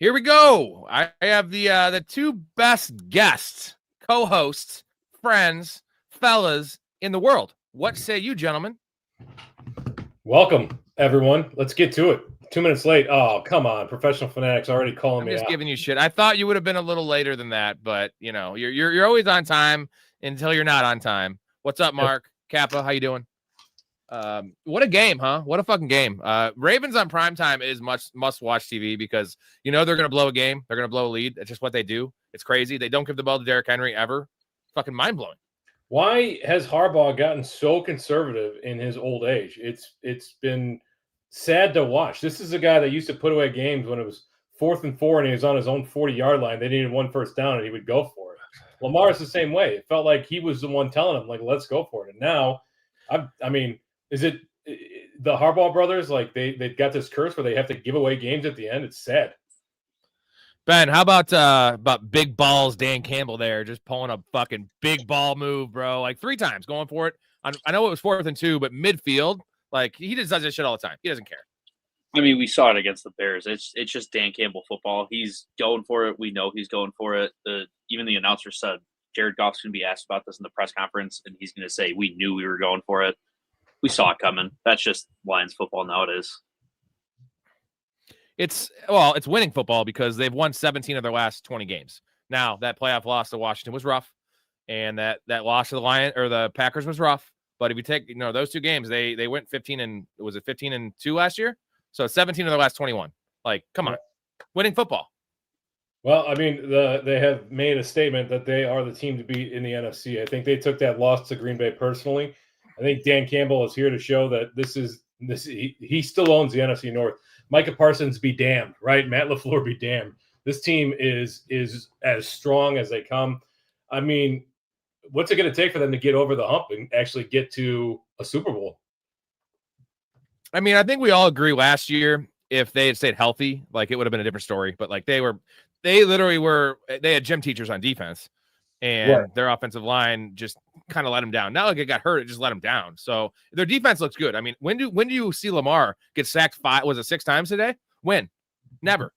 Here we go. I have the two best guests, co-hosts, friends, fellas in the world. What say you, gentlemen? Welcome, everyone. Let's get to it. 2 minutes late. Oh, come on. Professional Fanatics already calling me out. I'm just giving you shit. I thought you would have been a little later than that, but you know, you're always on time until you're not on time. What's up, Mark? Kappa, how you doing? What a game, huh? What a fucking game. Ravens on primetime is must-watch TV because you know they're going to blow a game. They're going to blow a lead. It's just what they do. It's crazy. They don't give the ball to Derrick Henry ever. Fucking mind-blowing. Why has Harbaugh gotten so conservative in his old age? It's been sad to watch. This is a guy that used to put away games when it was 4th and 4 and he was on his own 40-yard line. They needed one first down and he would go for it. Lamar's the same way. It felt like he was the one telling him, like, let's go for it. And now, I mean, is it the Harbaugh brothers? Like they've got this curse where they have to give away games at the end. It's sad. Ben, how about big balls Dan Campbell there, just pulling a fucking big ball move, bro, like 3 times going for it. I know it was 4th and 2, but midfield, like he just does this shit all the time. He doesn't care. I mean, we saw it against the Bears. It's just Dan Campbell football. He's going for it. We know he's going for it. Even the announcer said Jared Goff's going to be asked about this in the press conference, and he's going to say, we knew we were going for it. We saw it coming. That's just Lions football nowadays. It's winning football because they've won 17 of their last 20 games. Now, that playoff loss to Washington was rough, and that loss to the Lions or the Packers was rough. But if you take those 2 games, they went 15 and 2 last year? So 17 of their last 21. Like, come on. Winning football. Well, I mean, they have made a statement that they are the team to beat in the NFC. I think they took that loss to Green Bay personally. I think Dan Campbell is here to show that he still owns the NFC North. Micah Parsons be damned, right? Matt LaFleur be damned. This team is as strong as they come. I mean, what's it going to take for them to get over the hump and actually get to a Super Bowl? I mean, I think we all agree last year, if they had stayed healthy, like it would have been a different story. But like they had gym teachers on defense, and their offensive line just kind of let them down. Not like it got hurt, it just let them down. So their defense looks good. I mean, when do you see Lamar get sacked 6 times today? When? Never.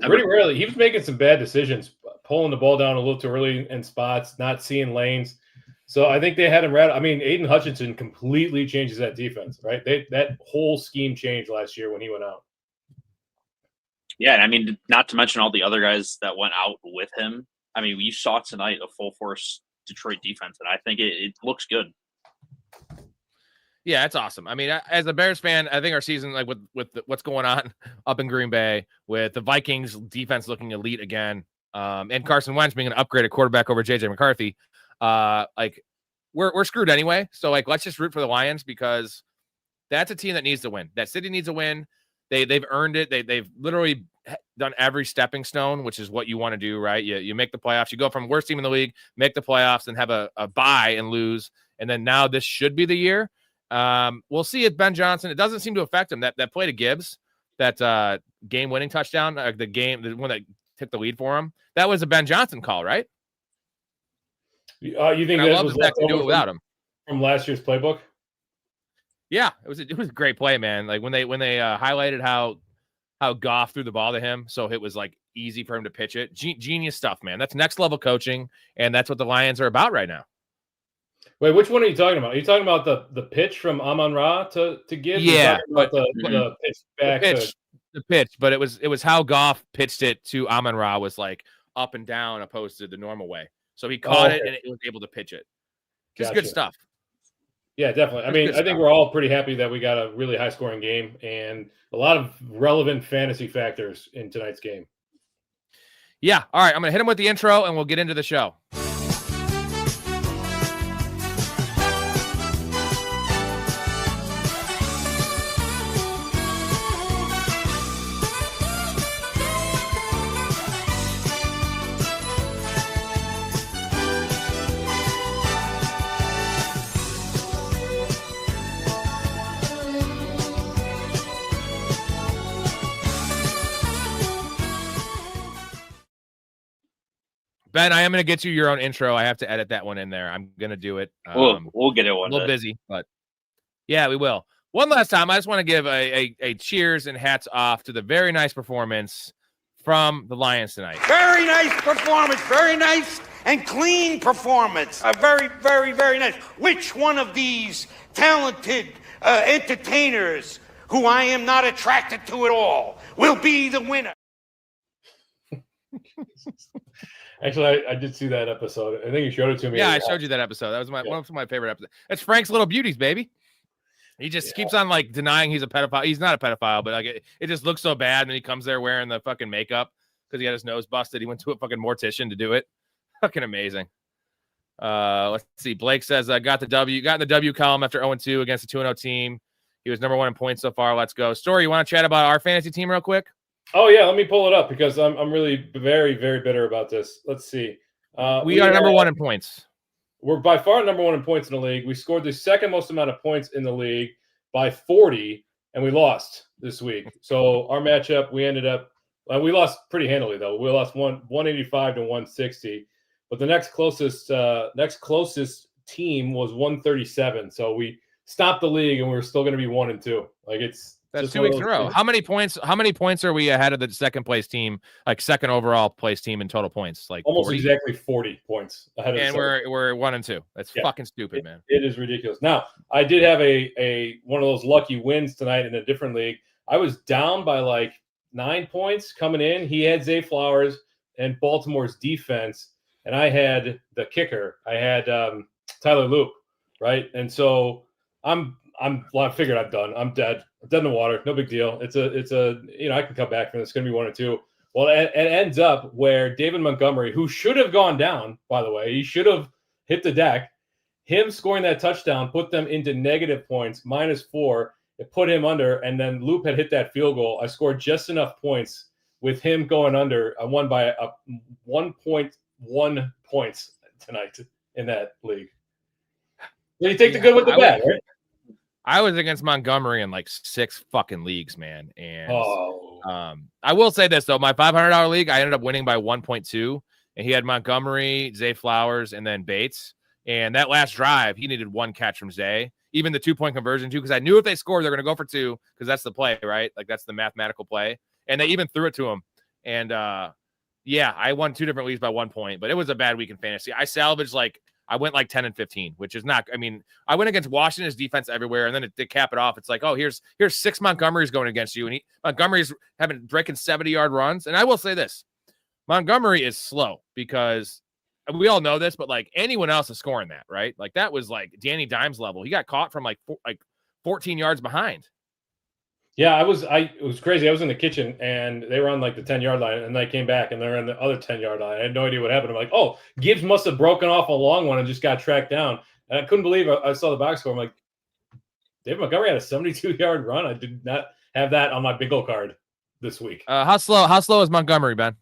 Pretty rarely. He was making some bad decisions, pulling the ball down a little too early in spots, not seeing lanes. So I think they had him rattled. I mean, Aiden Hutchinson completely changes that defense, right? That whole scheme changed last year when he went out. Yeah, and I mean, not to mention all the other guys that went out with him. I mean, you saw tonight a full force Detroit defense, and I think it looks good. Yeah, it's awesome. I mean, as a Bears fan, I think our season, like with what's going on up in Green Bay, with the Vikings defense looking elite again, and Carson Wentz being an upgraded quarterback over JJ McCarthy, like we're screwed anyway. So like, let's just root for the Lions because that's a team that needs to win. That city needs to win. They've earned it. They've literally done every stepping stone, which is what you want to do, right? You make the playoffs. You go from worst team in the league, make the playoffs, and have a bye and lose. And then now this should be the year. We'll see if Ben Johnson. It doesn't seem to affect him. That play to Gibbs, that game-winning touchdown, the one that took the lead for him. That was a Ben Johnson call, right? You think that was left to do it without him from last year's playbook? Yeah, it was a great play, man. Like when they highlighted how Goff threw the ball to him, so it was like easy for him to pitch it. Genius stuff, man. That's next level coaching, and that's what the Lions are about right now. Wait, which one are you talking about? Are you talking about the pitch from Amon-Ra to give? Yeah, but the pitch back. The pitch, but it was how Goff pitched it to Amon-Ra was like up and down opposed to the normal way. So he caught it and it was able to pitch it. Just good stuff. Yeah, definitely. I mean, I think we're all pretty happy that we got a really high-scoring game and a lot of relevant fantasy factors in tonight's game. Yeah. All right, I'm going to hit him with the intro, and we'll get into the show. Ben, I am going to get you your own intro. I have to edit that one in there. I'm going to do it. We'll get it one. A little busy, but yeah, we will. One last time, I just want to give a cheers and hats off to the very nice performance from the Lions tonight. Very nice performance. Very nice and clean performance. Very, very, very nice. Which one of these talented entertainers, who I am not attracted to at all, will be the winner? Actually, I did see that episode. I think you showed it to me. Yeah, I showed you that episode. That was one of my favorite episodes. It's Frank's Little Beauties, baby. He just keeps on like denying he's a pedophile. He's not a pedophile, but like it just looks so bad. And then he comes there wearing the fucking makeup because he had his nose busted. He went to a fucking mortician to do it. Fucking amazing. Let's see. Blake says, got in the W column after 0-2 against a 2-0 team. He was number 1 in points so far. Let's go. Story, you want to chat about our fantasy team real quick? Oh yeah, let me pull it up because I'm really very, very bitter about this. Let's see. We are number 1 in points. We're by far number 1 in points in the league. We scored the second most amount of points in the league by 40, and we lost this week. So our matchup, we ended up we lost pretty handily though. We lost 185 to 160. But the next closest team was 137. So we stopped the league, and we're still going to be 1-2. Like that's 2 weeks in a row. How many points are we ahead of the second place team? Like second overall place team in total points? Like almost 40? Exactly 40 points ahead of. And we're 1-2. That's fucking stupid, man. It is ridiculous. Now I did have a one of those lucky wins tonight in a different league. I was down by like 9 points coming in. He had Zay Flowers and Baltimore's defense, and I had the kicker. I had Tyler Loop, right? And so I figured I'm done. I'm dead. I'm dead in the water. No big deal. It's a I can come back from this. It's going to be 1-2. Well, it ends up where David Montgomery, who should have gone down, by the way, he should have hit the deck. Him scoring that touchdown put them into negative points, -4. It put him under, and then Loop had hit that field goal. I scored just enough points with him going under. I won by 1.1 points tonight in that league. So you take the good with the bad, right? I was against Montgomery in like 6 fucking leagues, man. And I will say this though, my $500 league, I ended up winning by 1.2, and he had Montgomery, Zay Flowers, and then Bates. And that last drive, he needed 1 catch from Zay, even the 2-point conversion too, because I knew if they scored, they're going to go for 2, because that's the play, right? Like that's the mathematical play. And they even threw it to him. And I won 2 different leagues by 1 point, but it was a bad week in fantasy. I salvaged I went like 10-15, which is not. I mean, I went against Washington's defense everywhere, and then to cap it off, it's like, oh, here's 6 Montgomerys going against you, and Montgomery's breaking 70-yard runs. And I will say this: Montgomery is slow because we all know this, but like anyone else is scoring that, right? Like that was like Danny Dimes level. He got caught from like 14 yards behind. Yeah, it was crazy. I was in the kitchen, and they were on like the 10-yard line, and I came back, and they're on the other 10-yard line. I had no idea what happened. I'm like, oh, Gibbs must have broken off a long one and just got tracked down. And I couldn't believe I saw the box score. I'm like, David Montgomery had a 72-yard run. I did not have that on my bingo card this week. How slow is Montgomery, Ben?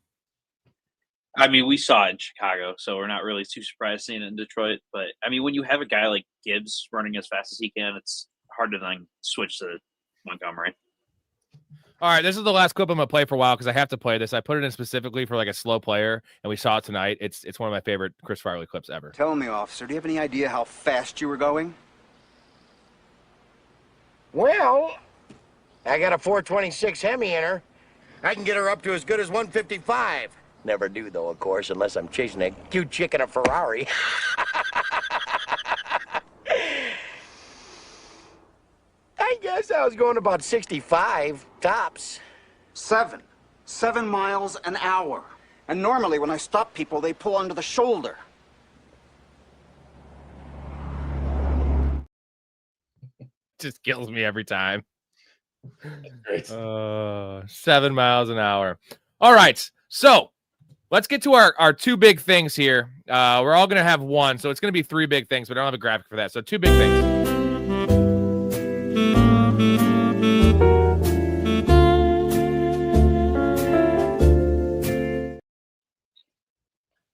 I mean, we saw it in Chicago, so we're not really too surprised seeing it in Detroit. But I mean, when you have a guy like Gibbs running as fast as he can, it's hard to then switch to Montgomery. All right, this is the last clip I'm gonna play for a while because I have to play this. I put it in specifically for like a slow player, and we saw it tonight. It's one of my favorite Chris Farley clips ever. Tell me, officer, do you have any idea how fast you were going? Well, I got a 426 Hemi in her. I can get her up to as good as 155. Never do, though, of course, unless I'm chasing a cute chick in a Ferrari. I guess I was going about 65, tops. 7 miles an hour. And normally when I stop people, they pull under the shoulder. Just kills me every time. Great. 7 miles an hour. All right, so let's get to our 2 big things here. We're all going to have one, so it's going to be 3 big things, but I don't have a graphic for that. So 2 big things.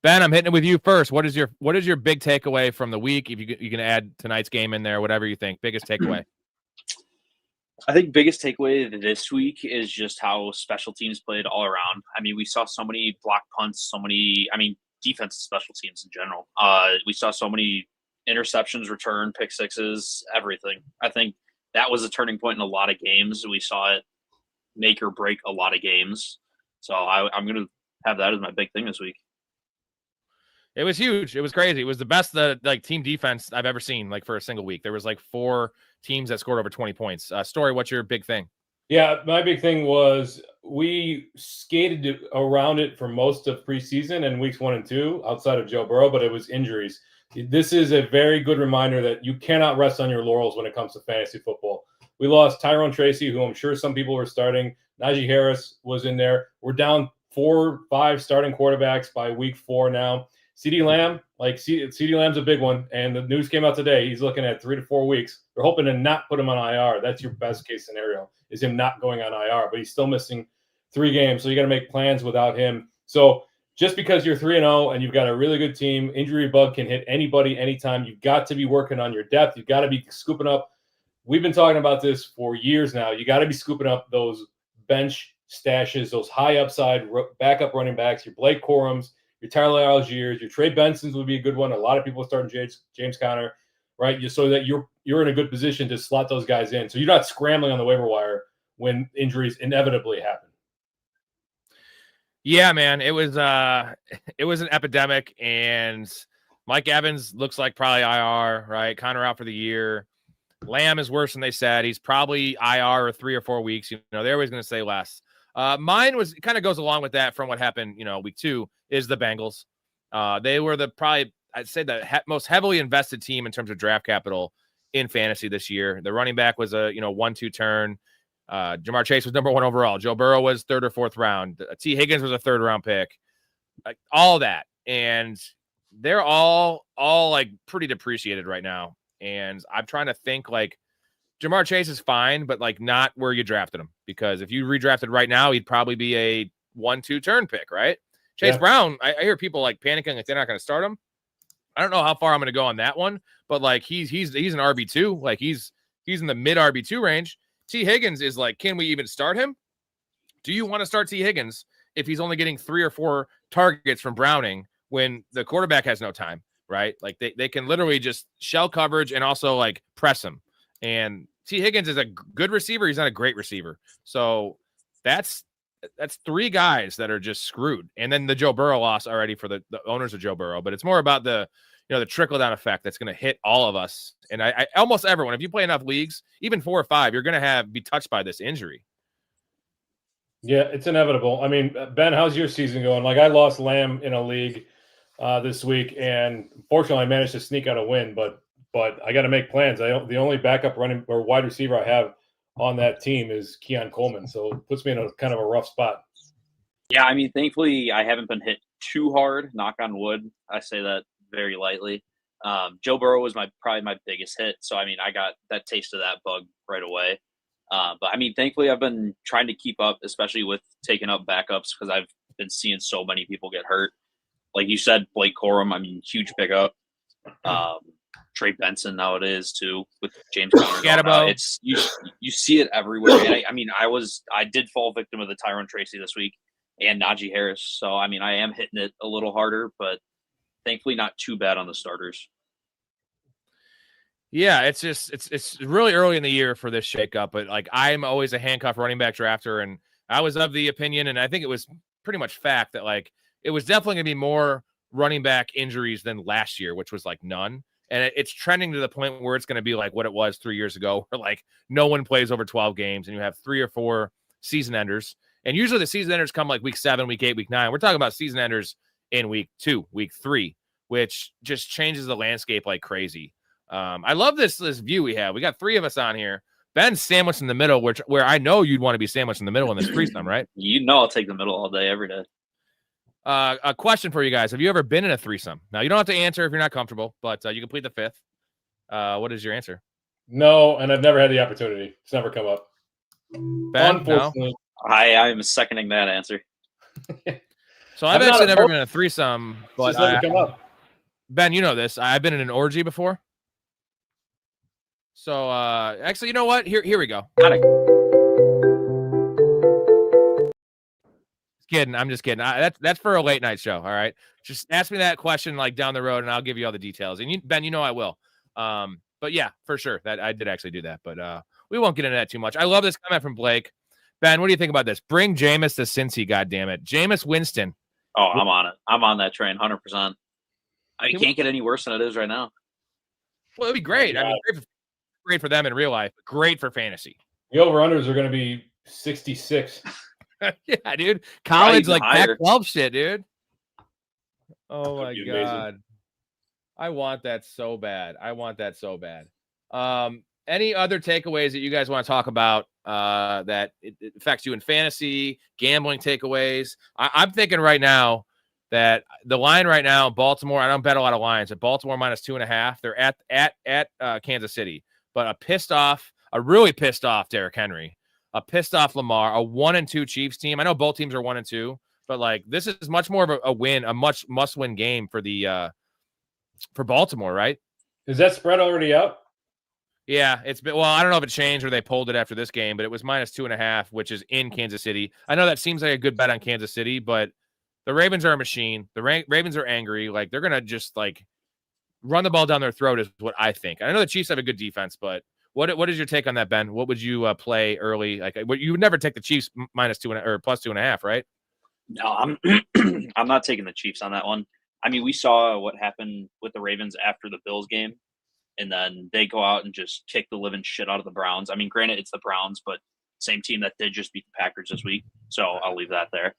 Ben, I'm hitting it with you first. What is your big takeaway from the week? If you can add tonight's game in there, whatever you think. Biggest takeaway. I think biggest takeaway this week is just how special teams played all around. I mean, we saw so many block punts, defensive special teams in general. We saw so many interceptions, return, pick sixes, everything. I think that was a turning point in a lot of games. We saw it make or break a lot of games. So I'm going to have that as my big thing this week. It was huge. It was crazy. It was the best team defense I've ever seen for a single week. There was 4 teams that scored over 20 points. Story, what's your big thing? Yeah, my big thing was we skated around it for most of preseason and weeks 1 and 2 outside of Joe Burrow, but it was injuries. This is a very good reminder that you cannot rest on your laurels when it comes to fantasy football. We lost Tyrone Tracy, who I'm sure some people were starting. Najee Harris was in there. We're down 4, 5 starting quarterbacks by week 4 now. CeeDee Lamb, CeeDee Lamb's a big one, and the news came out today. He's looking at 3 to 4 weeks. They're hoping to not put him on IR. That's your best case scenario, is him not going on IR, but he's still missing 3 games, so you got to make plans without him. So just because you're 3-0 and you've got a really good team, injury bug can hit anybody anytime. You've got to be working on your depth. You've got to be scooping up. We've been talking about this for years now. You got to be scooping up those bench stashes, those high upside backup running backs, your Blake Corums, your Tyler Algiers, your Trey Bensons would be a good one. A lot of people are starting James Conner, right? So that you're in a good position to slot those guys in. So you're not scrambling on the waiver wire when injuries inevitably happen. Yeah, man, it was an epidemic, and Mike Evans looks like probably IR, right? Conner out for the year. Lamb is worse than they said. He's probably IR or 3 or 4 weeks. They're always going to say less. Mine was kind of goes along with that from what happened, week 2 is the Bengals. They were I'd say the most heavily invested team in terms of draft capital in fantasy this year. The running back was a 1-2 turn. Jamar Chase was number 1 overall. Joe Burrow was 3rd or 4th round. T. Higgins was a 3rd round pick. All that, and they're all pretty depreciated right now. And I'm trying to think Jamar Chase is fine, but not where you drafted him, because if you redrafted right now, he'd probably be a 1-2 turn pick, right? Chase Brown, I hear people panicking they're not going to start him. I don't know how far I'm going to go on that one, but he's an RB2, he's in the mid RB2 range. T. Higgins is can we even start him? Do you want to start T. Higgins if he's only getting 3 or 4 targets from Browning when the quarterback has no time, right? They can literally just shell coverage and also press him. And T. Higgins is a good receiver. He's not a great receiver. So that's 3 guys that are just screwed. And then the Joe Burrow loss already for the owners of Joe Burrow, but it's more about the trickle down effect that's going to hit all of us. And I almost everyone, if you play enough leagues, even 4 or 5, you're going to be touched by this injury. Yeah, it's inevitable. I mean, Ben, how's your season going? I lost Lamb in a league this week, and fortunately I managed to sneak out a win, but I got to make plans. The only backup running or wide receiver I have on that team is Keon Coleman, so it puts me in a kind of a rough spot. Yeah, I mean, thankfully I haven't been hit too hard, knock on wood. I say that very lightly. Joe Burrow was probably my biggest hit, so I mean, I got that taste of that bug right away. But I mean, thankfully I've been trying to keep up, especially with taking up backups, because I've been seeing so many people get hurt. Like you said, Blake Corum, I mean, huge pickup. Trey Benson now it is too, with James Conner. It's you see it everywhere. And I did fall victim of the Tyrone Tracy this week and Najee Harris. So I mean, I am hitting it a little harder, but thankfully not too bad on the starters. Yeah, it's really early in the year for this shakeup, but I'm always a handcuff running back drafter, and I was of the opinion, and I think it was pretty much fact, that it was definitely going to be more running back injuries than last year, which was none. And it's trending to the point where it's going to be what it was 3 years ago, where no one plays over 12 games and you have 3 or 4 season enders. And usually the season enders come week 7, week 8, week 9. We're talking about season enders in week 2, week 3, which just changes the landscape like crazy. I love this view we have. We got 3 of us on here. Ben's sandwiched in the middle, where I know you'd want to be sandwiched in the middle in this threesome, right? I'll take the middle all day, every day. A question for you guys. Have you ever been in a threesome? Now, you don't have to answer if you're not comfortable, but you can plead the 5th. What is your answer? No, and I've never had the opportunity. It's never come up. Ben, unfortunately. No? I'm seconding that answer. So I've actually never been in a threesome, but come up. Ben, you know this. I've been in an orgy before. So actually, you know what? Here we go. Kidding. I'm just kidding. That's for a late night show. All right. Just ask me that question down the road and I'll give you all the details. And Ben, I will. But yeah, for sure that I did actually do that, but we won't get into that too much. I love this comment from Blake. Ben, what do you think about this? Bring Jameis to Cincy, goddammit. Jameis Winston. Oh, I'm on it. I'm on that train, 100%. I can't get any worse than it is right now. Well, it'd be great. I mean, great for them in real life. Great for fantasy. The over-unders are going to be 66. Yeah, dude. College, like higher. Pac-12 shit, dude. Oh, my be God. amazing. I want that so bad. Any other takeaways that you guys want to talk about that it affects you in fantasy, gambling takeaways? I'm thinking right now that the line right now, Baltimore, I don't bet a lot of lines, at Baltimore -2.5. They're at Kansas City. But a really pissed off Derrick Henry, a pissed off Lamar, a 1-2 Chiefs team. I know both teams are 1-2, but like this is much more of a win, a much must-win game for the for Baltimore, right? Is that spread already out? Yeah, it's been, well, I don't know if it changed or they pulled it after this game, but it was -2.5, which is in Kansas City. I know that seems like a good bet on Kansas City, but the Ravens are a machine. The Ravens are angry. Like, they're going to just, like, run the ball down their throat is what I think. I know the Chiefs have a good defense, but what is your take on that, Ben? What would you play early? Like, you would never take the Chiefs -2 or +2.5, right? No, I'm not taking the Chiefs on that one. I mean, we saw what happened with the Ravens after the Bills game, and then they go out and just kick the living shit out of the Browns. I mean, granted, it's the Browns, but same team that did just beat the Packers this week, so I'll leave that there.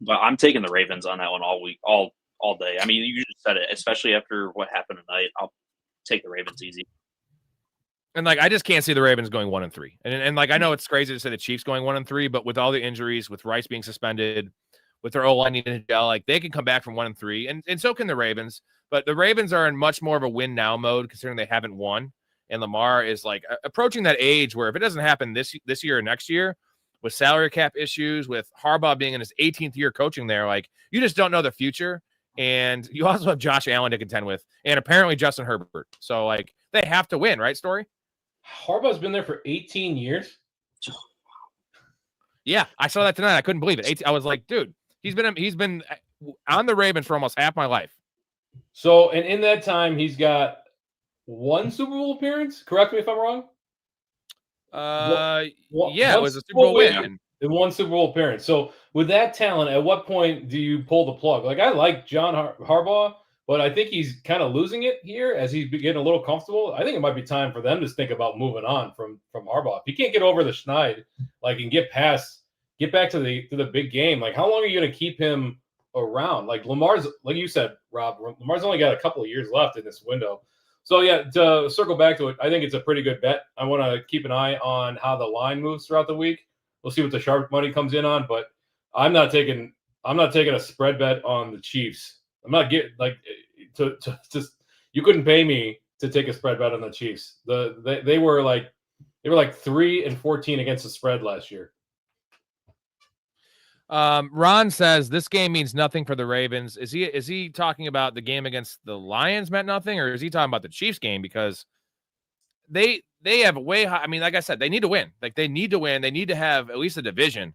But I'm taking the Ravens on that one all week, all day. I mean, you just said it, especially after what happened tonight. I'll take the Ravens easy. And like, I just can't see the Ravens going 1-3. And like, I know it's crazy to say the Chiefs going 1-3, but with all the injuries, with Rice being suspended, with their O-line needing to gel, like they can come back from 1-3, and so can the Ravens. But the Ravens are in much more of a win now mode, considering they haven't won. And Lamar is like approaching that age where if it doesn't happen this year or next year, with salary cap issues, with Harbaugh being in his 18th year coaching there, like you just don't know the future. And you also have Josh Allen to contend with, and apparently Justin Herbert. So like they have to win, right, Story? Harbaugh's been there for 18 years. Yeah, I saw that tonight. I couldn't believe it. I was like, dude, he's been on the Ravens for almost half my life. So, and in that time, he's got one Super Bowl appearance. Correct me if I'm wrong. Yeah, it was a Super Bowl win and one Super Bowl appearance. So, with that talent, at what point do you pull the plug? Like, I like John Harbaugh, but I think he's kind of losing it here as he's getting a little comfortable. I think it might be time for them to think about moving on from Harbaugh. If he can't get over the schneid, like, and get back to the big game, like, how long are you going to keep him around? Like, Lamar's, like you said, Rob, Lamar's only got a couple of years left in this window. So, yeah, to circle back to it, I think it's a pretty good bet. I want to keep an eye on how the line moves throughout the week. We'll see what the sharp money comes in on, but I'm not taking a spread bet on the Chiefs. I'm not getting to just, you couldn't pay me to take a spread bet on the Chiefs. They were like 3-14 against the spread last year. Ron says this game means nothing for the Ravens. Is he talking about the game against the Lions meant nothing, or is he talking about the Chiefs game? Because they have way high. I mean, like I said, they need to win. Like they need to win. They need to have at least a division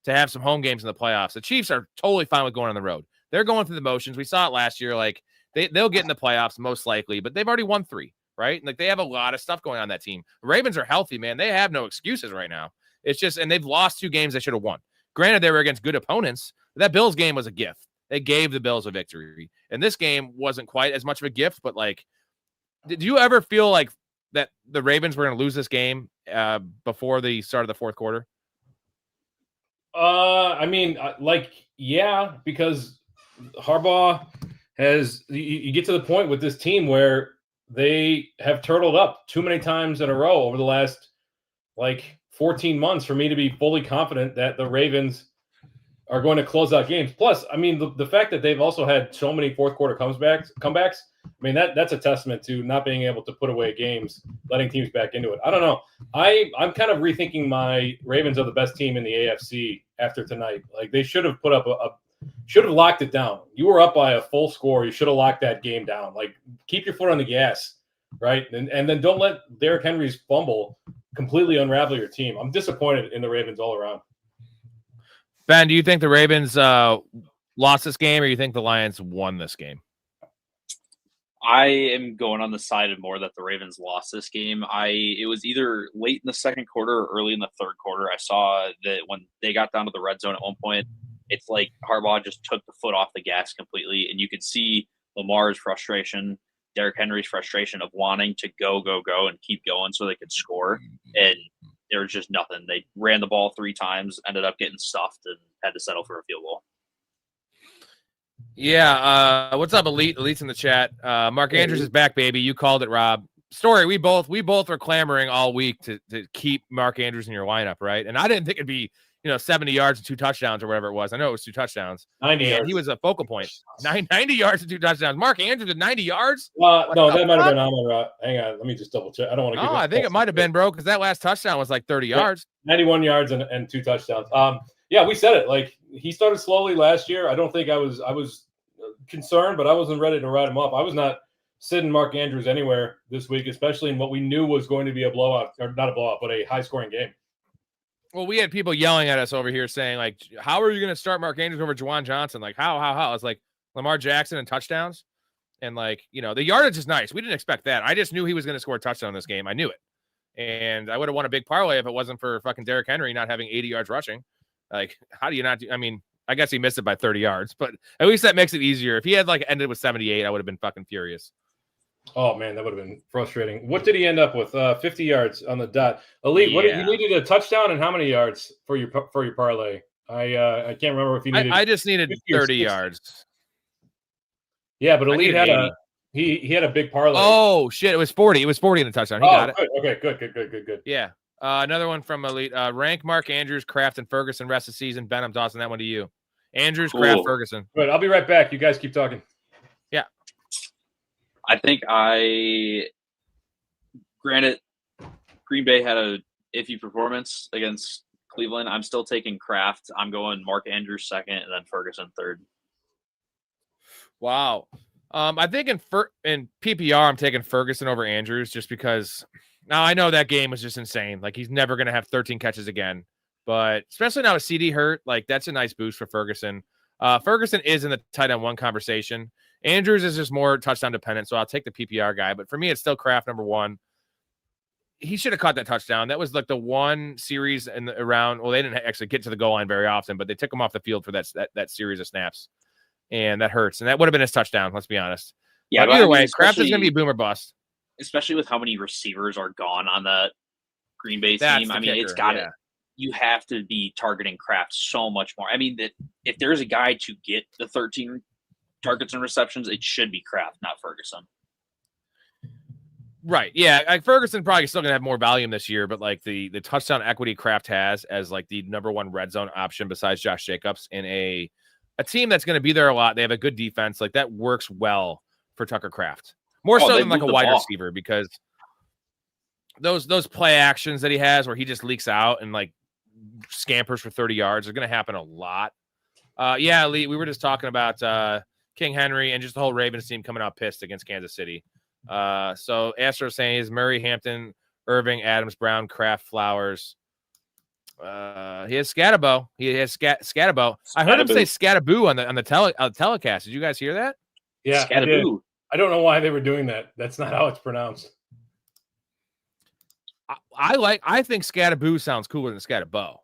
to have some home games in the playoffs. The Chiefs are totally fine with going on the road. They're going through the motions. We saw it last year. Like they'll get in the playoffs most likely, but they've already won 3, right? Like they have a lot of stuff going on that team. The Ravens are healthy, man. They have no excuses right now. It's just, and they've lost 2 games they should have won. Granted, they were against good opponents, but that Bills game was a gift. They gave the Bills a victory. And this game wasn't quite as much of a gift, but like, did you ever feel like that the Ravens were going to lose this game before the start of the fourth quarter? I mean, yeah, because Harbaugh you get to the point with this team where they have turtled up too many times in a row over the last 14 months for me to be fully confident that the Ravens are going to close out games. Plus, I mean, the fact that they've also had so many fourth quarter comebacks, I mean, that's a testament to not being able to put away games, letting teams back into it. I don't know. I'm kind of rethinking my Ravens are the best team in the AFC after tonight. Like they should have should have locked it down. You were up by a full score. You should have locked that game down. Like keep your foot on the gas, right? And then don't let Derrick Henry's fumble completely unravel your team. I'm disappointed in the Ravens all around. Ben, do you think the Ravens lost this game, or you think the Lions won this game? I am going on the side of more that the Ravens lost this game. It was either late in the second quarter or early in the third quarter. I saw that when they got down to the red zone at one point, it's like Harbaugh just took the foot off the gas completely, and you could see Lamar's frustration, Derrick Henry's frustration of wanting to go, and keep going so they could score, and there was just nothing. They ran the ball 3 times, ended up getting stuffed, and had to settle for a field goal. Yeah, what's up, Elite? Elite's in the chat. Mark Andrews is back, baby. You called it, Rob. Story, we both are clamoring all week to keep Mark Andrews in your lineup, right? And I didn't think it'd be 70 yards and 2 touchdowns or whatever it was. I know it was 2 touchdowns. 90 yards. He was a focal point. 90 yards and 2 touchdowns. Mark Andrews at 90 yards? No, that might have been Amon-Ra. Hang on, let me just double check. I don't want to give I think it might have been, bro, because that last touchdown was like 30 yards. 91 yards and 2 touchdowns. Yeah, we said it. Like, he started slowly last year. I don't think I was concerned, but I wasn't ready to write him off. I was not sitting Mark Andrews anywhere this week, especially in what we knew was going to be a blowout, or not a blowout, but a high-scoring game. Well, we had people yelling at us over here saying, like, how are you going to start Mark Andrews over Jauan Johnson? Like, how? I was like, Lamar Jackson and touchdowns. And, like, the yardage is nice. We didn't expect that. I just knew he was going to score a touchdown in this game. I knew it. And I would have won a big parlay if it wasn't for fucking Derrick Henry not having 80 yards rushing. Like, how do you not do? I mean, I guess he missed it by 30 yards, but at least that makes it easier. If he had, like, ended with 78, I would have been fucking furious. Oh, man, that would have been frustrating. What did he end up with? 50 yards on the dot. Elite, What you needed a touchdown and how many yards for your parlay? I can't remember if he needed. I just needed 30 yards. Yeah, but Elite had he had a big parlay. Oh shit! It was 40. It was 40 in the touchdown. He got it. Okay, good. Yeah. Another one from Elite. Rank Mark Andrews, Kraft, and Ferguson rest of the season. Ben, I'm tossing that one to you. Andrews, cool. Kraft, Ferguson. Good. I'll be right back. You guys keep talking. Yeah. I think granted, Green Bay had a iffy performance against Cleveland. I'm still taking Kraft. I'm going Mark Andrews second, and then Ferguson third. Wow. I think in PPR, I'm taking Ferguson over Andrews just because now I know that game was just insane. Like, he's never going to have 13 catches again, but especially now with CD hurt, like, that's a nice boost for Ferguson. Ferguson is in the tight end 1 conversation. Andrews is just more touchdown dependent, so I'll take the PPR guy. But for me, it's still Kraft number 1. He should have caught that touchdown. That was like the one series around. Well, they didn't actually get to the goal line very often, but they took him off the field for that series of snaps. And that hurts. And that would have been his touchdown, let's be honest. Yeah, but either way, Kraft is going to be boom or bust. Especially with how many receivers are gone on that Green Bay team. I mean, it's got it. You have to be targeting Kraft so much more. I mean, that if there's a guy to get the 13 targets and receptions, it should be Kraft, not Ferguson. Right. Yeah. Like, Ferguson probably still going to have more volume this year, but like the touchdown equity Kraft has as like the number 1 red zone option besides Josh Jacobs in a team that's going to be there a lot. They have a good defense. Like, that works well for Tucker Kraft. More so than like a wide receiver, because those play actions that he has where he just leaks out and like scampers for 30 yards are going to happen a lot. Yeah, Lee, we were just talking about King Henry and just the whole Ravens team coming out pissed against Kansas City. So Astro saying is Murray, Hampton, Irving, Adams, Brown, Kraft, Flowers. He has Scatabo. Scatabo. I heard him say Scataboo on the telecast. Did you guys hear that? Yeah, Scataboo. I don't know why they were doing that. That's not how it's pronounced. I think Scataboo sounds cooler than Scatabo.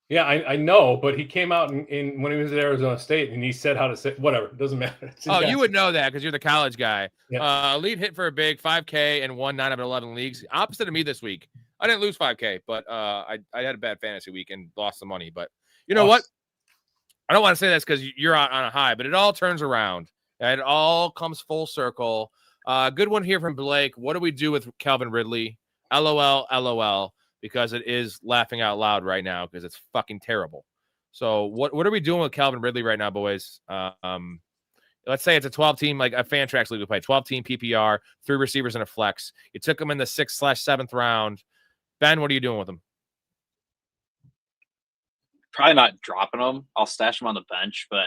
Yeah, I know, but he came out in when he was at Arizona State and he said how to say whatever. It doesn't matter. You would know that because you're the college guy. Yeah. Lead hit for a big 5K and won 9 out of 11 leagues. Opposite of me this week. I didn't lose 5K, but I had a bad fantasy week and lost some money. But you know what? I don't want to say this because you're on a high, but it all turns around. It all comes full circle. Good one here from Blake. What do we do with Calvin Ridley? LOL, because it is laughing out loud right now because it's fucking terrible. So what are we doing with Calvin Ridley right now, boys? Let's say it's a 12-team, like a Fantrax league we play, 12-team PPR, 3 receivers and a flex. You took him in the 6th/7th round. Ben, what are you doing with him? Probably not dropping him. I'll stash him on the bench, but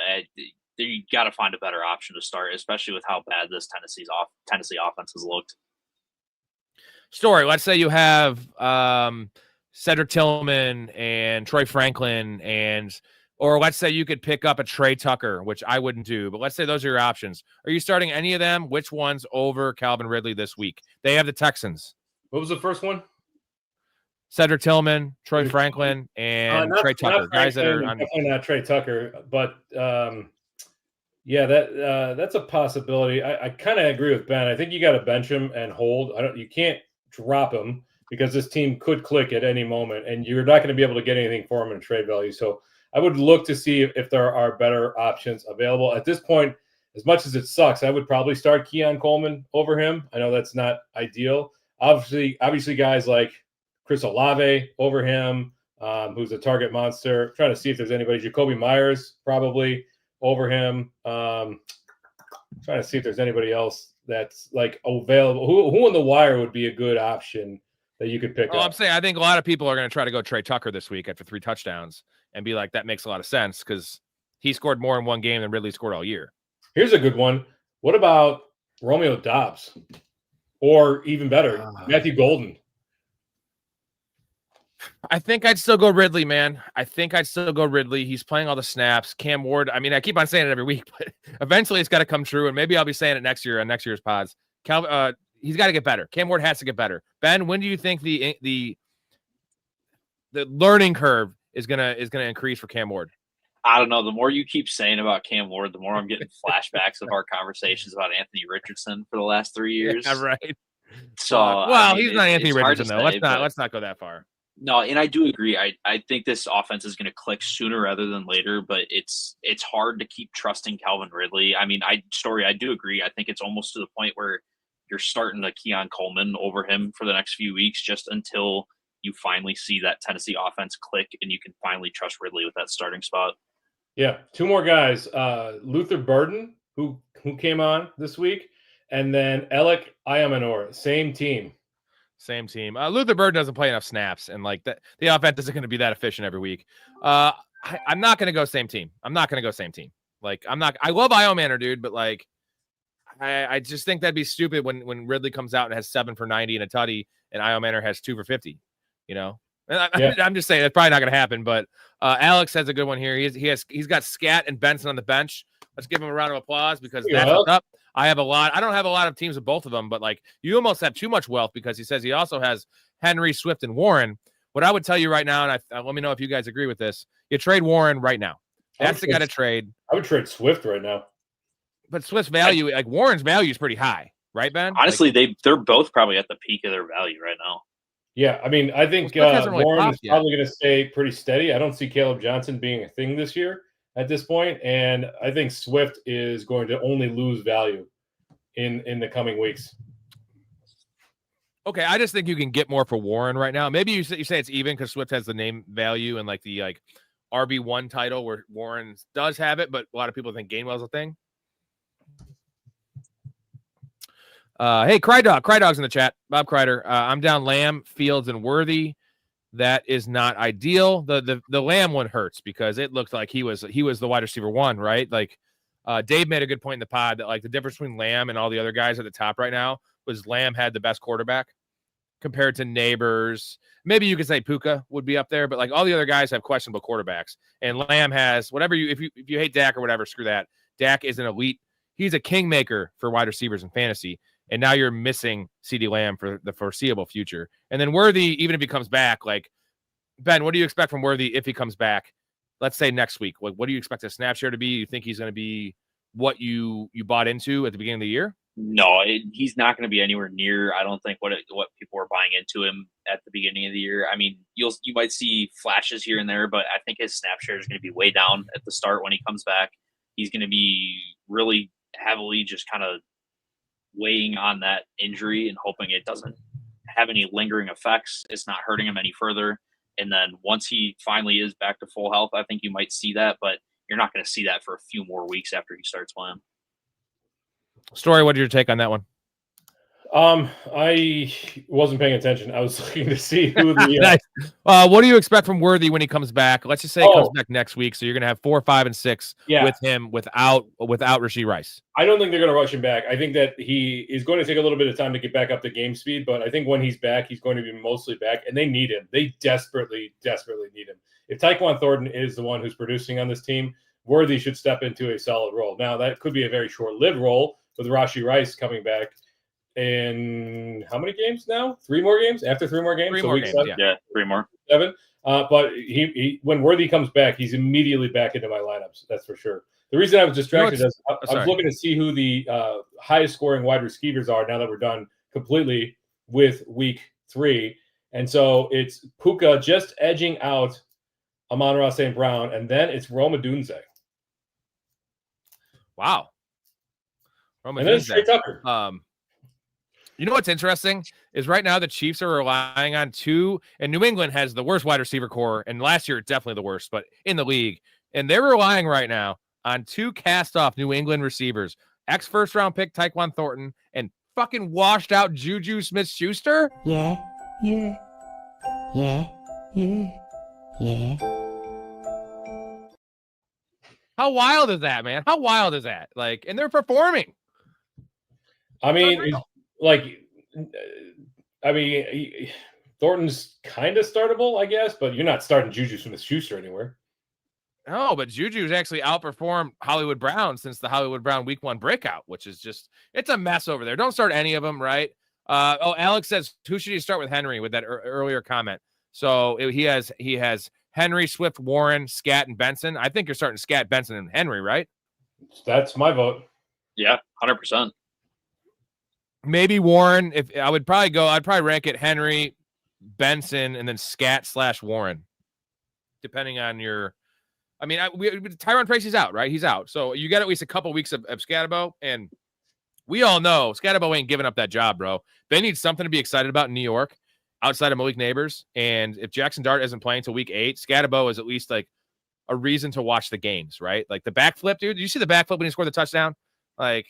you got to find a better option to start, especially with how bad this Tennessee offense has looked. Story. Let's say you have Cedric Tillman and Troy Franklin and Or let's say you could pick up a Trey Tucker, which I wouldn't do, but let's say those are your options. Are you starting any of them? Which ones over Calvin Ridley this week? They have the Texans. What was the first one? Cedric Tillman, Troy Franklin, and Trey Tucker. Guys that are on... definitely not Trey Tucker, but yeah, that's a possibility. I kind of agree with Ben. I think you got to bench him and hold. You can't drop him because this team could click at any moment, and you're not going to be able to get anything for him in trade value. So I would look to see if there are better options available. At this point, as much as it sucks, I would probably start Keon Coleman over him. I know that's not ideal. Obviously guys like Chris Olave over him, who's a target monster. I'm trying to see if there's anybody. Jacoby Myers probably over him. Trying to see if there's anybody else that's like available. Who on the wire would be a good option that you could pick up? I'm saying I think a lot of people are going to try to go Trey Tucker this week after 3 touchdowns and be like, that makes a lot of sense because he scored more in one game than Ridley scored all year. Here's a good one. What about Romeo Dobbs? Or even better, Matthew Golden? I think I'd still go Ridley, man. I think I'd still go Ridley. He's playing all the snaps. Cam Ward, I mean, I keep on saying it every week, but eventually it's got to come true, and maybe I'll be saying it next year on next year's pods. He's got to get better. Cam Ward has to get better. Ben, when do you think the learning curve is gonna increase for Cam Ward? I don't know. The more you keep saying about Cam Ward, the more I'm getting flashbacks of our conversations about Anthony Richardson for the last 3 years. Yeah, right. So, well, he's not Anthony Richardson though. Let's not go that far. No, and I do agree. I think this offense is going to click sooner rather than later, but it's hard to keep trusting Calvin Ridley. I mean, I do agree. I think it's almost to the point where you're starting to Keon Coleman over him for the next few weeks, just until you finally see that Tennessee offense click and you can finally trust Ridley with that starting spot. Yeah, 2 more guys. Luther Burden, who came on this week, and then Alec Ayamanour, same team. Luther Burden doesn't play enough snaps, and like that, the offense isn't going to be that efficient every week. I'm not going to go same team. Like I love Ayamanour, dude, but like I just think that'd be stupid when Ridley comes out and has 7 for 90 and a tutty, and Ayamanour has 2 for 50. You know. I'm just saying that's probably not going to happen, but Alex has a good one here. He's got Scat and Benson on the bench. Let's give him a round of applause because that's what's up. I don't have a lot of teams with both of them, but like you almost have too much wealth because he says he also has Henry, Swift, and Warren. What I would tell you right now, and let me know if you guys agree with this, you trade Warren right now. That's the guy to trade. I would trade Swift right now. But Swift's value, like Warren's value is pretty high, right, Ben? Honestly, they're both probably at the peak of their value right now. Yeah, I mean, I think Warren is probably going to stay pretty steady. I don't see Caleb Johnson being a thing this year at this point, and I think Swift is going to only lose value in the coming weeks. Okay, I just think you can get more for Warren right now. Maybe you say it's even because Swift has the name value and like the RB1 title where Warren does have it, but a lot of people think Gainwell's a thing. Hey, Crydog's in the chat. Bob Kreider. I'm down Lamb, Fields, and Worthy. That is not ideal. The Lamb one hurts because it looked like he was the wide receiver 1, right? Like Dave made a good point in the pod that like the difference between Lamb and all the other guys at the top right now was Lamb had the best quarterback compared to Neighbors. Maybe you could say Puka would be up there, but like all the other guys have questionable quarterbacks, and Lamb has whatever if you hate Dak or whatever, screw that. Dak is an elite. He's a kingmaker for wide receivers in fantasy. And now you're missing CeeDee Lamb for the foreseeable future. And then Worthy, even if he comes back, like, Ben, what do you expect from Worthy if he comes back? Let's say next week. Like, what do you expect his snap share to be? You think he's going to be what you bought into at the beginning of the year? No, he's not going to be anywhere near, I don't think, what people were buying into him at the beginning of the year. I mean, you might see flashes here and there, but I think his snap share is going to be way down at the start when he comes back. He's going to be really heavily just kind of weighing on that injury and hoping it doesn't have any lingering effects. It's not hurting him any further. And then once he finally is back to full health, I think you might see that, but you're not going to see that for a few more weeks after he starts playing. Story, what did your take on that one? I wasn't paying attention. I was looking to see who the. Nice. What do you expect from Worthy when he comes back? Let's just say he comes back next week. So you're going to have 4, 5, and 6 with him without Rashee Rice. I don't think they're going to rush him back. I think that he is going to take a little bit of time to get back up to game speed. But I think when he's back, he's going to be mostly back, and they need him. They desperately, desperately need him. If Tyquan Thornton is the one who's producing on this team, Worthy should step into a solid role. Now, that could be a very short-lived role with Rashee Rice coming back. In how many games now? 3 more games? After 3 more games? 3 more games, yeah, 3 more. 7. But he when Worthy comes back, he's immediately back into my lineups. That's for sure. The reason I was distracted is I was looking to see who the highest scoring wide receivers are now that we're done completely with week 3. And so it's Puka just edging out Amon-Ra St. Brown, and then it's Rome Odunze. Wow. And then it's Trey Tucker. You know what's interesting is right now the Chiefs are relying on 2, and New England has the worst wide receiver core, and last year definitely the worst, but in the league. And they're relying right now on 2 cast-off New England receivers, ex-first-round pick Tyquan Thornton and fucking washed-out Juju Smith-Schuster. Yeah. How wild is that, man? How wild is that? Like, and they're performing. I mean, Thornton's kind of startable, I guess, but you're not starting Juju Smith-Schuster anywhere. No, but Juju's actually outperformed Hollywood Brown since the Hollywood Brown week 1 breakout, which is just, it's a mess over there. Don't start any of them, right? Alex says, who should you start with Henry with that earlier comment? So he has Henry, Swift, Warren, Scat, and Benson. I think you're starting Scat, Benson, and Henry, right? That's my vote. Yeah, 100%. Maybe Warren. I'd probably rank it Henry, Benson, and then Scat/Warren, depending on your. I mean, Tyron Tracy's out, right? He's out, so you got at least a couple weeks of Scatterbo, and we all know Scatterbo ain't giving up that job, bro. They need something to be excited about in New York, outside of Malik Neighbors, and if Jackson Dart isn't playing till week 8, Scatterbo is at least like a reason to watch the games, right? Like the backflip, dude. Did you see the backflip when he scored the touchdown? Like.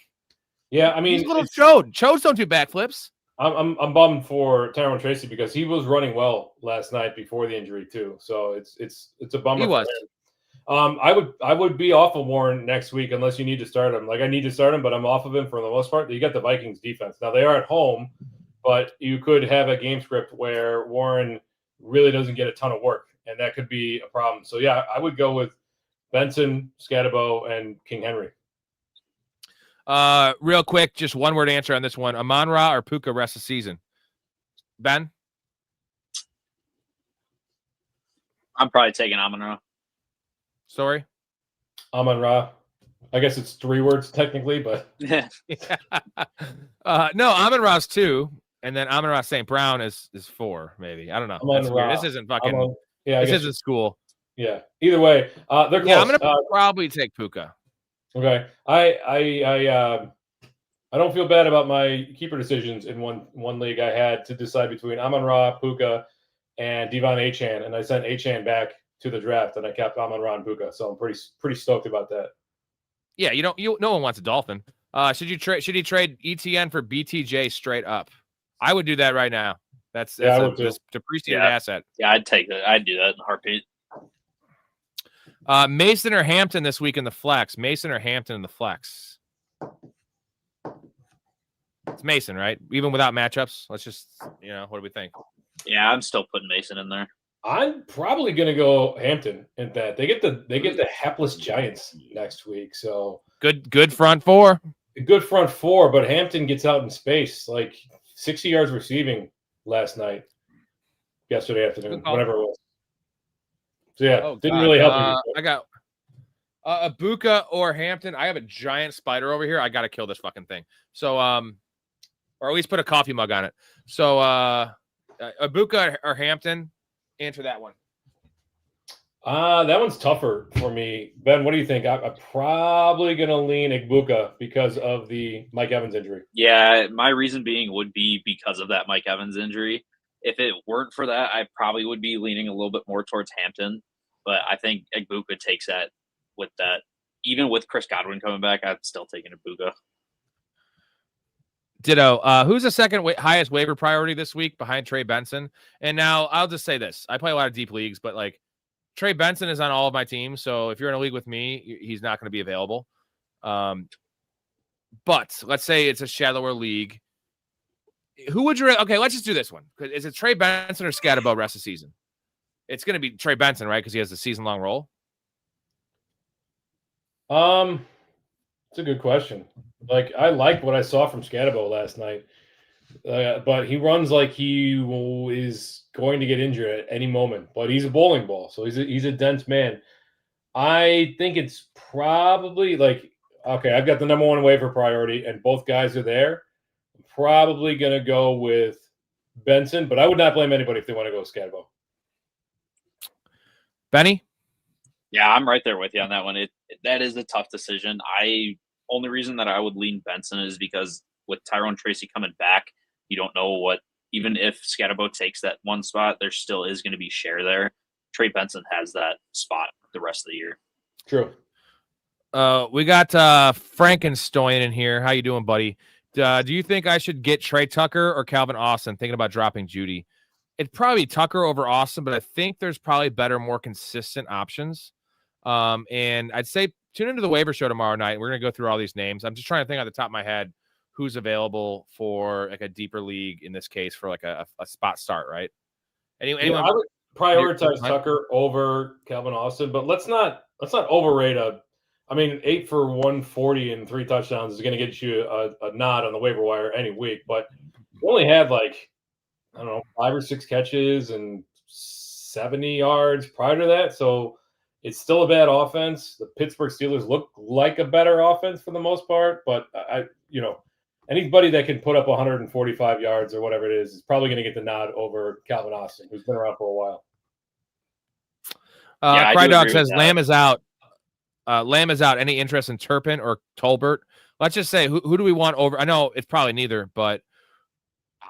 Yeah, I mean, he's a little chode. Chodes don't do backflips. I'm bummed for Tyron Tracy because he was running well last night before the injury too. So it's a bummer. He was. I would be off of Warren next week unless you need to start him. Like I need to start him, but I'm off of him for the most part. You got the Vikings defense. Now they are at home, but you could have a game script where Warren really doesn't get a ton of work, and that could be a problem. So yeah, I would go with Benson, Scatterbo, and King Henry. Real quick, just one word answer on this one. Amon-Ra or Puka rest of the season? Ben? I'm probably taking Amon-Ra. Sorry? Amon-Ra. I guess it's 3 words technically, but Yeah. No, Amon-Ra's 2, and then Amon-Ra St. Brown is 4, maybe. I don't know. That's weird. This isn't fucking this isn't school. Yeah. Either way, they're close. Yeah, I'm gonna probably take Puka. Okay. I don't feel bad about my keeper decisions in one league. I had to decide between Amon-Ra, Puka, and Devon Achane, and I sent Achane back to the draft, and I kept Amon-Ra and Puka. So I'm pretty stoked about that. Yeah, no one wants a Dolphin. Should he trade ETN for BTJ straight up? I would do that right now. That's a depreciated asset. Yeah, I'd take that. I'd do that in a heartbeat. Mason or Hampton this week in the flex? Mason or Hampton in the flex? It's Mason, right? Even without matchups. Let's just, what do we think? Yeah, I'm still putting Mason in there. I'm probably gonna go Hampton in that. They get the hapless Giants next week. So good front 4. Good front 4, but Hampton gets out in space, like 60 yards receiving yesterday afternoon, whatever it was. So yeah, didn't really help me. I got a Puka or Hampton. I have a giant spider over here. I got to kill this fucking thing. So, or at least put a coffee mug on it. So, a Puka or Hampton. Answer that one. That one's tougher for me. Ben, what do you think? I'm probably going to lean Igbuka because of the Mike Evans injury. Yeah, my reason being would be because of that Mike Evans injury. If it weren't for that, I probably would be leaning a little bit more towards Hampton. But I think Igbuka takes that with that. Even with Chris Godwin coming back, I'm still taking Igbuka. Ditto. Who's the second highest waiver priority this week behind Trey Benson? And now I'll just say this. I play a lot of deep leagues, but like Trey Benson is on all of my teams. So if you're in a league with me, he's not going to be available. But let's say it's a shallower league. Who would you? Okay, let's just do this one. Is it Trey Benson or Scatterbo rest of the season? It's going to be Trey Benson, right? Because he has the season-long role. It's a good question. Like, I liked what I saw from Scatterbo last night, but he runs like he is going to get injured at any moment. But he's a bowling ball, so he's a dense man. I think it's probably like, okay, I've got the number one waiver priority, and both guys are there. I'm probably going to go with Benson, but I would not blame anybody if they want to go with Scatterbo. Benny? Yeah, I'm right there with you on that one. That is a tough decision. Only reason that I would lean Benson is because with Tyrone Tracy coming back, you don't know what, even if Scatterbo takes that one spot, there still is going to be share there. Trey Benson has that spot the rest of the year. True. We got Frankenstein in here. How you doing, buddy? Do you think I should get Trey Tucker or Calvin Austin? Thinking about dropping Judy. It'd probably be Tucker over Austin, but I think there's probably better, more consistent options. And I'd say tune into the waiver show tomorrow night. We're going to go through all these names. I'm just trying to think on the top of my head who's available for like a deeper league in this case for like a spot start, right? Anyone? I would prioritize Tucker over Calvin Austin, but let's not overrate 8 for 140 and 3 touchdowns is going to get you a nod on the waiver wire any week, but he only had 5 or 6 catches and 70 yards prior to that. So it's still a bad offense. The Pittsburgh Steelers look like a better offense for the most part, but anybody that can put up 145 yards or whatever it is probably going to get the nod over Calvin Austin, who's been around for a while. Cry Dog says Lamb is out. Lamb is out. Any interest in Turpin or Tolbert? Let's just say who do we want over? I know it's probably neither, but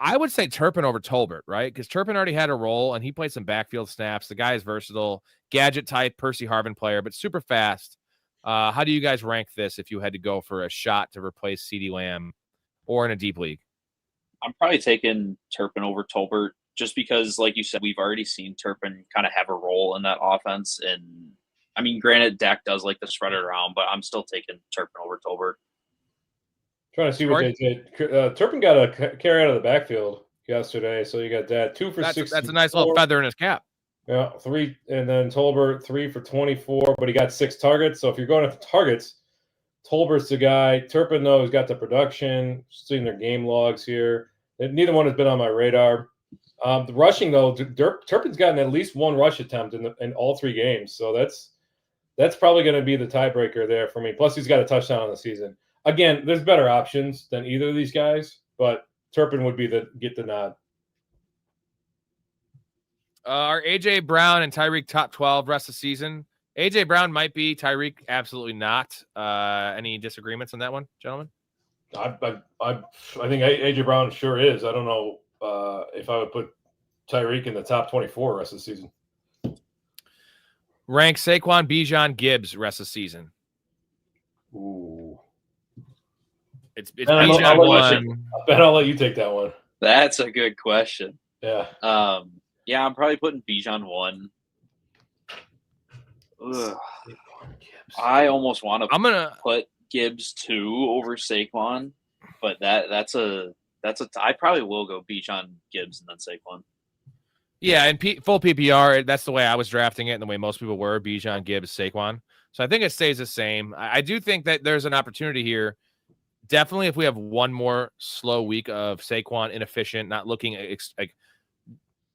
I would say Turpin over Tolbert, right? Because Turpin already had a role and he played some backfield snaps. The guy is versatile, gadget type, Percy Harvin player, but super fast. How do you guys rank this if you had to go for a shot to replace CeeDee Lamb or in a deep league? I'm probably taking Turpin over Tolbert just because, like you said, we've already seen Turpin kind of have a role in that offense. And I mean, granted, Dak does like to spread it around, but I'm still taking Turpin over Tolbert. Trying to see what they did. Turpin got a carry out of the backfield yesterday, so you got that 2 for 6. That's a nice little feather in his cap. Yeah, 3, and then Tolbert 3 for 24, but he got 6 targets. So if you're going at the targets, Tolbert's the guy. Turpin though has got the production. Seeing their game logs here, neither one has been on my radar. The rushing though, Turpin's gotten at least 1 rush attempt in all 3 games, so that's probably going to be the tiebreaker there for me. Plus, he's got a touchdown on the season. Again, there's better options than either of these guys, but Turpin would be get the nod. Are AJ Brown and Tyreek top 12 rest of the season? AJ Brown might be. Tyreek absolutely not. Any disagreements on that one, gentlemen? I think AJ Brown sure is. I don't know if I would put Tyreek in the top 24 rest of the season. Rank Saquon, Bijan, Gibbs rest of the season. Ooh. It's Bijan one. I bet I'll let you take that one. That's a good question. Yeah. Yeah, I'm probably putting Bijan 1. Ugh. I almost want to put Gibbs 2 over Saquon, but that's I probably will go Bijan, Gibbs, and then Saquon. Yeah, and full PPR, that's the way I was drafting it and the way most people were, Bijan, Gibbs, Saquon. So I think it stays the same. I do think that there's an opportunity here. Definitely if we have one more slow week of Saquon inefficient, not looking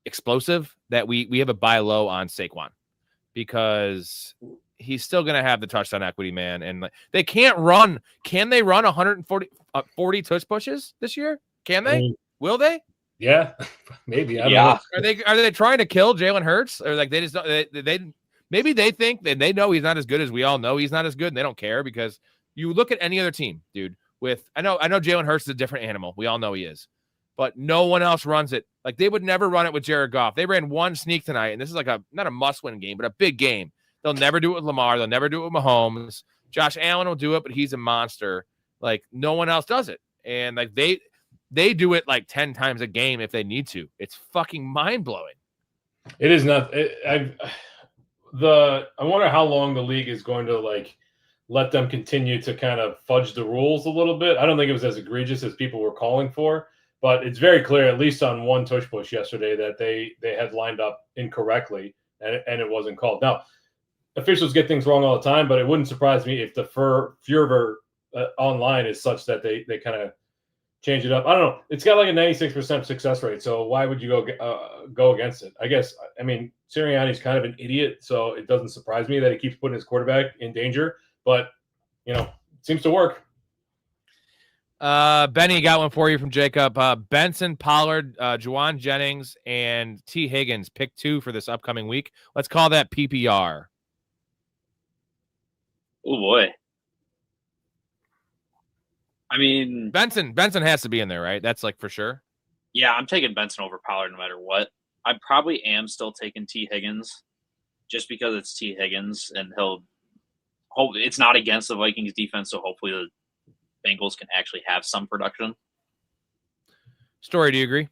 explosive, that we have a buy low on Saquon because he's still going to have the touchdown equity, man. And they can't run. Can they run 140 touch pushes this year? Can they? Will they? Yeah, maybe. I don't know. Are they trying to kill Jalen Hurts, or like they just maybe they think that they know he's not as good as we all know he's not as good, and they don't care because you look at any other team, dude. I know Jalen Hurts is a different animal. We all know he is, but no one else runs it. Like they would never run it with Jared Goff. They ran one sneak tonight, and this is like not a must-win game, but a big game. They'll never do it with Lamar. They'll never do it with Mahomes. Josh Allen will do it, but he's a monster. Like no one else does it, and like they do it like 10 times a game if they need to. It's fucking mind-blowing. It is not. I wonder how long the league is going to like let them continue to kind of fudge the rules a little bit. I don't think it was as egregious as people were calling for, but it's very clear, at least on one tush push yesterday, that they had lined up incorrectly and it wasn't called. Now, officials get things wrong all the time, but it wouldn't surprise me if the fervor online is such that they kind of change it up. I don't know. It's got like a 96% success rate, so why would you go against it? I guess. I mean, Sirianni's kind of an idiot, so it doesn't surprise me that he keeps putting his quarterback in danger. But it seems to work. Benny got one for you from Jacob. Benson, Pollard, Jauan Jennings, and T. Higgins. Pick 2 for this upcoming week. Let's call that PPR. Oh boy. I mean, Benson has to be in there, right? That's like for sure. Yeah, I'm taking Benson over Pollard no matter what. I probably am still taking T. Higgins just because it's T. Higgins, and it's not against the Vikings defense, so hopefully the Bengals can actually have some production. Story, do you agree?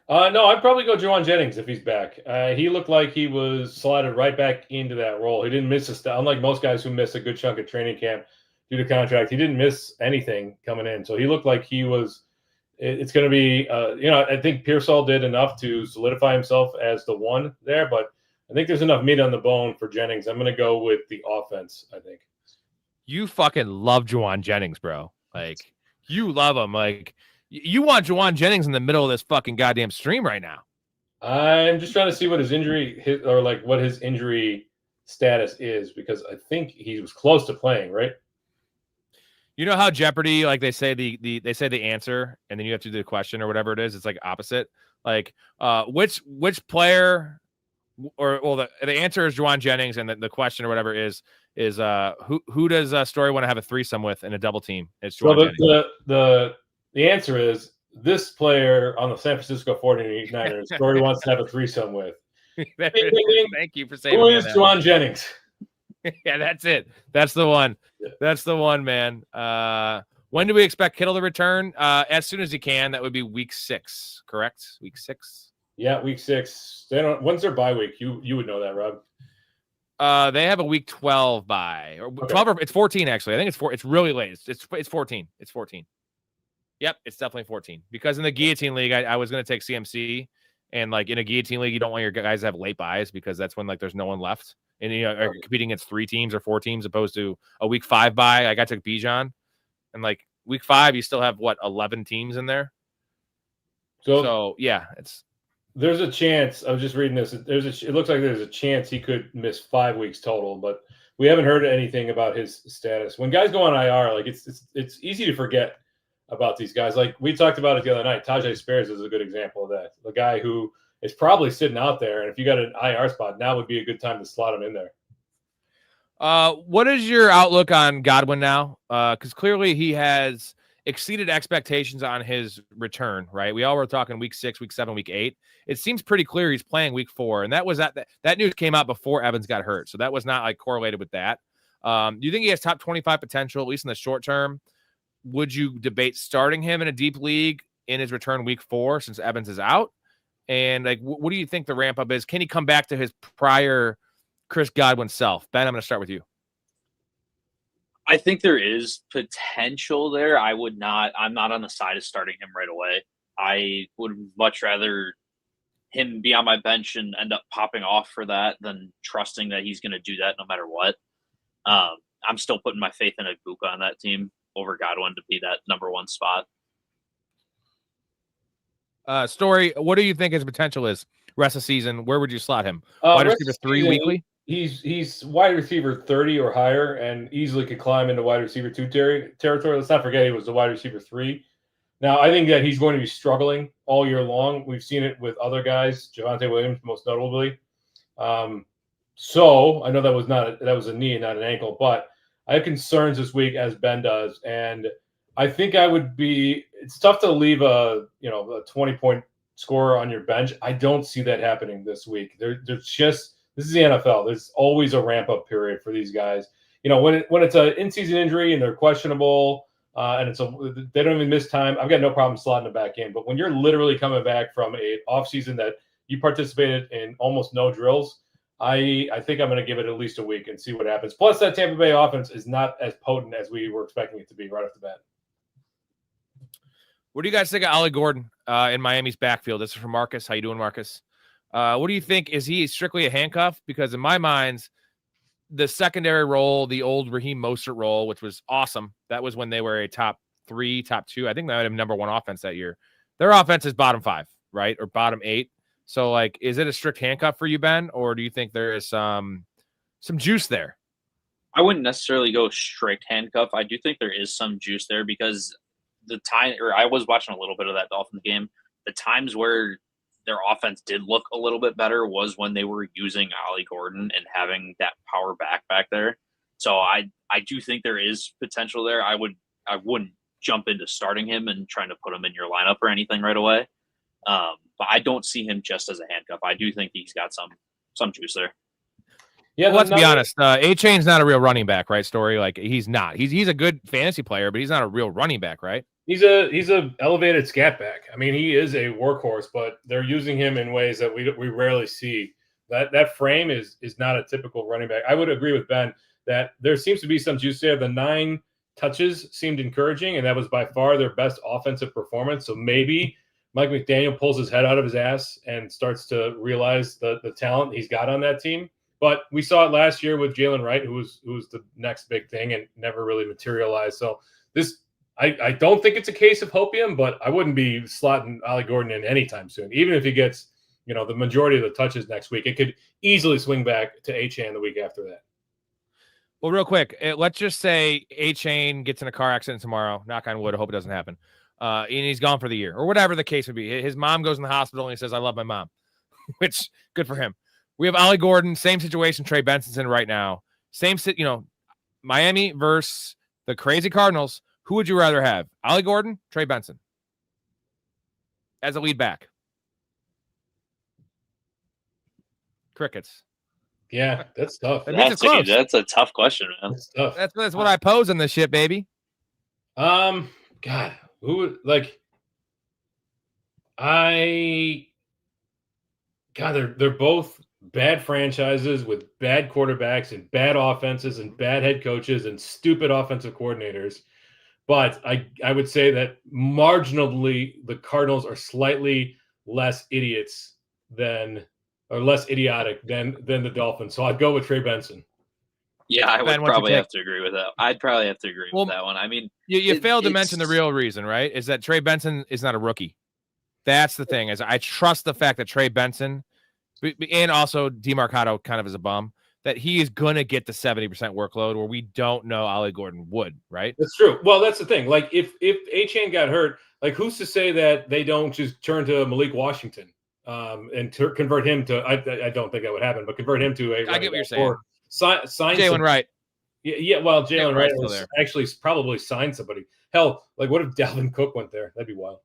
No, I'd probably go Jauan Jennings if he's back. He looked like he was slotted right back into that role. He didn't miss unlike most guys who miss a good chunk of training camp due to contract. He didn't miss anything coming in. So he looked like he was – it's going to be I think Pearsall did enough to solidify himself as the one there, but I think there's enough meat on the bone for Jennings. I'm going to go with the offense, I think. You fucking love Jauan Jennings, bro. Like, you love him. Like, you want Jauan Jennings in the middle of this fucking goddamn stream right now. I'm just trying to see what his injury what his injury status is, because I think he was close to playing, right? You know how Jeopardy, like they say they say the answer and then you have to do the question or whatever it is. It's like opposite. Like which player the answer is Jauan Jennings, and the question or whatever is who does Story want to have a threesome with in a double team? It's Jauan Jennings. The answer is this player on the San Francisco 49ers. Story wants to have a threesome with. Thank you for saying who is Jauan Jennings? Yeah, that's it. That's the one. Yeah. That's the one, man. When do we expect Kittle to return? As soon as he can. That would be week 6, correct? Week 6. Yeah, week 6. When's their bye week? You would know that, Rob. They have a week 12 bye, or 12. Or, it's 14 actually. I think it's 4. It's really late. It's 14. It's 14. Yep, it's definitely 14. Because in the guillotine league, I was going to take CMC, and like in a guillotine league, you don't want your guys to have late buys because that's when like there's no one left, and are competing against 3 teams or 4 teams opposed to a week 5 bye. I got to Bijan, and like week 5, you still have 11 teams in there. So yeah, there's a chance. I was just reading this. It looks like there's a chance he could miss 5 weeks total, but we haven't heard anything about his status. When guys go on IR, like it's easy to forget about these guys. Like we talked about it the other night. Tajay Spears is a good example of that. The guy who is probably sitting out there, and if you got an IR spot, now would be a good time to slot him in there. What is your outlook on Godwin now? Because clearly he has exceeded expectations on his return, right? We all were talking week 6, week 7, week 8. It seems pretty clear he's playing week 4, and that was that news came out before Evans got hurt, so that was not like correlated with that. Do you think he has top 25 potential, at least in the short term? Would you debate starting him in a deep league in his return week 4 since Evans is out? And like, what do you think the ramp up is? Can he come back to his prior Chris Godwin self? Ben, I'm going to start with you. I think there is potential there. I'm not on the side of starting him right away. I would much rather him be on my bench and end up popping off for that than trusting that he's going to do that no matter what. I'm still putting my faith in a Puka on that team over Godwin to be that number 1 spot. Story, what do you think his potential is rest of the season? Where would you slot him? Wide receiver 3 weekly? He's wide receiver 30 or higher and easily could climb into wide receiver 2 territory. Let's not forget he was the wide receiver 3. Now, I think that he's going to be struggling all year long. We've seen it with other guys, Javonte Williams most notably. So I know that was a knee and not an ankle, but I have concerns this week, as Ben does, and I think it's tough to leave a 20-point scorer on your bench. I don't see that happening this week. This is the NFL. There's always a ramp-up period for these guys. When it's an in-season injury and they're questionable, and they don't even miss time. I've got no problem slotting it back in. But when you're literally coming back from a offseason that you participated in almost no drills, I think I'm going to give it at least a week and see what happens. Plus, that Tampa Bay offense is not as potent as we were expecting it to be right off the bat. What do you guys think of Ollie Gordon in Miami's backfield? This is from Marcus. How you doing, Marcus? What do you think? Is he strictly a handcuff? Because in my mind, the secondary role, the old Raheem Mostert role, which was awesome. That was when they were a top 3, top 2. I think they had a number 1 offense that year. Their offense is bottom 5, right? Or bottom 8. So, like, is it a strict handcuff for you, Ben? Or do you think there is some juice there? I wouldn't necessarily go strict handcuff. I do think there is some juice there because I was watching a little bit of that Dolphins game. The times where their offense did look a little bit better was when they were using Ollie Gordon and having that power back there. So I do think there is potential there. I wouldn't jump into starting him and trying to put him in your lineup or anything right away. But I don't see him just as a handcuff. I do think he's got some juice there. Yeah, well, let's be honest. A-Chain's not a real running back, right? Story, like he's not. He's a good fantasy player, but he's not a real running back, right? He's a elevated scat back. I mean, he is a workhorse, but they're using him in ways that we rarely see. That frame is not a typical running back. I would agree with Ben that there seems to be some juice there. The 9 touches seemed encouraging, and that was by far their best offensive performance. So maybe Mike McDaniel pulls his head out of his ass and starts to realize the talent he's got on that team. But we saw it last year with Jalen Wright, who was the next big thing and never really materialized. So I don't think it's a case of hopium, but I wouldn't be slotting Ollie Gordon in anytime soon. Even if he gets, the majority of the touches next week, it could easily swing back to A-Chain the week after that. Well, real quick, let's just say A-Chain gets in a car accident tomorrow. Knock on wood. I hope it doesn't happen. And he's gone for the year or whatever the case would be. His mom goes in the hospital and he says, "I love my mom," which good for him. We have Ollie Gordon, same situation Trey Benson's in right now. Miami versus the crazy Cardinals. Who would you rather have? Ollie Gordon, Trey Benson as a lead back? Crickets. Yeah, that's tough. That's a tough question, man. That's tough. That's what I pose in this shit, baby. God, who would they're both bad franchises with bad quarterbacks and bad offenses and bad head coaches and stupid offensive coordinators. But I would say that marginally the Cardinals are slightly less idiotic than the Dolphins. So I'd go with Trey Benson. Yeah, I would probably have to agree with that. I'd probably have to agree with that one. I mean, you failed to mention the real reason, right? Is that Trey Benson is not a rookie. That's the thing. Is I trust the fact that Trey Benson and also DeMarcado kind of is a bum, that he is going to get the 70% workload where we don't know Ollie Gordon would, right? That's true. Well, that's the thing. Like if A-Chain got hurt, like who's to say that they don't just turn to Malik Washington and convert him to, I don't think that would happen, but convert him to I get what you're saying. Or sign Jalen Wright. Yeah, well, Jalen Wright still there. Actually probably signed somebody. Hell, like what if Dalvin Cook went there? That'd be wild.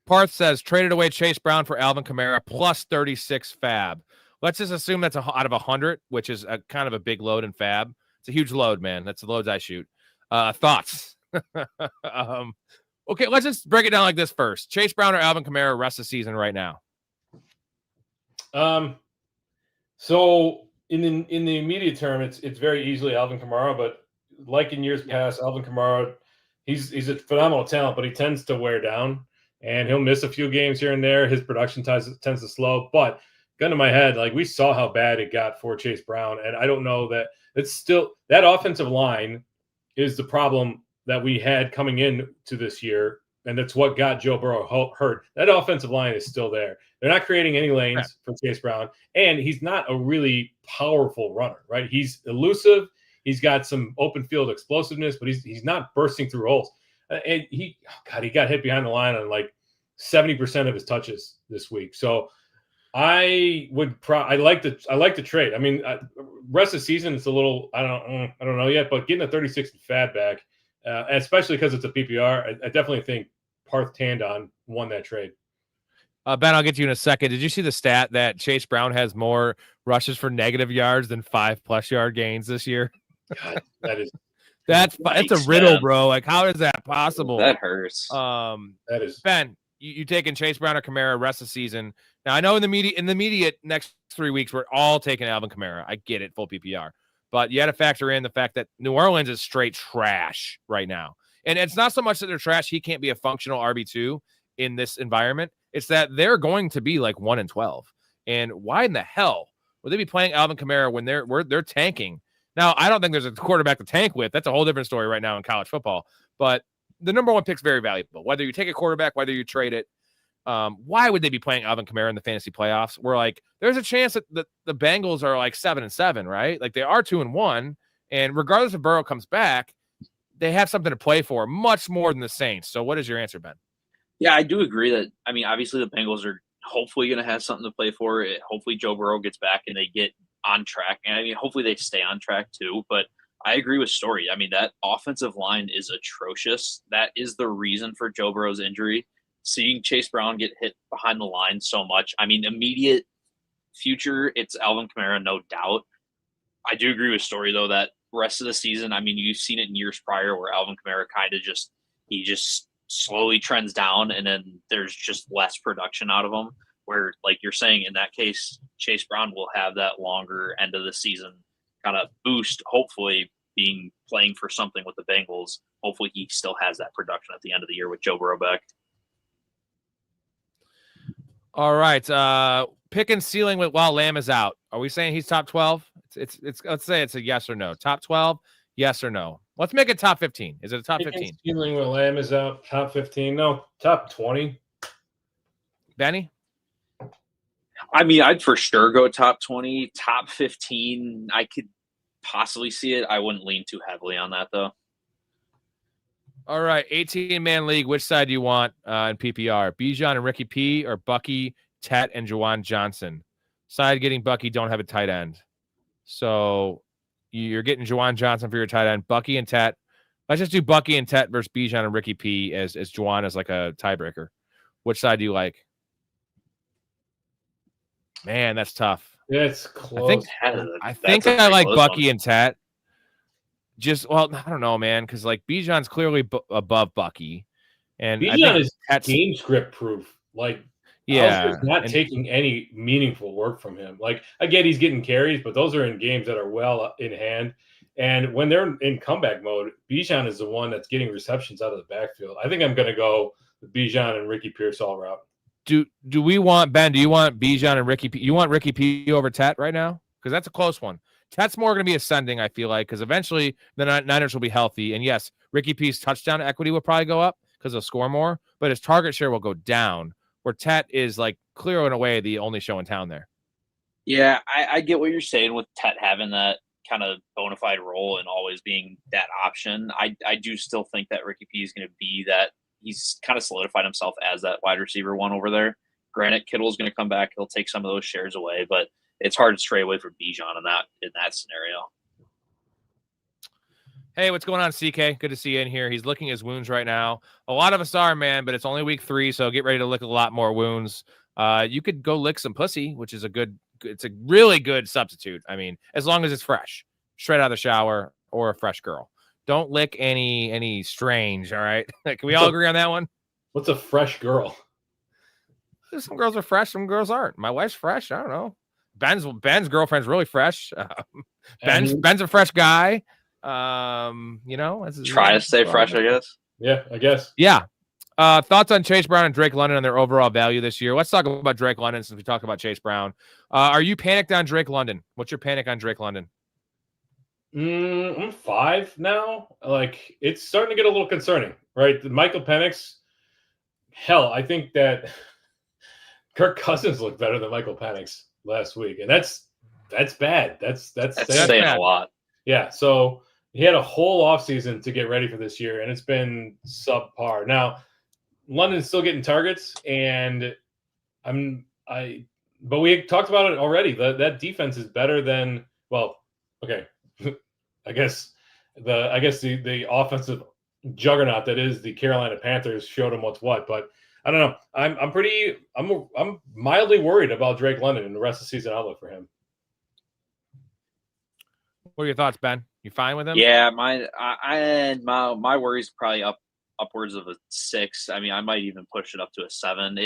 Parth says traded away Chase Brown for Alvin Kamara plus 36 fab. Let's just assume that's out of 100, which is a kind of a big load in fab. It's a huge load, man. That's the loads I shoot. Thoughts? Okay, let's just break it down like this first. Chase Brown or Alvin Kamara rest of the season right now? So in the immediate term, it's very easily Alvin Kamara, but like in years past, Alvin Kamara, he's a phenomenal talent, but he tends to wear down, and he'll miss a few games here and there. His production tends to slow, but gun to my head, like we saw how bad it got for Chase Brown, and I don't know that it's still that offensive line is the problem that we had coming in to this year, and that's what got Joe Burrow hurt. That offensive line is still there. They're not creating any lanes for Chase Brown, and he's not a really powerful runner, right? He's elusive. He's got some open field explosiveness, but he's not bursting through holes. And he got hit behind the line on like 70% of his touches this week. So I like the trade. I mean, rest of the season it's a little I don't know yet, but getting a 36 fab back, especially because it's a PPR, I definitely think Parth Tandon won that trade. Ben, I'll get to you in a second. Did you see the stat that Chase Brown has more rushes for negative yards than 5+ yard gains this year? God, that is It's a riddle, man. Bro. Like, how is that possible? That hurts. That is Ben. You taking Chase Brown or Kamara rest of the season? Now I know in the immediate next 3 weeks we're all taking Alvin Kamara. I get it, full PPR, but you had to factor in the fact that New Orleans is straight trash right now, and it's not so much that they're trash. He can't be a functional RB2 in this environment. It's that they're going to be like 1-12, and why in the hell would they be playing Alvin Kamara when they're tanking? Now I don't think there's a quarterback to tank with. That's a whole different story right now in college football, but the number one pick's very valuable. Whether you take a quarterback, whether you trade it, why would they be playing Alvin Kamara in the fantasy playoffs? We're like, there's a chance that the Bengals are like 7-7, right? Like they are 2-1, and regardless if Burrow comes back, they have something to play for, much more than the Saints. So, what is your answer, Ben? Yeah, I do agree that. I mean, obviously the Bengals are hopefully going to have something to play for. Hopefully Joe Burrow gets back and they get on track, and I mean, hopefully they stay on track too. But I agree with Story. I mean, that offensive line is atrocious. That is the reason for Joe Burrow's injury. Seeing Chase Brown get hit behind the line so much. I mean, immediate future, it's Alvin Kamara, no doubt. I do agree with Story, though, that rest of the season, I mean, you've seen it in years prior where Alvin Kamara kind of just slowly trends down, and then there's just less production out of him, where, like you're saying, in that case, Chase Brown will have that longer end of the season kind of boost, hopefully playing for something with the Bengals. Hopefully he still has that production at the end of the year with Joe Burrow back. All right. Pick and ceiling while Lamb is out. Are we saying he's top 12? It's let's say it's a yes or no. Top 12, yes or no. Let's make it top 15. Is it a top 15? Ceiling when Lamb is out, top 15. No, top 20. Benny? I mean, I'd for sure go top 20. Top 15, I could possibly see it. I wouldn't lean too heavily on that, though. All right, 18-man league. Which side do you want in PPR? Bijan and Ricky P or Bucky, Tet, and Jauan Johnson? Side getting Bucky don't have a tight end. So you're getting Jauan Johnson for your tight end. Bucky and Tet. Let's just do Bucky and Tet versus Bijan and Ricky P as Jauan as like a tiebreaker. Which side do you like? Man, that's tough. Yeah, it's close. I think I like Bucky one. And Tet. I don't know, man, because like Bijan's clearly above Bucky, and Bijan is game script proof. Like, yeah, not taking any meaningful work from him. Like, I get he's getting carries, but those are in games that are well in hand. And when they're in comeback mode, Bijan is the one that's getting receptions out of the backfield. I think I'm going to go with Bijan and Ricky Pierce all route. Do we want, Ben, do you want Bijan and Ricky P? You want Ricky P over Tet right now? Because that's a close one. Tet's more going to be ascending, I feel like, because eventually the Niners will be healthy. And yes, Ricky P's touchdown equity will probably go up because he'll score more, but his target share will go down, where Tet is like clear in a way the only show in town there. Yeah, I get what you're saying with Tet having that kind of bona fide role and always being that option. I do still think that Ricky P is going to be that. He's kind of solidified himself as that wide receiver one over there. Granted, Kittle's going to come back. He'll take some of those shares away, but it's hard to stray away from Bijan in that scenario. Hey, what's going on, CK? Good to see you in here. He's licking his wounds right now. A lot of us are, man, but it's only week 3, so get ready to lick a lot more wounds. You could go lick some pussy, which is it's a really good substitute. I mean, as long as it's fresh, straight out of the shower, or a fresh girl. Don't lick any strange, all right? Can we all agree on that one? What's a fresh girl? Some girls are fresh, some girls aren't. My wife's fresh. I don't know. Ben's girlfriend's really fresh. Ben's a fresh guy. Try to stay fresh, I guess. Yeah, I guess. Yeah. Thoughts on Chase Brown and Drake London and their overall value this year? Let's talk about Drake London since we talked about Chase Brown. Are you panicked on Drake London? What's your panic on Drake London? I'm 5 now. Like, it's starting to get a little concerning, right? The Michael Penix. Hell, I think that Kirk Cousins looked better than Michael Penix last week, and that's bad. That's saying a lot. Yeah. So he had a whole offseason to get ready for this year, and it's been subpar. Now, London's still getting targets, and but we talked about it already. That defense is better than okay. I guess the offensive juggernaut that is the Carolina Panthers showed him what's what, but I don't know. I'm mildly worried about Drake London and the rest of the season outlook for him. What are your thoughts, Ben? You fine with him? Yeah, my worries probably upwards of a 6. I mean, I might even push it up to a 7.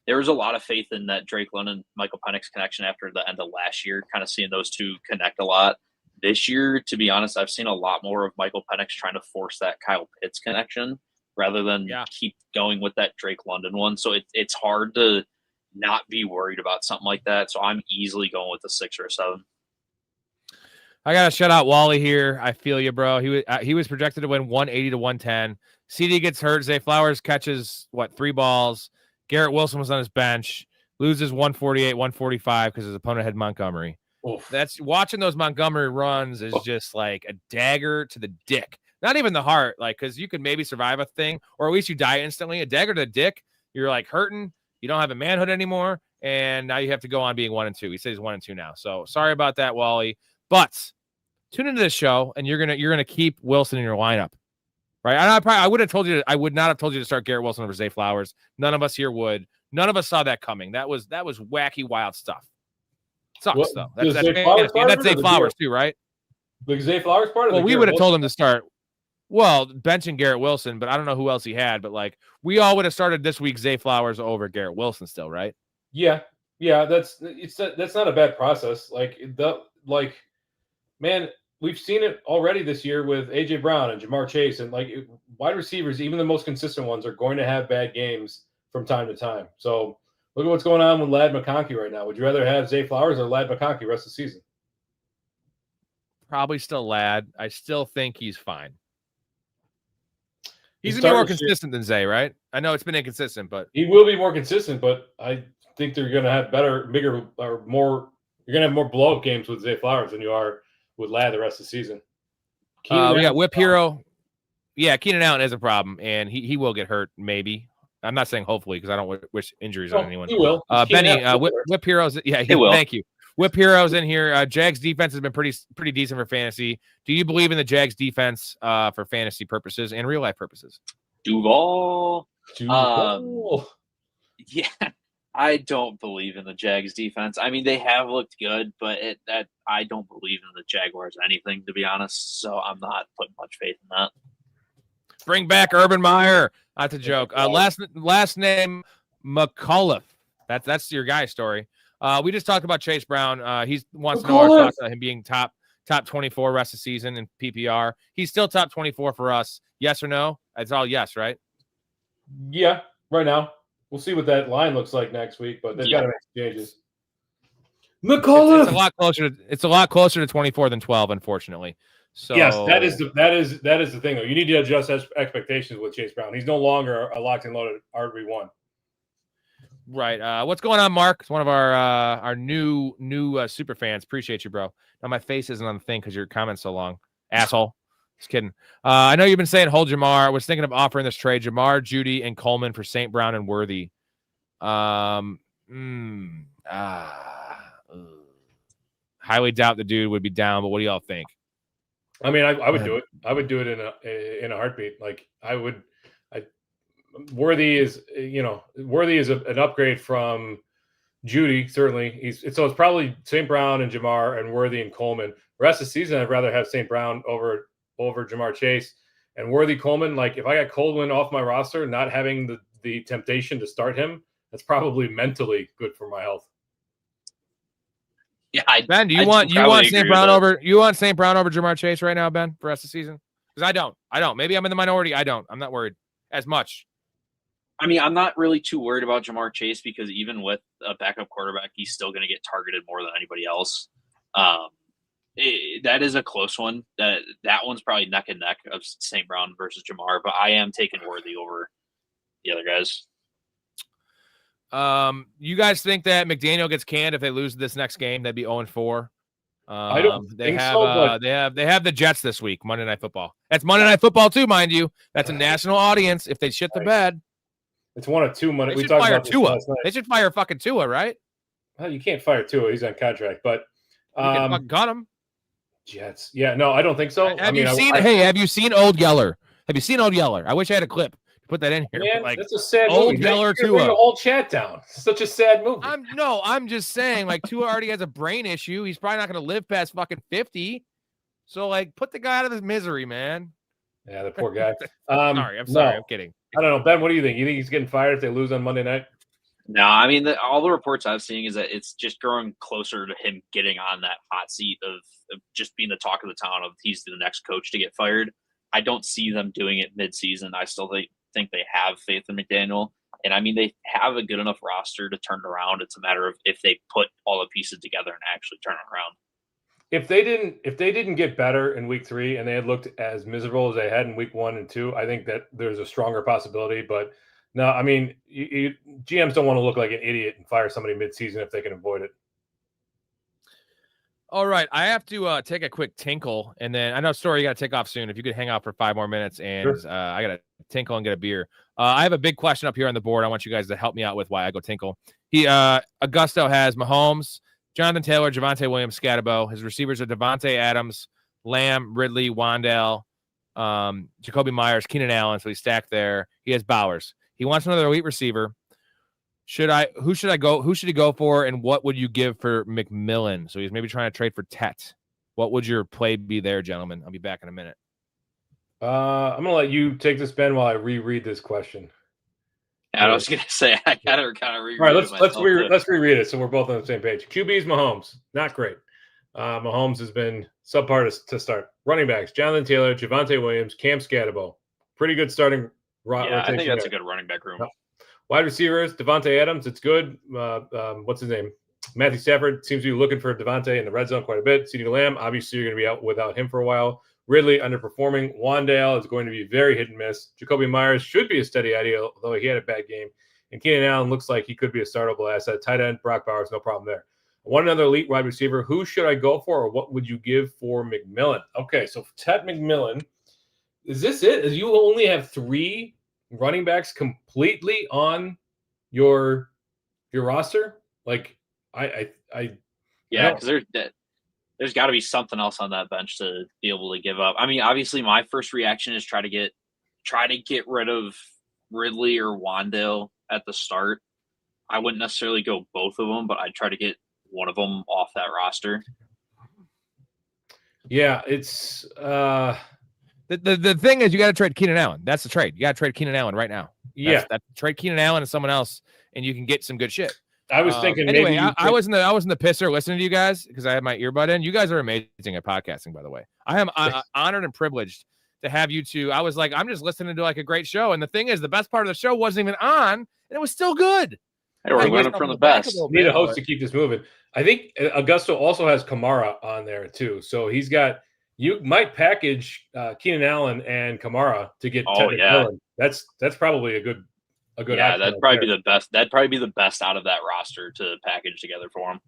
There was a lot of faith in that Drake London Michael Penix connection after the end of last year, kind of seeing those two connect a lot. This year, to be honest, I've seen a lot more of Michael Penix trying to force that Kyle Pitts connection rather than keep going with that Drake London one. So it's hard to not be worried about something like that. So I'm easily going with a 6 or a 7. I got to shout out Wally here. I feel you, bro. He was projected to win 180 to 110. CD gets hurt. Zay Flowers catches, 3 balls. Garrett Wilson was on his bench. Loses 148, 145 because his opponent had Montgomery. Oof. That's watching those Montgomery runs is just like a dagger to the dick. Not even the heart, because you could maybe survive a thing, or at least you die instantly. A dagger to the dick, you're hurting. You don't have a manhood anymore, and now you have to go on being 1-2. He says he's 1-2 now. So sorry about that, Wally. But tune into this show, and you're gonna keep Wilson in your lineup, right? I would not have told you to start Garrett Wilson over Zay Flowers. None of us here would. None of us saw that coming. That was wacky, wild stuff. Sucks though. That's Zay Flowers too, right? Like Zay Flowers part of well, we would have told him to start. Well, benching Garrett Wilson, but I don't know who else he had. But we all would have started this week Zay Flowers over Garrett Wilson still, right? Yeah. That's not a bad process. Man, we've seen it already this year with AJ Brown and Jamar Chase, and wide receivers, even the most consistent ones, are going to have bad games from time to time. So look at what's going on with Ladd McConkey right now. Would you rather have Zay Flowers or Ladd McConkey rest of the season? Probably still Ladd. I still think he's fine. He's gonna be more consistent than Zay, right? I know it's been inconsistent, but he will be more consistent. But I think they're gonna have bigger, or more. You're gonna have more blow-up games with Zay Flowers than you are with Ladd the rest of the season. We got Whip Hero. Yeah, Keenan Allen is a problem, and he will get hurt. Maybe. I'm not saying hopefully because I don't wish injuries on anyone. He will. Benny, Whip Heroes. Yeah, he will. Thank you. Whip Heroes in here. Jags defense has been pretty decent for fantasy. Do you believe in the Jags defense for fantasy purposes and real life purposes? Duval. Yeah, I don't believe in the Jags defense. I mean, they have looked good, but I don't believe in the Jaguars anything, to be honest. So I'm not putting much faith in that. Bring back Urban Meyer. That's a joke. Last name McCullough. That's your guy story. We just talked about Chase Brown. He wants to know our thoughts on him being top 24 rest of the season in PPR. He's still top 24 for us. Yes or no? It's all yes, right? Yeah, right now. We'll see what that line looks like next week, but they've got to make changes. McCullough. It's a lot closer to 24 than 12, unfortunately. So yes, that is the thing though. You need to adjust expectations with Chase Brown. He's no longer a locked and loaded RB1. Right. What's going on, Mark? It's one of our new super fans. Appreciate you, bro. Now my face isn't on the thing because your comment's so long. Asshole. Just kidding. I know you've been saying hold Jamar. I was thinking of offering this trade: Jamar, Judy, and Coleman for St. Brown and Worthy. Highly doubt the dude would be down, but what do y'all think? I mean, I would do it. I would do it in a heartbeat. Worthy is an upgrade from Judy, certainly. It's probably St. Brown and Jamar and Worthy and Coleman. The rest of the season, I'd rather have St. Brown over Jamar Chase and Worthy Coleman. If I got Coleman off my roster, not having the temptation to start him, that's probably mentally good for my health. Yeah, Ben, do you want St. Brown over Jamar Chase right now, Ben, for the rest of the season? Because I don't. Maybe I'm in the minority. I don't. I'm not worried as much. I mean, I'm not really too worried about Jamar Chase because even with a backup quarterback, he's still going to get targeted more than anybody else. That is a close one. That one's probably neck and neck of St. Brown versus Jamar, but I am taking Worthy over the other guys. You guys think that McDaniel gets canned if they lose this next game? That'd be 0-4. I don't think so. But They have the Jets this week, Monday Night Football. That's Monday Night Football too, mind you. That's a national audience. If they shit the bed, it's 1 of 2 Monday. We talked about Tua. They should fire fucking Tua, right? Well, you can't fire Tua. He's on contract, but you can fucking cut him. Jets. Yeah, no, I don't think so. Have you seen Old Yeller? Have you seen Old Yeller? I wish I had a clip to put that in here. Man, that's a sad Old movie. Yeller Tua. The whole chat down. It's such a sad movie. I'm just saying, Tua already has a brain issue. He's probably not going to live past fucking 50. So, like, put the guy out of his misery, man. Yeah, the poor guy. I'm sorry. No. I'm kidding. I don't know. Ben, what do you think? You think he's getting fired if they lose on Monday night? No, I mean, all the reports I'm seeing is that it's just growing closer to him getting on that hot seat of just being the talk of the town of he's the next coach to get fired. I don't see them doing it mid-season. I still think they have faith in McDaniel. And, I mean, they have a good enough roster to turn it around. It's a matter of if they put all the pieces together and actually turn it around. If they didn't get better in week 3 and they had looked as miserable as they had in week 1 and 2, I think that there's a stronger possibility. But no, I mean, GMs don't want to look like an idiot and fire somebody mid-season if they can avoid it. All right, I have to take a quick tinkle, and then I know, Story, you got to take off soon. If you could hang out for 5 more minutes, and Sure. I got to tinkle and get a beer. I have a big question up here on the board. I want you guys to help me out with why I go tinkle. Augusto has Mahomes, Jonathan Taylor, Javonte Williams, Scatterbo. His receivers are Devontae Adams, Lamb, Ridley, Wandale, Jacoby Myers, Keenan Allen. So he's stacked there. He has Bowers. He wants another elite receiver. Who should he go for, and what would you give for McMillan? So he's maybe trying to trade for Tet. What would your play be there, gentlemen? I'll be back in a minute. I'm gonna let you take this, Ben, while I reread this question. I was gonna say I gotta kind of reread. All right, let's reread it so we're both on the same page. QB's Mahomes, not great. Mahomes has been subpar to start. Running backs: Jonathan Taylor, Javonte Williams, Cam Scatterbo. Pretty good starting. Yeah, I think that's a good running back room. Wide receivers: Devontae Adams. It's good. What's his name? Matthew Stafford seems to be looking for Devontae in the red zone quite a bit. CeeDee Lamb, obviously, you're going to be out without him for a while. Ridley underperforming. Wandale is going to be very hit and miss. Jacoby Myers should be a steady idea, although he had a bad game. And Keenan Allen looks like he could be a startable asset. Tight end, Brock Bowers, no problem there. I want another elite wide receiver. Who should I go for, or what would you give for McMillan? Okay, so Ted McMillan, is this it? Is you only have 3 running backs completely on your roster? Like, yeah, because there's got to be something else on that bench to be able to give up. I mean, obviously, my first reaction is try to get rid of Ridley or Wandale at the start. I wouldn't necessarily go both of them, but I'd try to get one of them off that roster. Yeah, it's the thing is, you got to trade Keenan Allen. That's the trade. You got to trade Keenan Allen right now. Trade Keenan Allen and someone else, and you can get some good shit. I was thinking anyway, maybe I was in the pisser listening to you guys because I had my earbud in. You guys are amazing at podcasting, by the way. I am honored and privileged to have you two. I was like, I'm just listening to like a great show, and the thing is, the best part of the show wasn't even on, and it was still good. Hey, we're learning from the best. Need a host to keep this moving. I think Augusto also has Kamara on there too, so he's got. You might package Keenan Allen and Kamara to get. Oh yeah, that's probably a good. Yeah, that'd probably be the best. That'd probably be the best out of that roster to package together for him.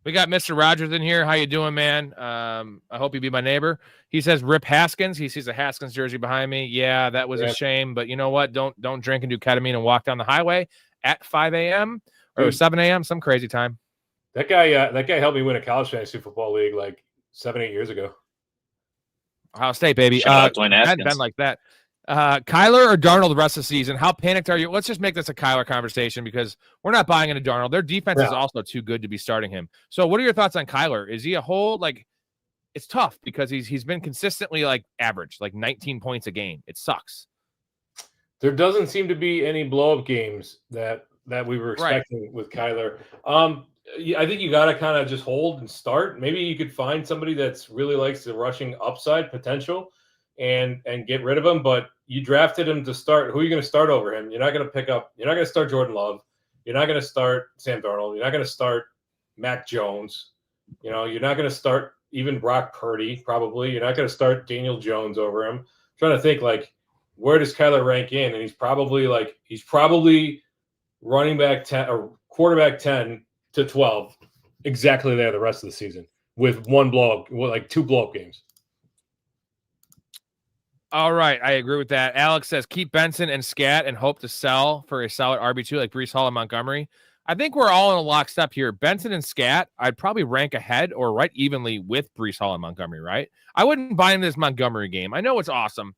We got Mr. Rogers in here. How you doing, man? I hope you be my neighbor. He says Rip Haskins. He sees a Haskins jersey behind me. Yeah, that was a shame. But you know what? Don't drink and do ketamine and walk down the highway at 5 a.m. or 7 a.m. some crazy time. That guy helped me win a college fantasy football league like 7-8 years ago. Ohio State, baby. Shout out Dwayne Haskins. Been like that. Kyler or Darnold the rest of the season? How panicked are you? Let's just make this a Kyler conversation because we're not buying into Darnold. Their defense is also too good to be starting him. So what are your thoughts on Kyler? Is he a whole, like, it's tough because he's been consistently like average, like 19 points a game. It sucks. There doesn't seem to be any blow-up games that we were expecting with Kyler. I think you got to kind of just hold and start. Maybe you could find somebody that's really likes the rushing upside potential and get rid of him, but you drafted him to start. Who are you going to start over him? You're not going to start Jordan Love. You're not going to start Sam Darnold. You're not going to start Mac Jones. You're not going to start even Brock Purdy, probably. You're not going to start Daniel Jones over him. I'm trying to think, like, where does Kyler rank in? And he's probably running back 10 or quarterback 10 to 12, exactly there the rest of the season with one blow-up, like 2 blow-up games. All right, I agree with that. Alex says keep Benson and Scat and hope to sell for a solid RB2 like Breece Hall and Montgomery. I think we're all in a lockstep here. Benson and Scat, I'd probably rank ahead or right evenly with Breece Hall and Montgomery, right? I wouldn't buy into this Montgomery game. I know it's awesome.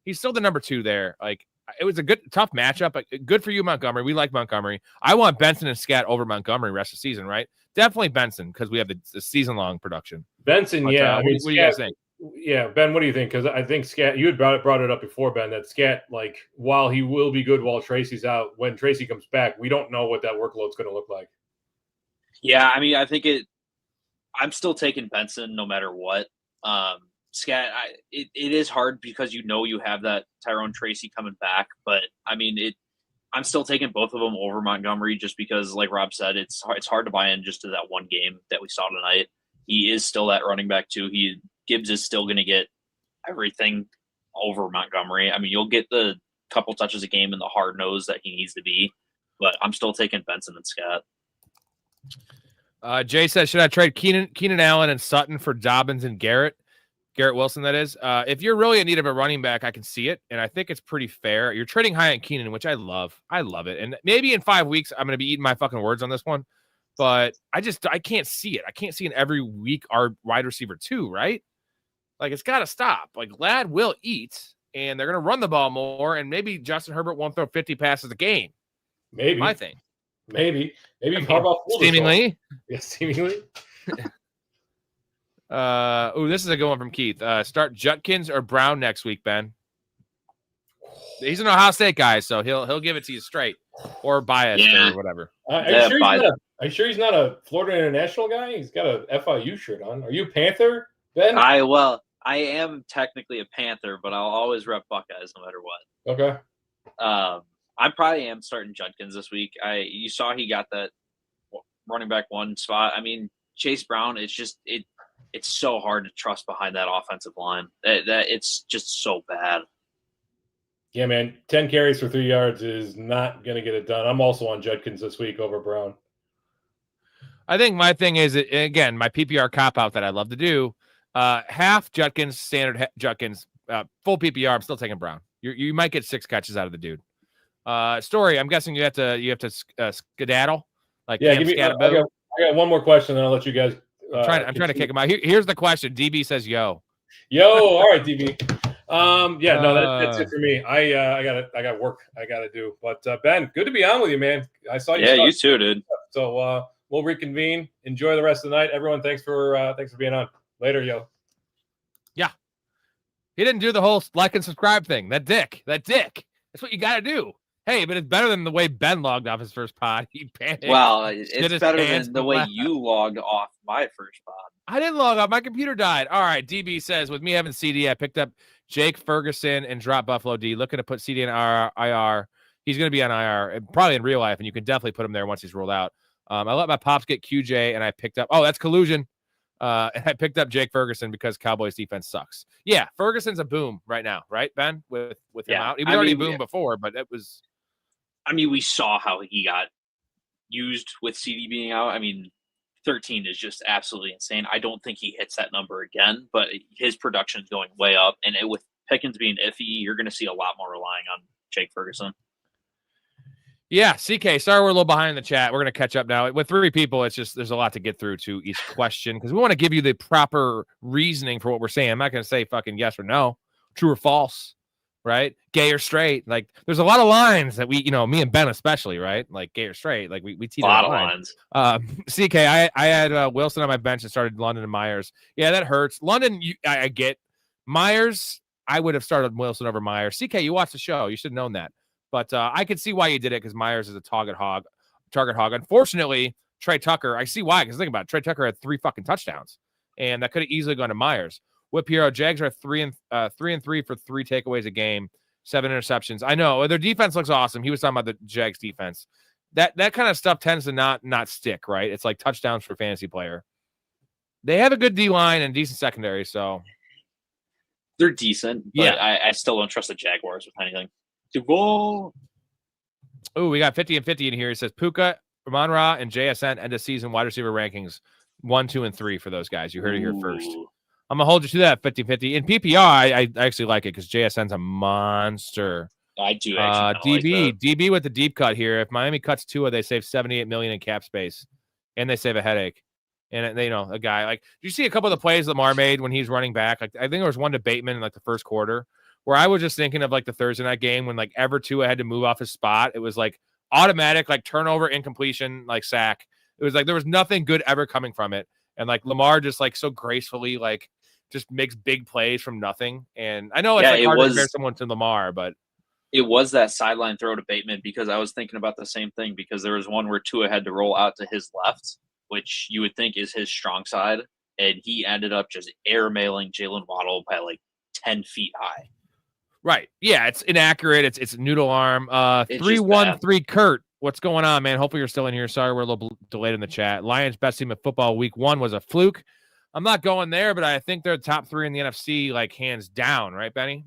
He's still the number 2 there. Like, it was a tough matchup, but good for you, Montgomery. We like Montgomery. I want Benson and Scat over Montgomery rest of the season, right? Definitely Benson because we have the season-long production. Benson, but, yeah. what do you guys think? Yeah, Ben, what do you think? Because I think Scat, you had brought it up before, Ben, that Scat, like, while he will be good while Tracy's out, when Tracy comes back, we don't know what that workload's going to look like. Yeah, I mean, I think I'm still taking Benson no matter what. Scat, it is hard because you have that Tyrone Tracy coming back, but I mean, I'm still taking both of them over Montgomery just because, like Rob said, it's hard to buy in just to that one game that we saw tonight. He is still that running back too. Gibbs is still going to get everything over Montgomery. I mean, you'll get the couple touches a game in the hard nose that he needs to be, but I'm still taking Benson and Scott. Jay says, should I trade Keenan Allen and Sutton for Dobbins and Garrett Wilson, that is? If you're really in need of a running back, I can see it, and I think it's pretty fair. You're trading high on Keenan, which I love. I love it. And maybe in 5 weeks, I'm going to be eating my fucking words on this one, but I can't see it. I can't see it every week our wide receiver 2, right? Like, it's got to stop. Like, Ladd will eat, and they're going to run the ball more, and maybe Justin Herbert won't throw 50 passes a game. Maybe. My thing. Maybe Harbaugh seemingly. Yes, seemingly. This is a good one from Keith. Start Judkins or Brown next week, Ben. He's an Ohio State guy, so he'll give it to you straight or biased or whatever. Are you sure he's not a Florida International guy? He's got a FIU shirt on. Are you a Panther, Ben? I am technically a Panther, but I'll always rep Buckeyes no matter what. Okay. I probably am starting Judkins this week. You saw he got that running back 1 spot. I mean, Chase Brown, it's so hard to trust behind that offensive line. That it's just so bad. Yeah, man. 10 carries for 3 yards is not going to get it done. I'm also on Judkins this week over Brown. I think my thing is, again, my PPR cop-out that I love to do, half Judkins, standard Judkins, full PPR, I'm still taking Brown. You might get 6 catches out of the dude. Story, I'm guessing you have to skedaddle. Like, yeah, I got one more question, and I'll let you guys. I'm trying to kick him out. Here's the question. DB says, "Yo, all right, DB." That's it for me. I got work I got to do. But Ben, good to be on with you, man. I saw you. Yeah, you too, dude. So we'll reconvene. Enjoy the rest of the night, everyone. Thanks for being on. Later, yo. Yeah, he didn't do the whole like and subscribe thing. That dick. That's what you got to do. Hey, but it's better than the way Ben logged off his first pod. He panicked. Well, it's better than the way you logged off my first pod. I didn't log off. My computer died. All right. DB says, with me having CD, I picked up Jake Ferguson and dropped Buffalo D. Looking to put CD in IR. He's going to be on IR, probably in real life, and you can definitely put him there once he's rolled out. I let my pops get QJ, and I picked up – that's collusion. And I picked up Jake Ferguson because Cowboys defense sucks. Yeah, Ferguson's a boom right now, right, Ben? With him out. He was already boomed before, but it was – I mean, we saw how he got used with CD being out. I mean, 13 is just absolutely insane. I don't think he hits that number again, but his production is going way up. And with Pickens being iffy, you're going to see a lot more relying on Jake Ferguson. Yeah, CK, sorry we're a little behind in the chat. We're going to catch up now. With 3 people, it's just there's a lot to get through to each question because we want to give you the proper reasoning for what we're saying. I'm not going to say fucking yes or no, true or false. Right? Gay or straight. Like, there's a lot of lines that we, me and Ben especially, right? Like, gay or straight. Like, we teed a lot of lines. CK, I had Wilson on my bench and started London and Myers. Yeah, that hurts. London, I get. Myers, I would have started Wilson over Myers. CK, you watched the show. You should have known that. But I could see why you did it because Myers is a target hog. Unfortunately, Trey Tucker, I see why. Because think about it. Trey Tucker had 3 fucking touchdowns. And that could have easily gone to Myers. Whip Hero, Jags are 3 and 3 for 3 takeaways a game, 7 interceptions. I know their defense looks awesome. He was talking about the Jags defense. That kind of stuff tends to not stick, right? It's like touchdowns for fantasy player. They have a good D line and decent secondary, so they're decent. But I still don't trust the Jaguars with anything. Oh, we got 50 and 50 in here. It says Puka, Amon-Ra, and JSN end of season wide receiver rankings 1, 2, and 3 for those guys. You heard it here first. I'm going to hold you to that 50-50. In PPR, I actually like it because JSN's a monster. I do actually DB with the deep cut here. If Miami cuts Tua, they save $78 million in cap space, and they save a headache. And, a guy like – do you see a couple of the plays Lamar made when he's running back? Like, I think there was one to Bateman in, the first quarter where I was just thinking of like the Thursday night game when like Tua had to move off his spot. It was like automatic, like turnover, incompletion, like sack. It was like there was nothing good ever coming from it. And like Lamar just like so gracefully, like just makes big plays from nothing. And I know it's like hard to compare someone to Lamar, but it was that sideline throw to Bateman because I was thinking about the same thing because there was one where Tua had to roll out to his left, which you would think is his strong side. And he ended up just airmailing Jalen Waddle by like 10 feet high. Right. Yeah, it's inaccurate. It's noodle arm. 313 Kurt. What's going on, man? Hopefully you're still in here. Sorry, we're a little delayed in the chat. Lions best team of football week 1 was a fluke. I'm not going there, but I think they're the top 3 in the NFC, like hands down, right, Benny?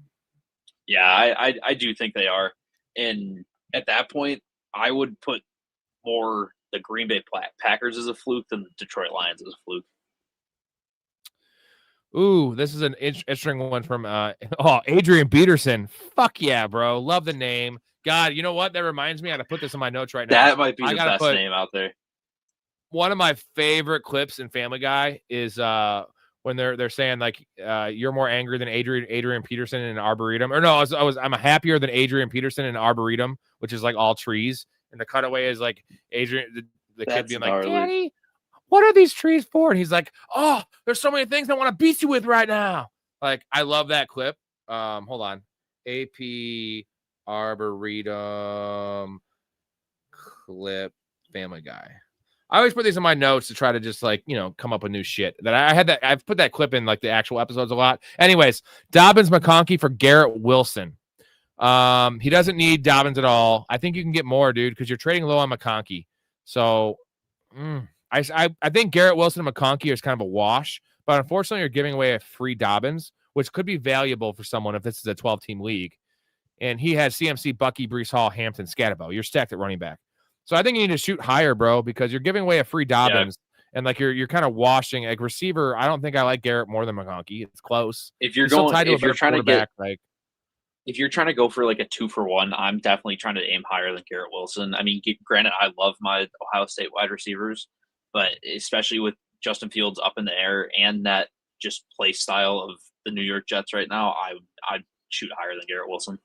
Yeah, I do think they are. And at that point, I would put more the Green Bay Packers as a fluke than the Detroit Lions as a fluke. Ooh, this is an interesting one from Adrian Peterson. Fuck yeah, bro. Love the name. God, you know what? That reminds me. I got to put this in my notes right now. That might be the best name out there. One of my favorite clips in Family Guy is when they're saying like you're more angry than Adrian Peterson in an arboretum. Or no, I'm happier than Adrian Peterson in an arboretum, which is like all trees. And the cutaway is like Adrian, the kid being like, Daddy, what are these trees for? And he's like, oh, there's so many things I want to beat you with right now. Like, I love that clip. Hold on. AP Arboretum clip Family Guy. I always put these in my notes to try to just like, come up with new shit. I've put that clip in like the actual episodes a lot. Anyways, Dobbins McConkey for Garrett Wilson. He doesn't need Dobbins at all. I think you can get more, dude, because you're trading low on McConkey. So I think Garrett Wilson and McConkey is kind of a wash, but unfortunately you're giving away a free Dobbins, which could be valuable for someone if this is a 12-team league. And he has CMC, Bucky, Breece Hall, Hampton, Scatterbo. You're stacked at running back. So I think you need to shoot higher, bro, because you're giving away a free Dobbins. Yeah. And like you're kind of washing like receiver. I don't think I like Garrett more than McConkey. It's close. If you're trying to go for like a 2-for-1, I'm definitely trying to aim higher than Garrett Wilson. I mean, granted, I love my Ohio State wide receivers, but especially with Justin Fields up in the air and that just play style of the New York Jets right now, I'd shoot higher than Garrett Wilson.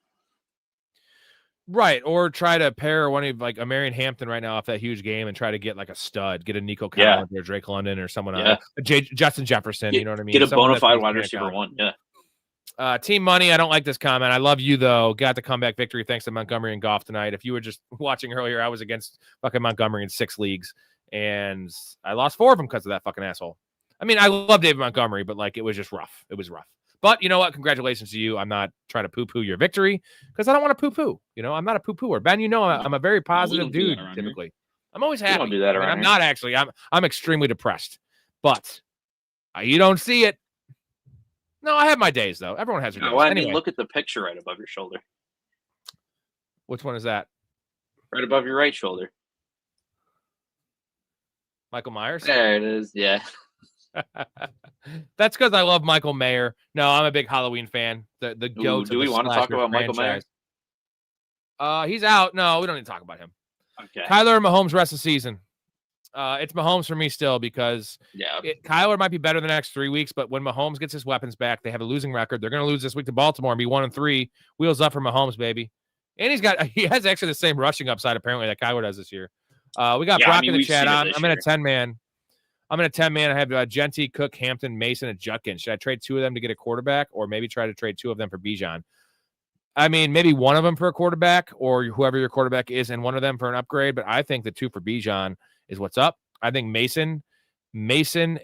Right, or try to pair one of like a Marion Hampton right now off that huge game and try to get like a stud, get a Nico Collins or Drake London or someone else, Justin Jefferson. You know what I mean? Get a bona fide wide receiver one. Yeah. Team money. I don't like this comment. I love you though. Got the comeback victory thanks to Montgomery and Goff tonight. If you were just watching earlier, I was against fucking Montgomery in 6 leagues, and I lost 4 of them because of that fucking asshole. I mean, I love David Montgomery, but like it was just rough. It was rough. But you know what? Congratulations to you. I'm not trying to poo-poo your victory because I don't want to poo-poo. I'm not a poo-pooer. Ben, I'm a very positive dude typically. I'm always happy. Don't do that around I'm not actually. I'm extremely depressed. But you don't see it. No, I have my days though. Everyone has their days. Well, I mean, look at the picture right above your shoulder. Which one is that? Right above your right shoulder. Michael Myers? There it is. Yeah. That's because I love Michael Mayer. No, I'm a big Halloween fan. The goat. Do we want to talk about Michael Mayer? He's out. No, we don't need to talk about him. Okay. Kyler and Mahomes rest of the season. It's Mahomes for me still because Kyler might be better the next 3 weeks, but when Mahomes gets his weapons back, they have a losing record. They're going to lose this week to Baltimore and be 1-3. Wheels up for Mahomes, baby. And he has actually the same rushing upside apparently that Kyler does this year. We got Brock in the chat. I'm in a 10-man. I have Genty, Cook, Hampton, Mason, and Judkins. Should I trade 2 of them to get a quarterback or maybe try to trade 2 of them for Bijan? I mean, maybe one of them for a quarterback or whoever your quarterback is and one of them for an upgrade. But I think the 2 for Bijan is what's up. I think Mason,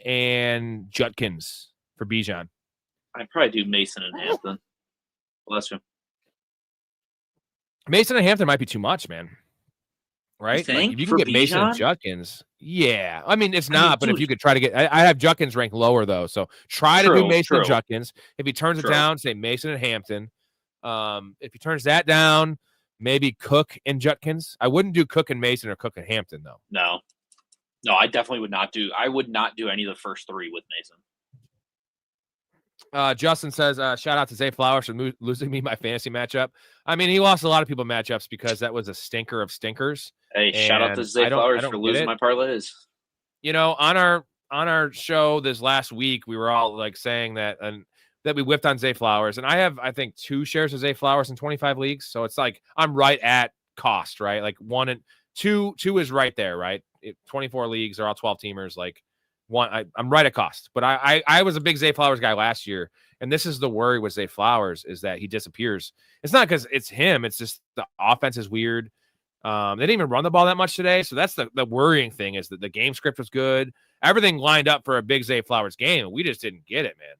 and Judkins for Bijan. I'd probably do Mason and Hampton. Bless you. Mason and Hampton might be too much, man. Right? Like if you can get Bijan? Mason and Judkins, yeah. I mean, it's not, but if you could try to get, I have Judkins ranked lower though. So try to do Mason and Judkins. If he turns it down, say Mason and Hampton. If he turns that down, maybe Cook and Judkins. I wouldn't do Cook and Mason or Cook and Hampton though. No, I definitely would not do. I would not do any of the first 3 with Mason. Justin says, shout out to Zay Flowers for losing me my fantasy matchup. I mean, he lost a lot of people matchups because that was a stinker of stinkers. Hey, shout out to Zay Flowers for losing my parlays. On our show this last week, we were all like saying that, and that we whiffed on Zay Flowers. And I have, I think, 2 shares of Zay Flowers in 25 leagues. So it's like I'm right at cost, right? Like 1 and 2 is right there, right? 24 leagues are all 12 teamers. Like I'm right at cost. But I was a big Zay Flowers guy last year. And this is the worry with Zay Flowers is that he disappears. It's not because it's him. It's just the offense is weird. They didn't even run the ball that much today. So that's the worrying thing is that the game script was good. Everything lined up for a big Zay Flowers game. And we just didn't get it, man.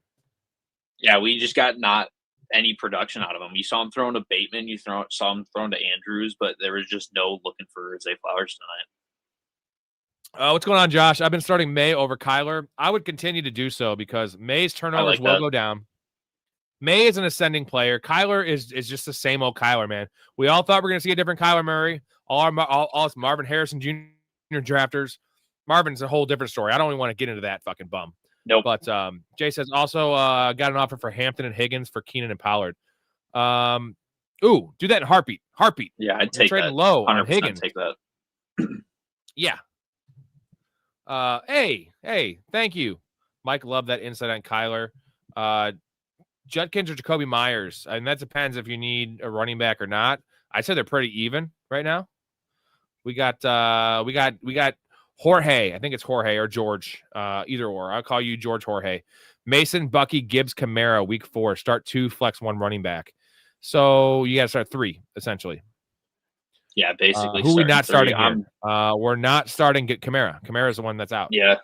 Yeah, we just got not any production out of him. You saw him throwing to Bateman. Saw him throwing to Andrews, but there was just no looking for Zay Flowers tonight. What's going on, Josh? I've been starting May over Kyler. I would continue to do so because May's turnovers will go down. May is an ascending player. Kyler is just the same old Kyler, man. We all thought we were going to see a different Kyler Murray. All us Marvin Harrison Jr. drafters. Marvin's a whole different story. I don't even want to get into that fucking bum. Nope. But Jay says also got an offer for Hampton and Higgins for Keenan and Pollard. Do that in heartbeat. Yeah, I'd take that. Low on Higgins. Take that. Yeah. Hey, thank you. Mike loved that insight on Kyler. Judkins or Jacoby Myers. And that depends if you need a running back or not. I'd say they're pretty even right now. We got Jorge. I think it's Jorge or George. Either or. I'll call you George Jorge. Mason, Bucky, Gibbs, Kamara, week 4. Start 2, flex 1 running back. So you got to start 3, essentially. Yeah, basically. Who are we not starting here? We're not starting Kamara. Kamara is the one that's out. Yeah.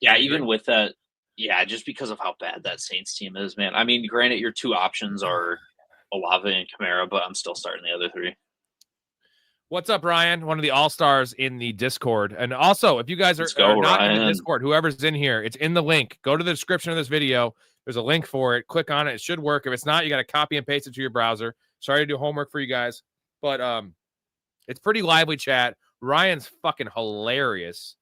Yeah, even with that, yeah, just because of how bad that Saints team is, man. I mean, granted, your 2 options are Olave and Kamara, but I'm still starting the other 3. What's up, Ryan? One of the all-stars in the Discord. And also, if you guys are not in the Discord, whoever's in here, it's in the link. Go to the description of this video. There's a link for it. Click on it. It should work. If it's not, you got to copy and paste it to your browser. Sorry to do homework for you guys. But it's pretty lively chat. Ryan's fucking hilarious.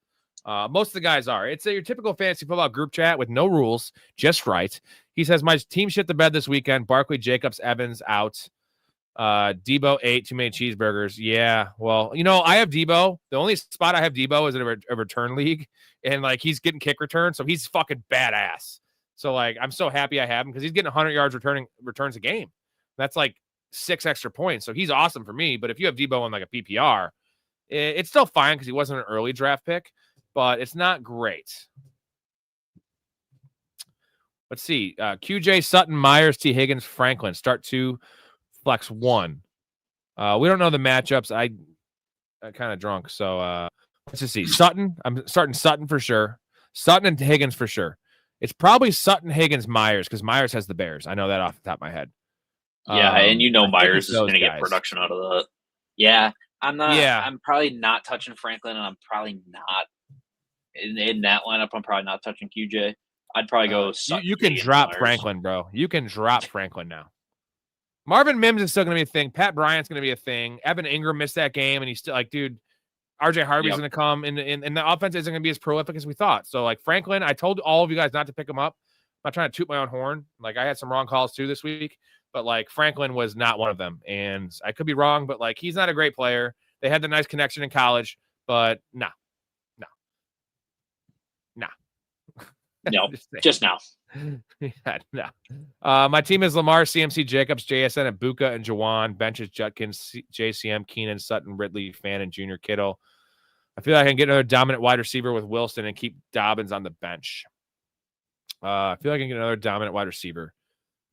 Most of the guys are. It's your typical fantasy football group chat with no rules, just right. He says, my team shit the bed this weekend. Barkley, Jacobs, Evans out. Debo ate too many cheeseburgers. Yeah, well, I have Debo. The only spot I have Debo is in a return league, and like he's getting kick returns, so he's fucking badass. So like I'm so happy I have him because he's getting 100 yards returns a game. That's like 6 extra points, so he's awesome for me. But if you have Debo on like a PPR, it's still fine because he wasn't an early draft pick, but it's not great. Let's see. QJ, Sutton, Myers, T. Higgins, Franklin. Start 2. Flex 1. We don't know the matchups. I'm kind of drunk, so let's just see. Sutton. I'm starting Sutton for sure. Sutton and Higgins for sure. It's probably Sutton, Higgins, Myers because Myers has the Bears. I know that off the top of my head. Yeah, and Myers is going to get production out of that. Yeah, I'm not. Yeah, I'm probably not touching Franklin, and I'm probably not in that lineup. I'm probably not touching QJ. I'd probably go. You can drop Myers. Franklin, bro. You can drop Franklin now. Marvin Mims is still going to be a thing. Pat Bryant's going to be a thing. Evan Ingram missed that game, and he's still like, dude, RJ Harvey's going to come, and the offense isn't going to be as prolific as we thought. So, like, Franklin, I told all of you guys not to pick him up. I'm not trying to toot my own horn. Like, I had some wrong calls, too, this week. But, like, Franklin was not one of them. And I could be wrong, but, like, he's not a great player. They had the nice connection in college, but no. No, just now. Yeah, no. My team is Lamar, CMC, Jacobs, JSN, and Puka, and Jauan. Benches, Judkins, JCM, Keenan, Sutton, Ridley, Fan, and Junior Kittle. I feel like I can get another dominant wide receiver with Wilson and keep Dobbins on the bench. I feel like I can get another dominant wide receiver.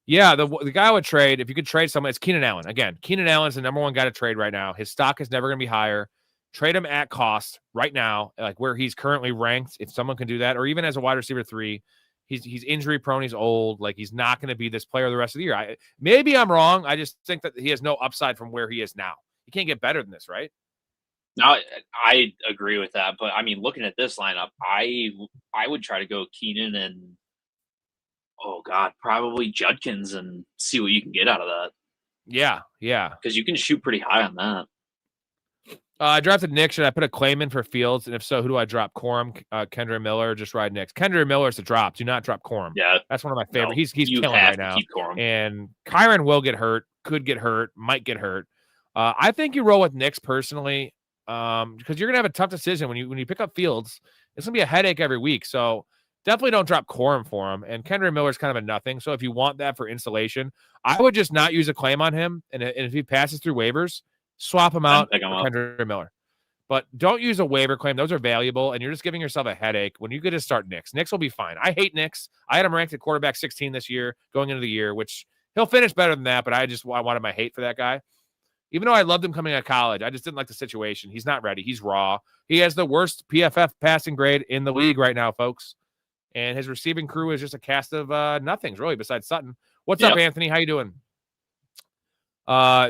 Yeah, the guy I would trade, if you could trade someone, it's Keenan Allen. Again, Keenan Allen's the number 1 guy to trade right now. His stock is never going to be higher. Trade him at cost right now, like where he's currently ranked. If someone can do that, or even as a wide receiver 3, he's injury prone. He's old. Like he's not going to be this player the rest of the year. Maybe I'm wrong. I just think that he has no upside from where he is now. He can't get better than this, right? No, I agree with that. But I mean, looking at this lineup, I would try to go Keenan and probably Judkins and see what you can get out of that. Yeah. Because you can shoot pretty high on that. I drafted Nick. Should I put a claim in for Fields? And if so, who do I drop? Corum, Kendra Miller, just ride Nick. Kendra Miller is the drop. Do not drop Corum. Yeah. That's one of my favorite. No, he's killing right now. And Kyron will get hurt, could get hurt, might get hurt. I think you roll with Nick's personally because you're going to have a tough decision when you pick up Fields. It's going to be a headache every week. So Definitely don't drop Corum for him. And Kendra Miller's kind of a nothing. So if you want that for insulation, I would just not use a claim on him. And if he passes through waivers, swap him out for Kendra Miller. But don't use a waiver claim. Those are valuable, and you're just giving yourself a headache when you get to start Nix. Nix will be fine. I hate Nix. I had him ranked at quarterback 16 this year, going into the year, which he'll finish better than that, but I wanted my hate for that guy. Even though I loved him coming out of college, I just didn't like the situation. He's not ready. He's raw. He has the worst PFF passing grade in the league right now, folks. And his receiving crew is just a cast of nothings, really, besides Sutton. What's up, Anthony? How you doing?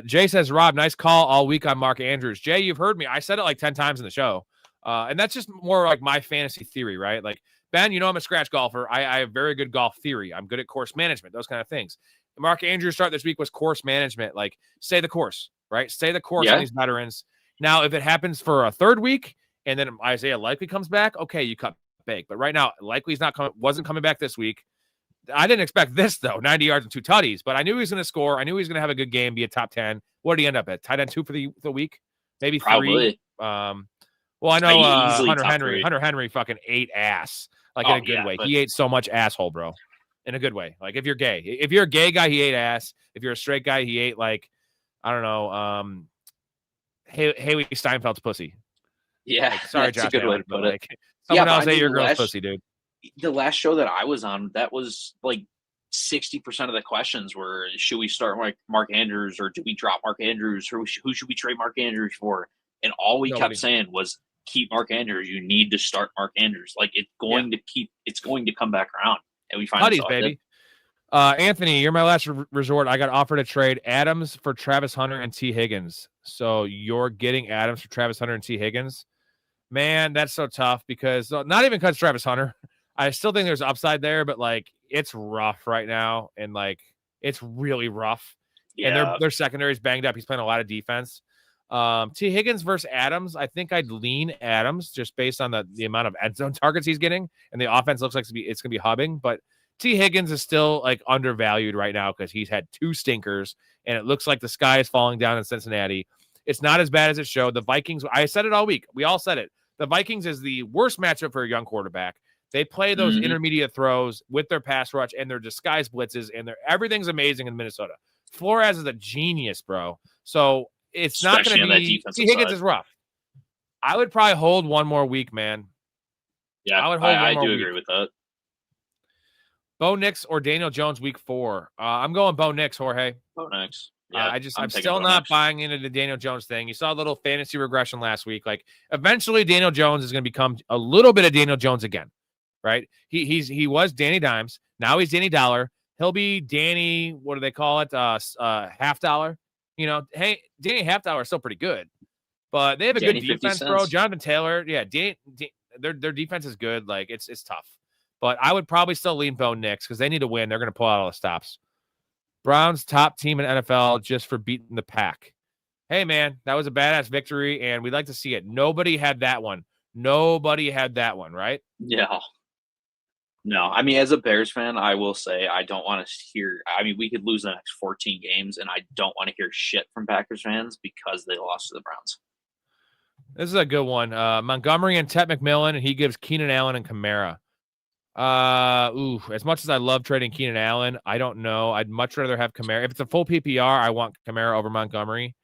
Jay says, Rob, nice call all week on Mark Andrews. Jay, you've heard me. I said it like 10 times in the show. And that's just more like my fantasy theory, right? Like, Ben, I'm a scratch golfer. I have very good golf theory. I'm good at course management, those kind of things. Mark Andrews' start this week was course management. Like, stay the course, right? Stay the course on these veterans. Now, if it happens for a third week and then Isaiah Likely comes back, okay, you cut bake. But right now, Likely's wasn't coming back this week. I didn't expect this, though, 90 yards and 2 tutties, but I knew he was going to score. I knew he was going to have a good game, be a top 10. What did he end up at? Tight end 2 for the week? Maybe 3? Probably. Well, I know Hunter Henry fucking ate ass, like in a good way. He ate so much asshole, bro, in a good way. Like, if you're gay. If you're a gay guy, he ate ass. If you're a straight guy, he ate, like, I don't know, Haley Steinfeld's pussy. Yeah, like, sorry, Josh, a good way to put it. Like, someone else ate your girl's pussy, dude. The last show that I was on, that was like 60% of the questions were, should we start Mark Andrews or do we drop Mark Andrews? Or who should we trade Mark Andrews for? And all we kept saying was, keep Mark Andrews. You need to start Mark Andrews. Like, it's going to come back around. And we finally saw baby. it. Anthony, you're my last resort. I got offered to trade Adams for Travis Hunter and T. Higgins. So you're getting Adams for Travis Hunter and T. Higgins? Man, that's so tough because not even because Travis Hunter. I still think there's upside there, but like, it's rough right now. And like, it's really rough. Yeah. And their secondary is banged up. He's playing a lot of defense. T. Higgins versus Adams. I think I'd lean Adams just based on the amount of end zone targets he's getting. And the offense looks like it's going to be hubbing, but T. Higgins is still like undervalued right now because he's had 2 stinkers and it looks like the sky is falling down in Cincinnati. It's not as bad as it showed. The Vikings, I said it all week. We all said it. The Vikings is the worst matchup for a young quarterback. They play those intermediate throws with their pass rush and their disguise blitzes, and everything's amazing in Minnesota. Flores is a genius, bro. So it's not going to be – T. Higgins is rough. I would probably hold one more week, man. Yeah, I do agree with that. Bo Nix or Daniel Jones week 4. I'm going Bo Nix, Jorge. Bo Nix. Yeah, I'm still not buying into the Daniel Jones thing. You saw a little fantasy regression last week. Like, eventually Daniel Jones is going to become a little bit of Daniel Jones again, right? He was Danny Dimes. Now he's Danny Dollar. He'll be Danny, what do they call it? Half dollar. Hey, Danny Half Dollar is still pretty good, but they have a good defense, bro. Jonathan Taylor, their defense is good. Like, it's tough, but I would probably still lean Bo Nix because they need to win. They're going to pull out all the stops. Browns top team in NFL just for beating the pack. Hey, man, that was a badass victory, and we'd like to see it. Nobody had that one, right? Yeah. No, I mean, as a Bears fan, I will say I don't want to hear – I mean, we could lose the next 14 games, and I don't want to hear shit from Packers fans because they lost to the Browns. This is a good one. Montgomery and Ted McMillan, and he gives Keenan Allen and Kamara. As much as I love trading Keenan Allen, I don't know. I'd much rather have Kamara. If it's a full PPR, I want Kamara over Montgomery.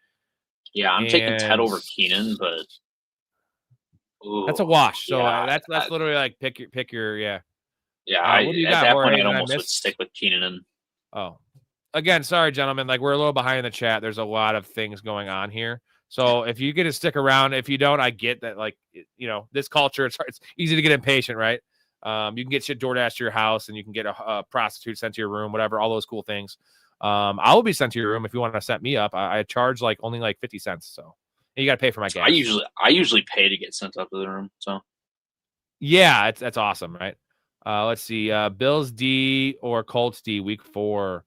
Yeah, I'm taking Ted over Keenan, but that's a wash. So that's literally like pick your yeah. Yeah, at that point, I'd almost would stick with Keenan. Oh, again, sorry, gentlemen. Like, we're a little behind in the chat. There's a lot of things going on here. So if you get to stick around, if you don't, I get that. Like, this culture, it's easy to get impatient, right? You can get shit DoorDash to your house, and you can get a prostitute sent to your room, whatever, all those cool things. I will be sent to your room if you want to set me up. I charge only 50 cents, so you got to pay for my gas. I usually pay to get sent up to the room. So yeah, that's awesome, right? Let's see, Bills D or Colts D week 4.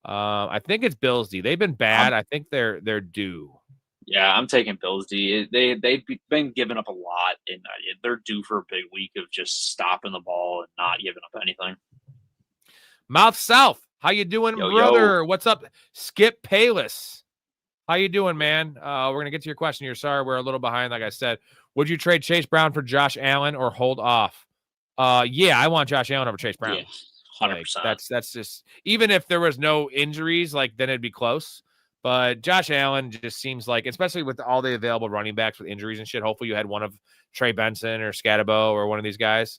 I think it's Bills D. They've been bad. I think they're due. Yeah, I'm taking Bills D. They've been giving up a lot, and they're due for a big week of just stopping the ball and not giving up anything. Mouth South, how you doing, brother? What's up, Skip Payless? How you doing, man? We're gonna get to your question here. Sorry, we're a little behind. Like I said, would you trade Chase Brown for Josh Allen or hold off? Yeah, I want Josh Allen over Chase Brown. Yeah, 100%. Like, that's just, even if there was no injuries, like, then it'd be close. But Josh Allen just seems like, especially with all the available running backs with injuries and shit, hopefully you had one of Trey Benson or Scatabo or one of these guys.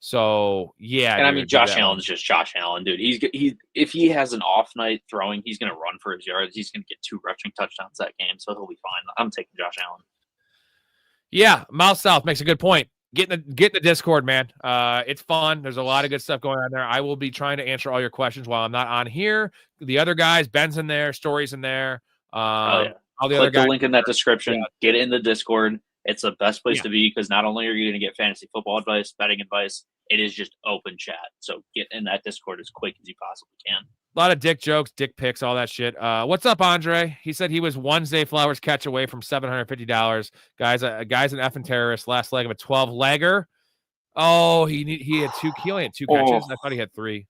So, yeah. And I mean, Josh Allen's just Josh Allen, dude. If he has an off night throwing, he's going to run for his yards. He's going to get 2 rushing touchdowns that game, so he'll be fine. I'm taking Josh Allen. Yeah, Miles South makes a good point. Get in the Discord, man. It's fun. There's a lot of good stuff going on there. I will be trying to answer all your questions while I'm not on here. The other guys, Ben's in there, Story's in there. All the other guys. Click the link in that description. Yeah. Get it in the Discord. It's the best place to be because not only are you going to get fantasy football advice, betting advice, it is just open chat. So get in that Discord as quick as you possibly can. A lot of dick jokes, dick pics, all that shit. What's up, Andre? He said he was one Zay Flowers catch away from $750. Guys, an effing terrorist. Last leg of a 12-legger. Oh, he had 2 catches. I thought he had 3.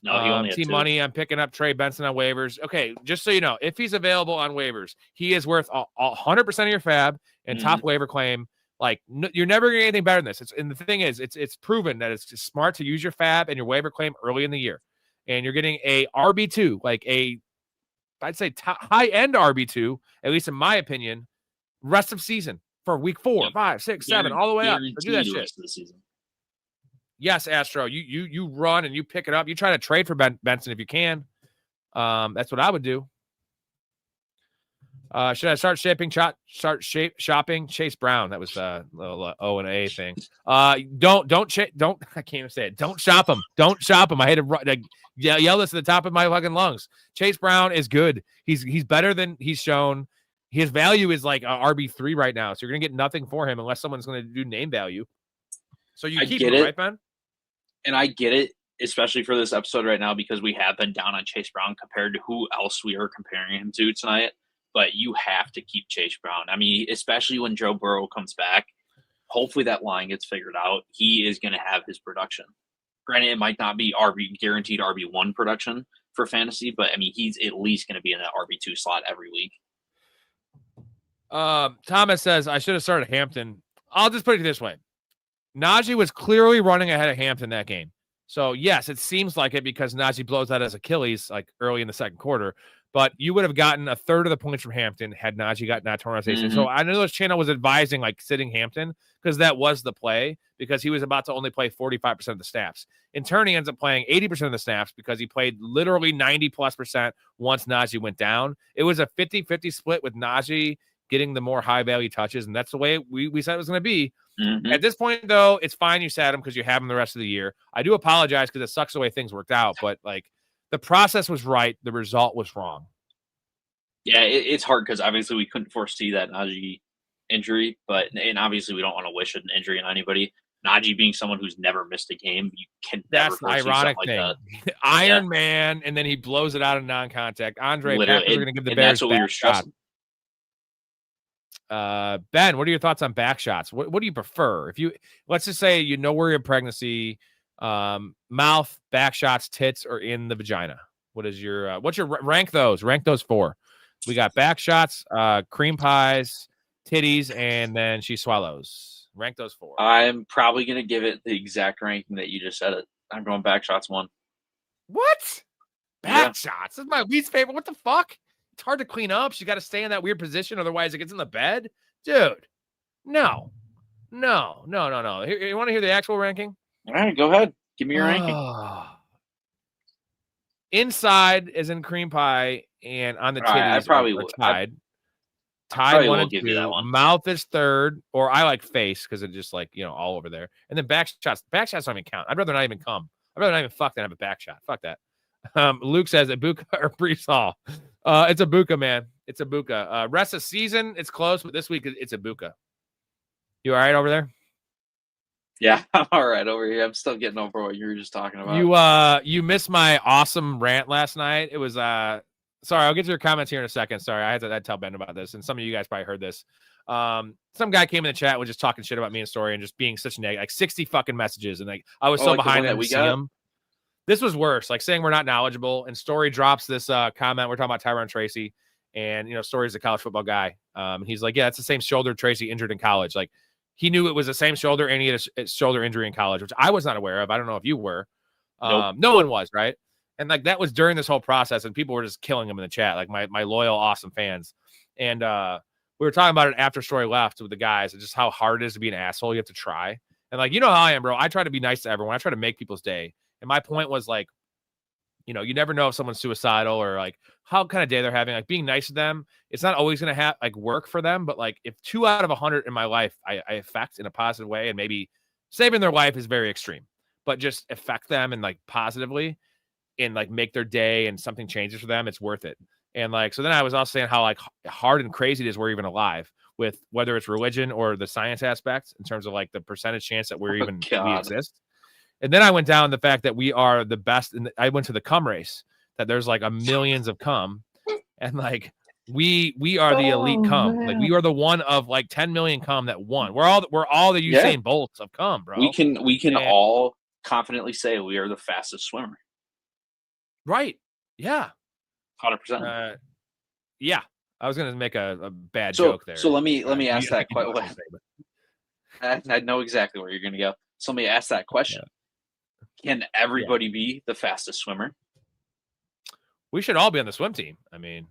No, he only had 2. Team money. I'm picking up Trey Benson on waivers. Okay, just so you know, if he's available on waivers, he is worth 100% of your fab and top waiver claim. Like, you're never going to get anything better than this. And the thing is, it's proven that it's just smart to use your fab and your waiver claim early in the year. And you're getting a RB2, like I'd say high-end RB2, at least in my opinion, rest of season for week 4, 5, 6, 7, all the way up. So do that shit. The season. Yes, Astro, you run and you pick it up. You try to trade for Benson if you can. That's what I would do. Should I start shopping Chase Brown? That was a little O and A thing. Don't I can't even say it. Don't shop him. Don't shop him. I had to yell this at the top of my fucking lungs. Chase Brown is good. He's better than he's shown. His value is like RB3 right now. So you're gonna get nothing for him unless someone's gonna do name value. So you keep him, right, Ben? And I get it, especially for this episode right now, because we have been down on Chase Brown compared to who else we are comparing him to tonight. But you have to keep Chase Brown. I mean, especially when Joe Burrow comes back, hopefully that line gets figured out. He is going to have his production. Granted, it might not be guaranteed RB1 production for fantasy, but I mean, he's at least going to be in that RB2 slot every week. Thomas says, I should have started Hampton. I'll just put it this way. Najee was clearly running ahead of Hampton that game. So, yes, it seems like it because Najee blows out his Achilles like early in the second quarter. But you would have gotten a third of the points from Hampton had Najee gotten that torn rotation. So I know this channel was advising like sitting Hampton because that was the play because he was about to only play 45% of the snaps. In turn, he ends up playing 80% of the snaps because he played literally 90+% once Najee went down. It was a 50-50 split with Najee getting the more high-value touches, and that's the way we said it was going to be. At this point, though, it's fine you sat him because you have him the rest of the year. I do apologize because it sucks the way things worked out, but like, the process was right. The result was wrong. Yeah, it's hard because obviously we couldn't foresee that Najee injury, and obviously we don't want to wish an injury on anybody. Najee being someone who's never missed a game, you can never foresee something like that. Iron Man, and then he blows it out of non-contact. Andre, literally, Packers are going to give the Bears that's what we were stressing. Ben, what are your thoughts on back shots? What do you prefer? Let's just say you know where your pregnancy. Mouth, back shots, tits, or in the vagina. What's your rank those? Rank those 4. We got back shots, cream pies, titties, and then she swallows. Rank those 4. I'm probably going to give it the exact ranking that you just said it. I'm going back shots 1. What? Back shots? This is my least favorite. What the fuck? It's hard to clean up. She got to stay in that weird position. Otherwise, it gets in the bed. Dude, no. Here, you want to hear the actual ranking? All right, go ahead. Give me your ranking. Inside is in cream pie, and on the titties I probably are would. tied. Tied 1 and give 2. You that one. Mouth is 3rd, or I like face because it's just like all over there. And then back shots. Back shots don't even count. I'd rather not even come. I'd rather not even fuck than have a back shot. Fuck that. Luke says Ibuka or Brees Hall. It's Ibuka, man. It's Ibuka. Rest of season, it's close, but this week it's Ibuka. You all right over there? Yeah, I'm all right over here. I'm still getting over what you were just talking about. You missed my awesome rant last night. It was sorry, I'll get to your comments here in a second. Sorry, I had to tell Ben about this, and some of you guys probably heard this. Some guy came in the chat was just talking shit about me and Story and just being such negative, like 60 fucking messages, and like I was so behind that we see him. This was worse, like saying we're not knowledgeable. And Story drops this comment. We're talking about Tyron Tracy, and Story's a college football guy. He's like, yeah, it's the same shoulder Tracy injured in college. Like, he knew it was the same shoulder and he had a shoulder injury in college, which I was not aware of. I don't know if you were. Nope. No one was, right? And like that was during this whole process, and people were just killing him in the chat, like my loyal, awesome fans. And we were talking about it after Story left with the guys, and just how hard it is to be an asshole. You have to try. And like, you know how I am, bro. I try to be nice to everyone. I try to make people's day. And my point was like, you know, you never know if someone's suicidal or like how kind of day they're having. Like being nice to them, it's not always going to have like work for them. But like if 2 out of 100 in my life I affect in a positive way, and maybe saving their life is very extreme, but just affect them and like positively and like make their day and something changes for them, it's worth it. And like, so then I was also saying how like hard and crazy it is we're even alive, with whether it's religion or the science aspect in terms of like the percentage chance that we're even we exist. And then I went down the fact that we are the best. And I went to the cum race, that there's like a millions of cum, and like we are the elite cum. Man. Like we are the one of like 10 million cum that won. We're all the Usain Bolts of cum, bro. We can all confidently say we are the fastest swimmer. Right. Yeah. 100%. Yeah. I was gonna make a bad joke there. So let me ask that question. I know exactly where you're gonna go. So let me ask that question. Yeah. Can everybody be the fastest swimmer? We should all be on the swim team. I mean,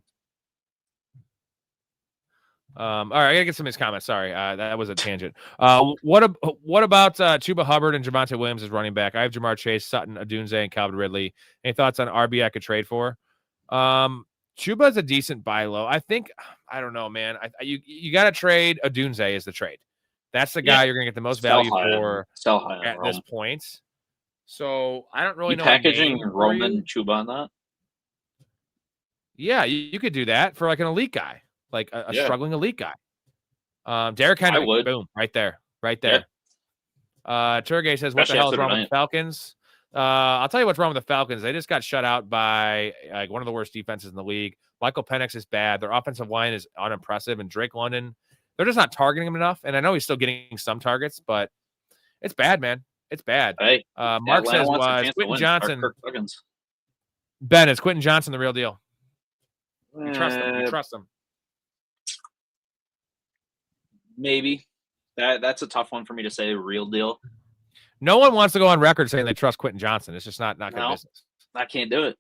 all right, I gotta get some of these comments. Sorry, that was a tangent. What about Chuba Hubbard and Javonte Williams as running back? I have Jamar Chase, Sutton, Adunze, and Calvin Ridley. Any thoughts on RB I could trade for? Chuba's a decent buy low. I think, I don't know, man. You got to trade. Adunze is the trade. That's the guy you're going to get the most value for at this point. So I don't really know. Packaging Roman Chuba on that? Yeah, you could do that for like an elite guy, like a struggling elite guy. Derrick Henry, boom, right there. Yeah. Turgay says, "What the hell is wrong with the Falcons?" I'll tell you what's wrong with the Falcons. They just got shut out by like one of the worst defenses in the league. Michael Penix is bad. Their offensive line is unimpressive, and Drake London, they're just not targeting him enough. And I know he's still getting some targets, but it's bad, man. It's bad. Hey, Mark says, "Was Quentin Johnson?" Ben, is Quentin Johnson the real deal? You trust him? You trust him? Maybe. That's a tough one for me to say. Real deal. No one wants to go on record saying they trust Quentin Johnson. It's just not good business. I can't do it.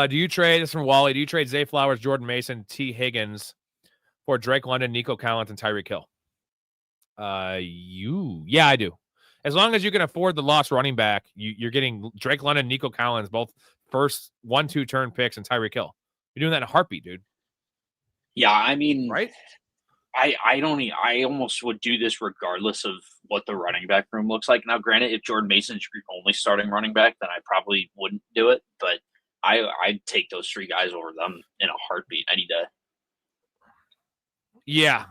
Do you trade, this is from Wally, do you trade Zay Flowers, Jordan Mason, T. Higgins for Drake London, Nico Collins, and Tyreek Hill? Yeah, I do. As long as you can afford the lost running back, you're getting Drake London, Nico Collins, both first 1-2 turn picks, and Tyreek Hill. You're doing that in a heartbeat, dude. Yeah, I mean, right? I almost would do this regardless of what the running back room looks like. Now, granted, if Jordan Mason's your only starting running back, then I probably wouldn't do it. But I'd take those 3 guys over them in a heartbeat any day. Yeah.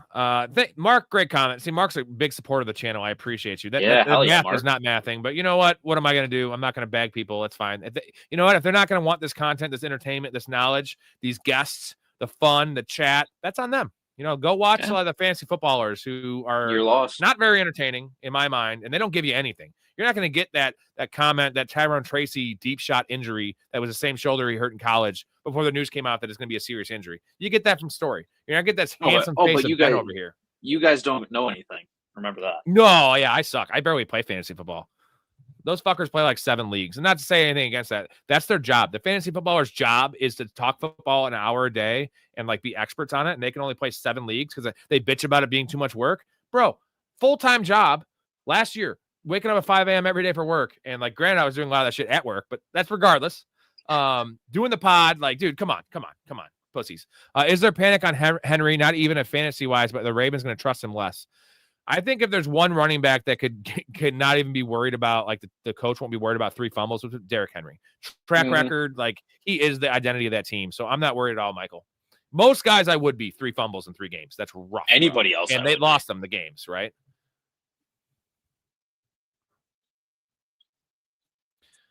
Mark, great comment. See, Mark's a big supporter of the channel. I appreciate you. Math is not mathing, but you know what? What am I going to do? I'm not going to bag people. It's fine. You know what? If they're not going to want this content, this entertainment, this knowledge, these guests, the fun, the chat, that's on them. You know, go watch a lot of the fantasy footballers who are not very entertaining in my mind, and they don't give you anything. You're not going to get that comment, that Tyrone Tracy deep shot injury that was the same shoulder he hurt in college before the news came out that it's going to be a serious injury. You get that from Story. You're not going to get that handsome face of Ben over here. You guys don't know anything. Remember that. No, yeah, I suck. I barely play fantasy football. Those fuckers play like 7 leagues. And not to say anything against that. That's their job. The fantasy footballer's job is to talk football an hour a day and like be experts on it. And they can only play 7 leagues because they bitch about it being too much work. Bro, full-time job last year, waking up at 5 a.m. every day for work. And like, granted, I was doing a lot of that shit at work, but that's regardless. Doing the pod, like, dude, come on, pussies. Is there panic on Henry? Not even a fantasy-wise, but the Ravens going to trust him less. I think if there's one running back that could not even be worried about, like the coach won't be worried about 3 fumbles, with Derrick Henry. Track record, like he is the identity of that team. So I'm not worried at all, Michael. Most guys I would be 3 fumbles in 3 games. That's rough. Anybody else. And they lost them the games, right?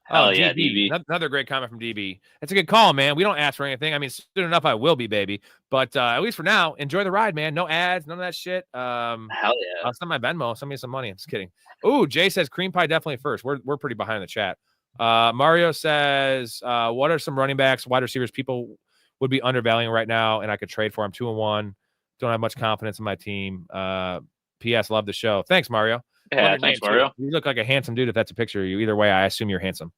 Hell yeah, DB. Another great comment from DB. It's a good call, man. We don't ask for anything. I mean, soon enough, I will be, baby. But at least for now, enjoy the ride, man. No ads, none of that shit. Hell yeah. I'll send my Venmo. Send me some money. I'm just kidding. Ooh, Jay says cream pie definitely first. We're pretty behind the chat. Mario says, what are some running backs, wide receivers people would be undervaluing right now, and I could trade for them? 2-1. Don't have much confidence in my team. P.S. Love the show. Thanks, Mario. Yeah, thanks, Mario. You look like a handsome dude if that's a picture of you. Either way, I assume you're handsome.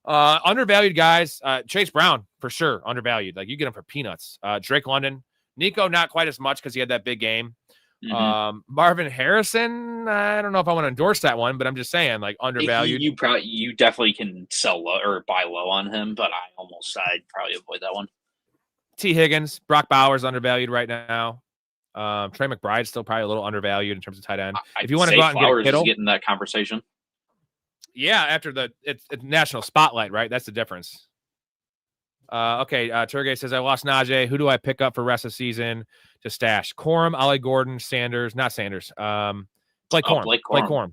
Undervalued guys. Chase Brown, for sure, undervalued. Like, you get him for peanuts. Drake London. Nico, not quite as much because he had that big game. Marvin Harrison, I don't know if I want to endorse that one, but I'm just saying, like, undervalued. You definitely can sell low or buy low on him, but I'd probably avoid that one. T. Higgins, Brock Bowers undervalued right now. Trey McBride's still probably a little undervalued in terms of tight end. If you want to go out and Flowers get Kittle, is getting that conversation. Yeah, after it's national spotlight, right? That's the difference. Okay, Turgay says, I lost Najee. Who do I pick up for rest of the season to stash? Corum, Ollie Gordon, Sanders. Not Sanders. Blake Corum. Blake Corum.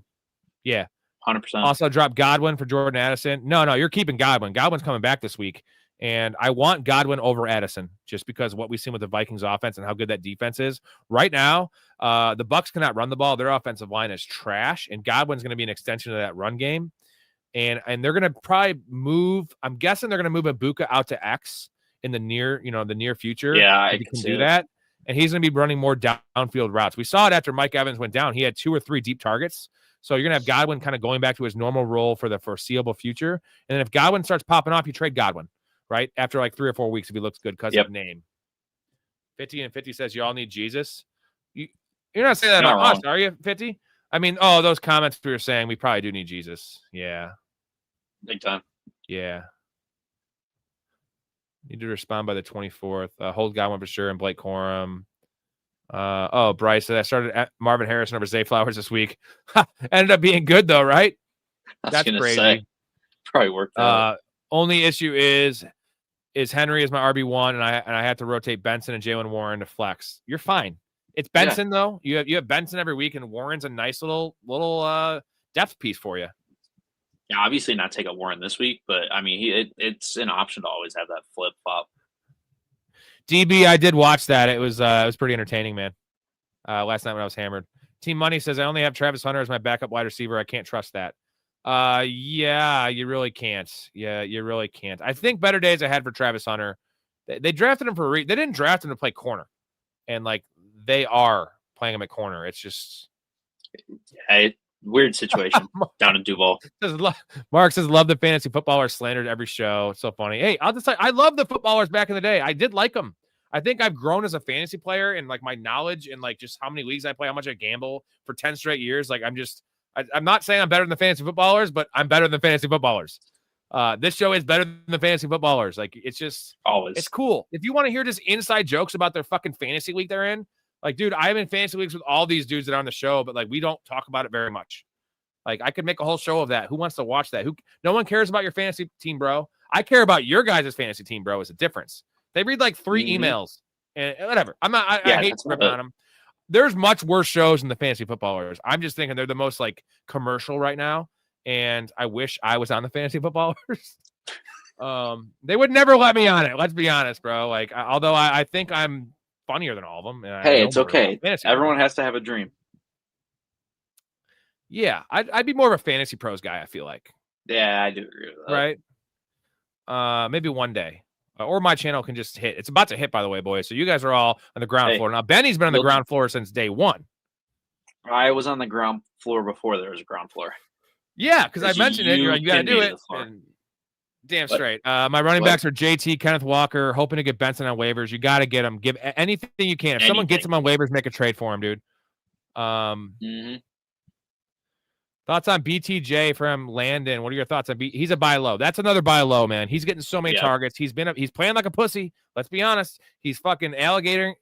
Yeah. 100%. Also drop Godwin for Jordan Addison. No, you're keeping Godwin. Godwin's coming back this week. And I want Godwin over Addison just because of what we've seen with the Vikings offense and how good that defense is. Right now, the Bucs cannot run the ball. Their offensive line is trash, and Godwin's going to be an extension of that run game. And they're going to probably move. I'm guessing they're going to move Puka out to X in the near future. Yeah, I can do that. And he's going to be running more downfield routes. We saw it after Mike Evans went down. He had 2 or 3 deep targets. So you're going to have Godwin kind of going back to his normal role for the foreseeable future. And then if Godwin starts popping off, you trade Godwin, right? After like 3 or 4 weeks, if he looks good because of name. 50 says, you all need Jesus. You're not saying that about us, are you, 50? I mean, those comments we were saying, we probably do need Jesus. Yeah. Big time. Yeah. Need to respond by the 24th. Hold Godwin for sure and Blake Corum. Bryce said I started at Marvin Harrison over Zay Flowers this week. Ended up being good though, right? That's crazy. Probably worked out. Only issue is Henry is my RB1 and I have to rotate Benson and Jalen Warren to flex. You're fine. It's Benson though. You have Benson every week and Warren's a nice little depth piece for you. Yeah, obviously not take a Warren this week, but I mean, it's an option to always have that flip flop. DB, I did watch that. It was pretty entertaining, man. Last night when I was hammered. Team Money says I only have Travis Hunter as my backup wide receiver. I can't trust that. Yeah, you really can't. Yeah, you really can't. I think better days ahead for Travis Hunter. They drafted him for they didn't draft him to play corner, and like they are playing him at corner. It's just weird situation down in Duval. Mark says, love the fantasy footballers slandered every show. It's so funny. Hey, I'll just say I love the footballers back in the day. I did like them. I think I've grown as a fantasy player and like my knowledge and like just how many leagues I play, how much I gamble for 10 straight years. Like I'm not saying I'm better than the fantasy footballers, but I'm better than fantasy footballers. This show is better than the fantasy footballers. Like it's just always, it's cool. If you want to hear just inside jokes about their fucking fantasy league they're in, like, dude, I'm in fantasy leagues with all these dudes that are on the show, but like we don't talk about it very much. Like I could make a whole show of that. Who wants to watch that? No one cares about your fantasy team, bro. I care about your guys' fantasy team, bro. It's a difference. They read like 3 emails and whatever. I hate ripping on them. There's much worse shows than the fantasy footballers. I'm just thinking they're the most like commercial right now. And I wish I was on the fantasy footballers. They would never let me on it. Let's be honest, bro. Like, although I think I'm funnier than all of them. Hey, it's okay. Everyone has to have a dream. Yeah, I'd be more of a fantasy pros guy, I feel like. Yeah, I do agree with that. Right? Maybe one day. Or my channel can just hit. It's about to hit, by the way, boys. So you guys are all on the ground floor. Now, Benny's been on the ground floor since day one. I was on the ground floor before there was a ground floor. Yeah, because I mentioned it. You're like, you got to do it. Damn straight. My running backs are JT, Kenneth Walker, hoping to get Benson on waivers. You got to get him. Give anything you can. If someone gets him on waivers, make a trade for him, dude. Thoughts on BTJ from Landon? What are your thoughts on He's a buy low. That's another buy low, man. He's getting so many targets. He's playing like a pussy. Let's be honest. He's fucking alligator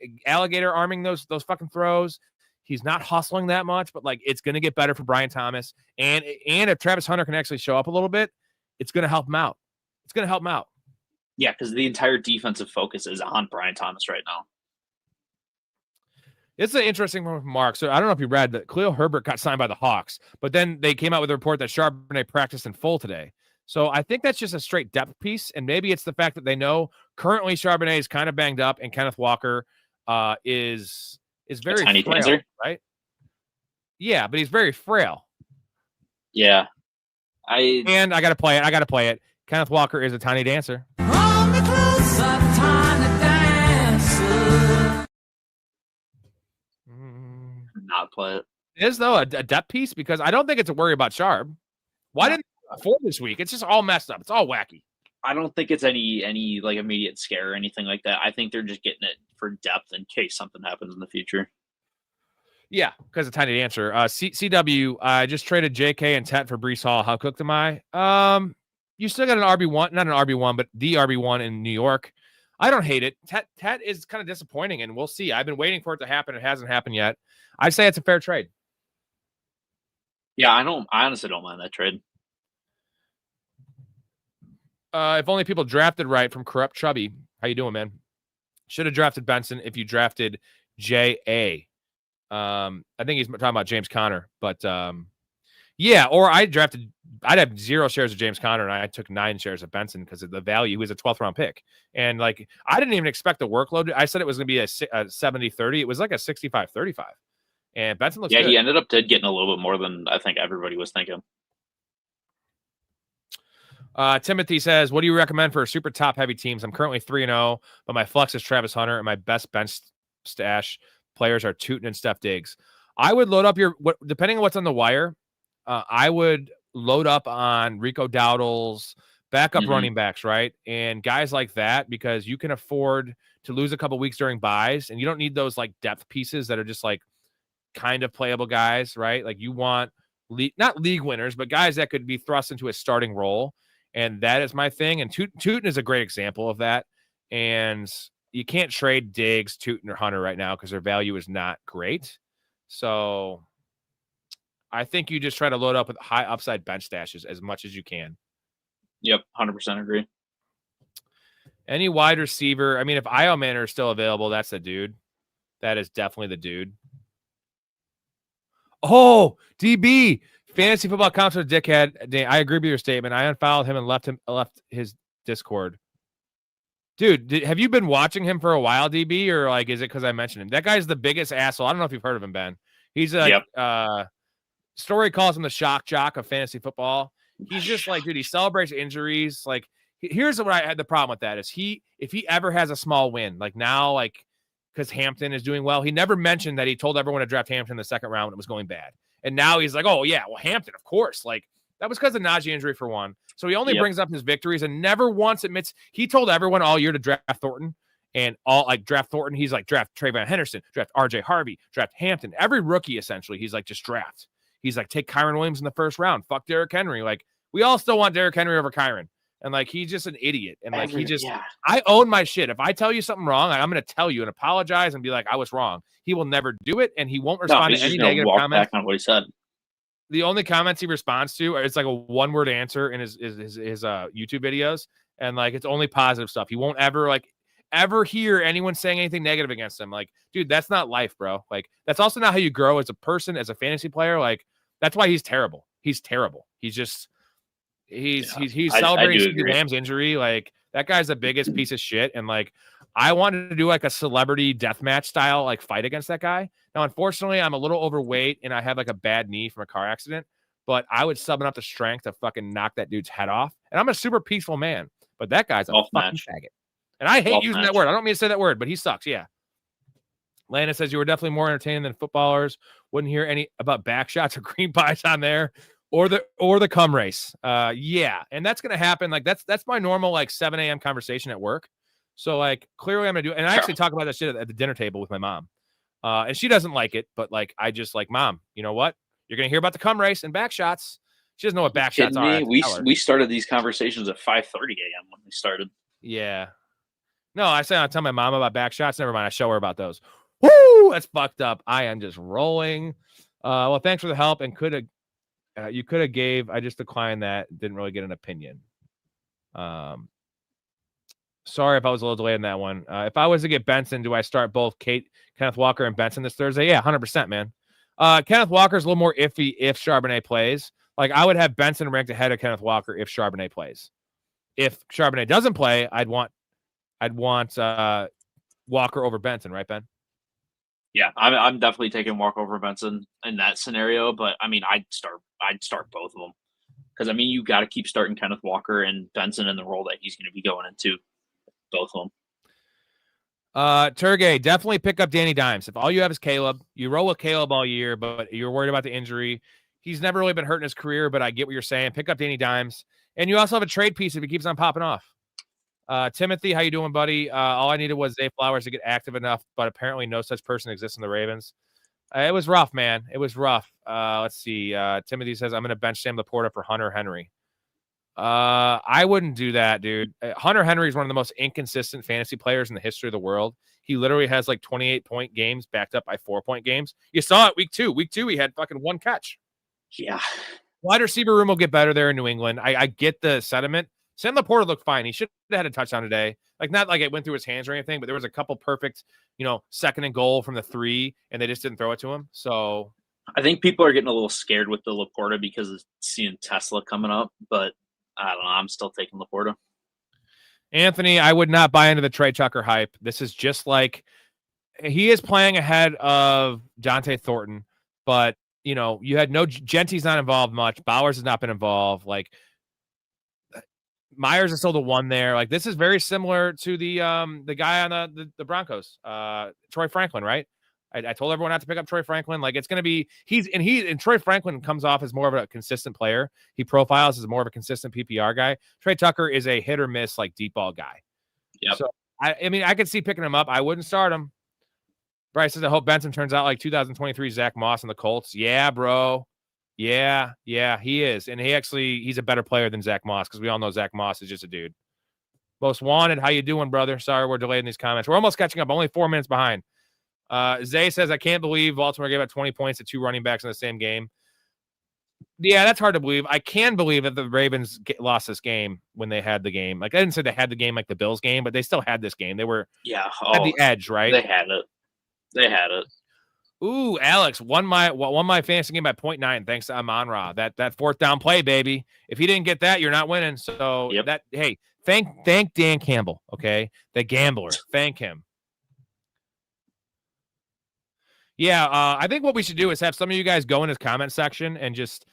arming those fucking throws. He's not hustling that much, but like it's gonna get better for Brian Thomas. And if Travis Hunter can actually show up a little bit, it's gonna help him out. It's gonna help him out. Yeah, because the entire defensive focus is on Brian Thomas right now. It's an interesting one from Mark. So I don't know if you read that Khalil Herbert got signed by the Hawks, but then they came out with a report that Charbonnet practiced in full today. So I think that's just a straight depth piece. And maybe it's the fact that they know currently Charbonnet is kind of banged up and Kenneth Walker is very tiny frail, dancer, right? Yeah, but he's very frail. Yeah. I got to play it. Kenneth Walker is a tiny dancer. not play it. It is, though, a depth piece because I don't think it's a worry about Sharp. Why didn't they afford this week? It's just all messed up. It's all wacky. I don't think it's any like immediate scare or anything like that. I think they're just getting it for depth in case something happens in the future. Yeah, because of tiny answer. CW, I just traded JK and Tet for Brees Hall. How cooked am I? You still got an RB1, not an RB1, but the RB1 in New York. I don't hate it. Tet is kind of disappointing, and we'll see. I've been waiting for it to happen. It hasn't happened yet. I'd say it's a fair trade. Yeah, I honestly don't mind that trade. If only people drafted right from Corrupt Chubby. How you doing, man? Should have drafted Benson if you drafted J.A. I think he's talking about James Conner, but yeah, or I'd have 0 shares of James Conner and I took 9 shares of Benson because of the value. He was a 12th round pick. And like, I didn't even expect the workload. I said it was going to be a 70-30. It was like a 65-35. And Benson looks good. He ended up getting a little bit more than I think everybody was thinking. Timothy says, what do you recommend for super top heavy teams? I'm currently 3-0, but my flex is Travis Hunter and my best bench stash players are Tootin and Steph Diggs. I would load up depending on what's on the wire. I would load up on Rico Dowdle's backup running backs, right? And guys like that, because you can afford to lose a couple weeks during buys and you don't need those like depth pieces that are just like kind of playable guys, right? Like you want not league winners, but guys that could be thrust into a starting role. And that is my thing. And Tootin is a great example of that. And you can't trade Diggs, Tootin, or Hunter right now because their value is not great. So I think you just try to load up with high upside bench stashes as much as you can. Yep, 100% agree. Any wide receiver. I mean, if Io Manor is still available, that's the dude. That is definitely the dude. Oh, DB. Fantasy football counts as a dickhead. I agree with your statement. I unfollowed him and left his Discord. Dude, have you been watching him for a while, DB, or like is it because I mentioned him? That guy's the biggest asshole. I don't know if you've heard of him, Ben. He's like Story calls him the shock jock of fantasy football. He's just like, dude, he celebrates injuries. Like, here's what I had the problem with that is if he ever has a small win, like now, like because Hampton is doing well, he never mentioned that he told everyone to draft Hampton in the second round when it was going bad. And now he's like, oh, yeah, well, Hampton, of course. Like, that was because of Najee injury for one. So he only brings up his victories and never once admits. He told everyone all year to draft Thornton and draft Thornton. He's like, draft Trayvon Henderson, draft RJ Harvey, draft Hampton. Every rookie, essentially, he's like, just draft. He's like, take Kyron Williams in the first round. Fuck Derrick Henry. Like, we all still want Derrick Henry over Kyron. And like, he's just an idiot. And like, I own my shit. If I tell you something wrong, I'm going to tell you and apologize and be like, I was wrong. He will never do it. And he won't respond to any negative comments. Back on what he said. The only comments he responds to, it's like a one-word answer in his YouTube videos. And like, it's only positive stuff. He won't ever hear anyone saying anything negative against him. Like, dude, that's not life, bro. Like, that's also not how you grow as a person, as a fantasy player. Like, that's why he's terrible. He's terrible. He's just, he's celebrating CeeDee Lamb's injury. Like, that guy's the biggest piece of shit. And like, I wanted to do like a celebrity deathmatch style, like fight against that guy. Now, unfortunately, I'm a little overweight and I have like a bad knee from a car accident, but I would summon up the strength to fucking knock that dude's head off. And I'm a super peaceful man, but that guy's a fucking faggot. And I hate using that word. I don't mean to say that word, but he sucks. Yeah. Lana says you were definitely more entertaining than footballers. Wouldn't hear any about back shots or green pies on there or the cum race. Yeah. And that's going to happen. Like that's my normal, like 7 a.m. conversation at work. So like clearly I'm going to do it. And I actually talk about that shit at the dinner table with my mom. And she doesn't like it, but like, I just like, Mom, you know what? You're going to hear about the cum race and back shots. She doesn't know what back shots are. We started these conversations at 5:30 a.m. when we started. Yeah. No, I tell my mom about back shots. Never mind. I show her about those. Woo! That's fucked up. I am just rolling. Well, thanks for the help. And you could have gave. I just declined that. Didn't really get an opinion. Sorry if I was a little delayed on that one. If I was to get Benson, do I start both Kenneth Walker and Benson this Thursday? Yeah, 100%, man. Kenneth Walker's a little more iffy if Charbonnet plays. Like, I would have Benson ranked ahead of Kenneth Walker if Charbonnet plays. If Charbonnet doesn't play, I'd want Walker over Benson, right, Ben? Yeah, I'm definitely taking Walker over Benson in that scenario. But I mean, I'd start both of them because I mean, you got to keep starting Kenneth Walker and Benson in the role that he's going to be going into. Both of them. Turgay, definitely pick up Danny Dimes. If all you have is Caleb, you roll with Caleb all year, but you're worried about the injury. He's never really been hurt in his career, but I get what you're saying. Pick up Danny Dimes. And you also have a trade piece if he keeps on popping off. Timothy, how you doing, buddy? All I needed was Zay Flowers to get active enough, but apparently no such person exists in the Ravens. It was rough, man. It was rough. Let's see. Timothy says, I'm going to bench Sam Laporta for Hunter Henry. I wouldn't do that, dude. Hunter Henry is one of the most inconsistent fantasy players in the history of the world. He literally has like 28-point games backed up by 4-point games. You saw it week 2. Week 2, he had fucking 1 catch. Yeah. Wide receiver room will get better there in New England. I get the sentiment. Sam Laporta looked fine. He should have had a touchdown today. Like, not like it went through his hands or anything, but there was a couple perfect, second and goal from the 3, and they just didn't throw it to him. So I think people are getting a little scared with the Laporta because of seeing Tesla coming up, but I don't know. I'm still taking Laporta. Anthony, I would not buy into the Trey Tucker hype. This is just like he is playing ahead of Dante Thornton, but you had no Genty's not involved much. Bowers has not been involved. Like Myers is still the one there. Like this is very similar to the guy on the Broncos, Troy Franklin, right? I told everyone not to pick up Troy Franklin. Like it's going to be and Troy Franklin comes off as more of a consistent player. He profiles as more of a consistent PPR guy. Trey Tucker is a hit or miss like deep ball guy. Yeah. So I mean I could see picking him up. I wouldn't start him. Bryce says I hope Benson turns out like 2023 Zach Moss and the Colts. Yeah, bro. Yeah, he is, and he's a better player than Zach Moss because we all know Zach Moss is just a dude. Most wanted. How you doing, brother? Sorry, we're delayed in these comments. We're almost catching up. Only 4 minutes behind. Zay says, I can't believe Baltimore gave up 20 points to 2 running backs in the same game. Yeah, that's hard to believe. I can believe that the Ravens lost this game when they had the game. Like, I didn't say they had the game like the Bills game, but they still had this game. They were at the edge, right? They had it. Ooh, Alex won my fantasy game by 0.9 thanks to Amon-Ra. That fourth down play, baby. If he didn't get that, you're not winning. So thank Dan Campbell, okay? The gambler. Thank him. Yeah, I think what we should do is have some of you guys go in his comment section and just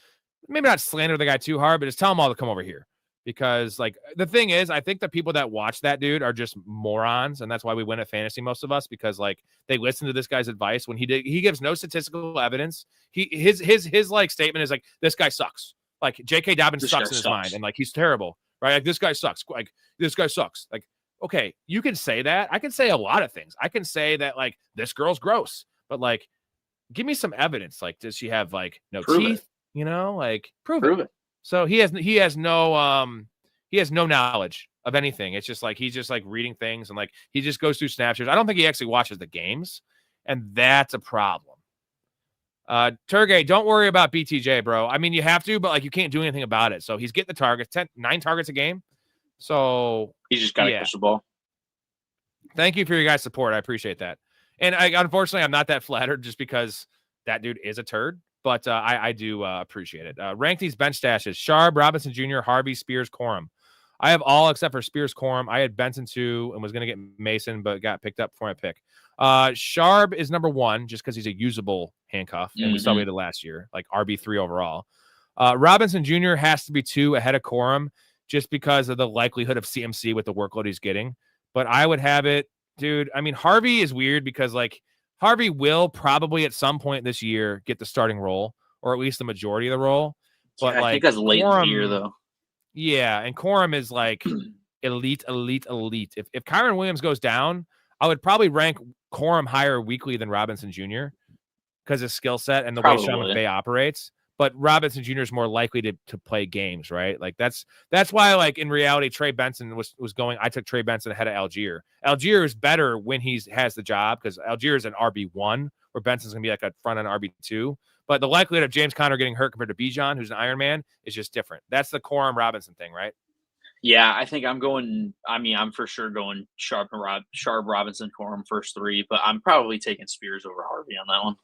maybe not slander the guy too hard, but just tell them all to come over here. Because, like, the thing is, I think the people that watch that dude are just morons, and that's why we win at fantasy, most of us, because, like, they listen to this guy's advice when he gives no statistical evidence. His like statement is like, this guy sucks. Like, J.K. Dobbins sucks in his mind, and like he's terrible, right? Like, this guy sucks. Like, this guy sucks. Like, okay, you can say that. I can say a lot of things. I can say that like this girl's gross, but like, give me some evidence. Like, does she have like no teeth? Like prove it. So he has no knowledge of anything. It's just like he's just like reading things and like he just goes through snapshots. I don't think he actually watches the games, and that's a problem. Turgay, don't worry about BTJ, bro. I mean, you have to, but like you can't do anything about it. So he's getting the targets, 9 targets a game. So he's just got to push the ball. Thank you for your guys' support. I appreciate that. And unfortunately, I'm not that flattered just because that dude is a turd. But I do appreciate it. Rank these bench stashes. Sharp, Robinson Jr., Harvey, Spears, Corum. I have all except for Spears, Corum. I had Benson too and was going to get Mason, but got picked up for my pick. Sharp is number 1 just because he's a usable handcuff. And we saw we did last year, like RB3 overall. Robinson Jr. has to be 2 ahead of Corum just because of the likelihood of CMC with the workload he's getting. But I would have it, dude. I mean, Harvey is weird because like, Harvey will probably at some point this year get the starting role, or at least the majority of the role. But I think that's late in the year, though. Yeah, and Corum is like elite. If Kyron Williams goes down, I would probably rank Corum higher weekly than Robinson Jr. because his skill set and the way Sean McVay operates. But Robinson Jr. is more likely to play games, right? Like that's why, like in reality, Trey Benson was going. I took Trey Benson ahead of Algier. Algier is better when he has the job because Algier is an RB1, where Benson's gonna be like a front end RB2. But the likelihood of James Conner getting hurt compared to Bijan, who's an Iron Man, is just different. That's the Corum Robinson thing, right? Yeah, I think I'm going. I mean, I'm for sure going Sharp, Robinson, Corum first 3, but I'm probably taking Spears over Harvey on that one.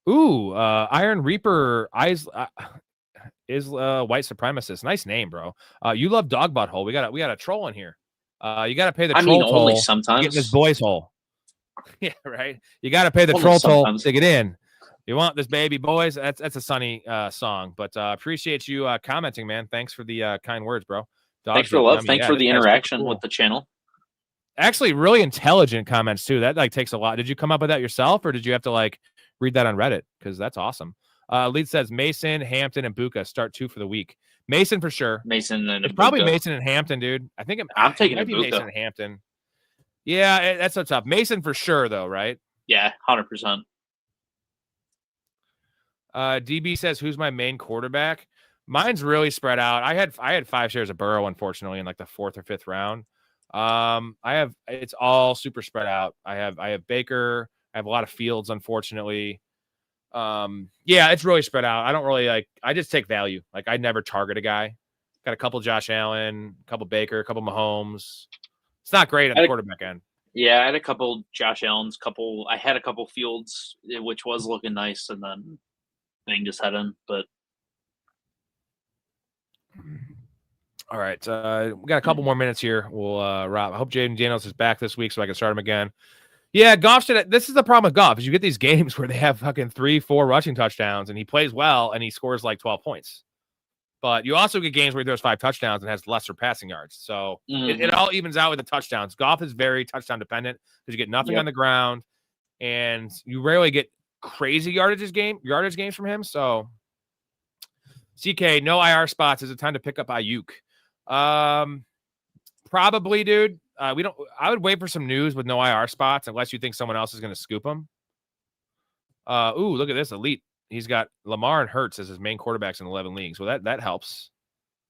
Ooh, Iron Reaper is white supremacist. Nice name, bro. You love dog butthole. We got a troll in here. You got to pay the troll toll only sometimes. To get in this boy's hole. Yeah, right. You got to pay the troll toll to get in. You want this baby, boys? That's a Sunny song, but appreciate you commenting, man. Thanks for the kind words, bro. Thanks for the love. Thanks for the interaction with the channel. Actually, really intelligent comments too. That like takes a lot. Did you come up with that yourself, or did you have to like read that on Reddit? Because that's awesome. Lead says Mason, Hampton, and Puka start 2 for the week. Mason for sure. Mason and it's probably Mason and Hampton, dude. I think I'm taking it Mason and Hampton. Yeah, that's so tough. Mason for sure, though, right? Yeah, 100%. DB says, "Who's my main quarterback?" Mine's really spread out. I had 5 shares of Burrow, unfortunately, in like the 4th or 5th round. It's all super spread out. I have Baker. I have a lot of Fields, unfortunately. Yeah, it's really spread out. I don't really I just take value. Like, I never target a guy. Got a couple Josh Allen, a couple Baker, a couple Mahomes. It's not great on the quarterback end. Yeah, I had a couple Josh Allen's, I had a couple Fields, which was looking nice, and then thing just had in, but all right. We got a couple more minutes here. We'll Rob. I hope Jaden Daniels is back this week so I can start him again. Yeah, Goff should. This is the problem with Goff is you get these games where they have fucking 3-4 rushing touchdowns and he plays well and he scores like 12 points. But you also get games where he throws 5 touchdowns and has lesser passing yards. So it all evens out with the touchdowns. Goff is very touchdown dependent because you get nothing on the ground and you rarely get crazy yardage games from him. So CK, no IR spots. Is it time to pick up Ayuk? Probably, dude. I would wait for some news with no IR spots unless you think someone else is going to scoop him. Ooh, look at this elite. He's got Lamar and Hurts as his main quarterbacks in 11 leagues. Well, that helps.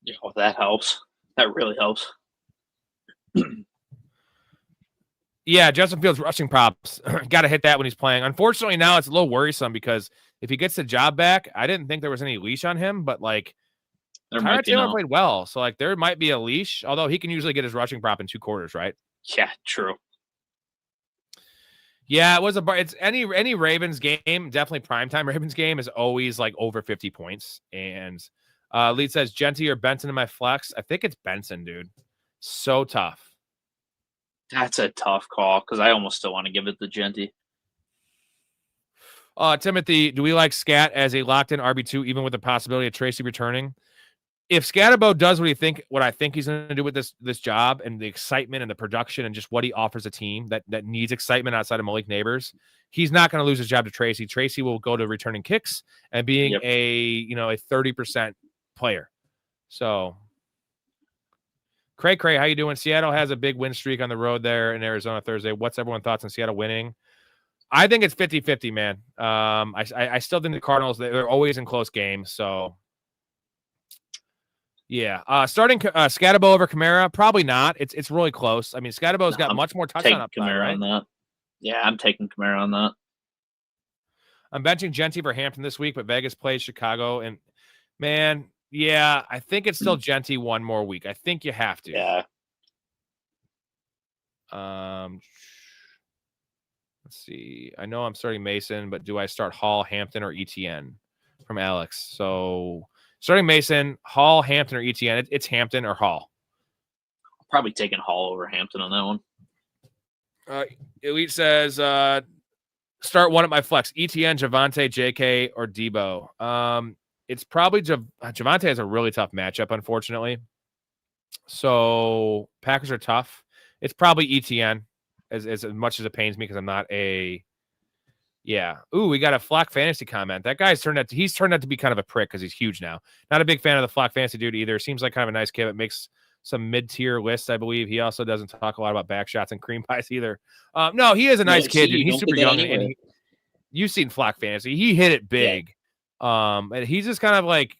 Yeah, well, that helps. That really helps. Yeah, Justin Fields rushing props. Got to hit that when he's playing. Unfortunately, now it's a little worrisome because if he gets the job back, I didn't think there was any leash on him, but like Tyrod Taylor played well. So like there might be a leash, although he can usually get his rushing prop in 2 quarters, right? Yeah, true. Yeah, it's any Ravens game, definitely primetime Ravens game is always like over 50 points. And Lead says Genty or Benson in my flex. I think it's Benson, dude. So tough. That's a tough call because I almost still want to give it to Genty. Timothy, do we like Scat as a locked-in RB2 even with the possibility of Tracy returning? If Scatterbo does what I think he's going to do with this job and the excitement and the production and just what he offers a team that needs excitement outside of Malik Neighbors, he's not going to lose his job to Tracy. Tracy will go to returning kicks and being a 30% player. So Cray, how you doing? Seattle has a big win streak on the road there in Arizona Thursday. What's everyone's thoughts on Seattle winning? I think it's 50-50, man. I still think the Cardinals, they're always in close games. So, yeah. Starting Scatterbo over Kamara, probably not. It's really close. I mean, Scatterbo's got much more touchdown upside, right? On that. Yeah, I'm taking Kamara on that. I'm benching Genty for Hampton this week, but Vegas plays Chicago. And, man, yeah, I think it's still Genty one more week. I think you have to. Yeah. Let's see. I know I'm starting Mason, but do I start Hall, Hampton, or ETN from Alex? So starting Mason, Hall, Hampton, or ETN. It's Hampton or Hall. I'm probably taking Hall over Hampton on that one. Elite says start one at my flex. ETN, Javonte, JK, or Debo. It's probably Javonte has a really tough matchup, unfortunately. So Packers are tough. It's probably ETN. As much as it pains me because I'm not a Ooh, we got a Flock Fantasy comment. That guy's turned out to be kind of a prick because he's huge now. Not a big fan of the Flock Fantasy dude either. Seems like kind of a nice kid that makes some mid-tier lists, I believe. He also doesn't talk a lot about back shots and cream pies either. No, he is a nice kid, dude. He's super young and you've seen Flock Fantasy. He hit it big. Yeah. And he's just kind of like,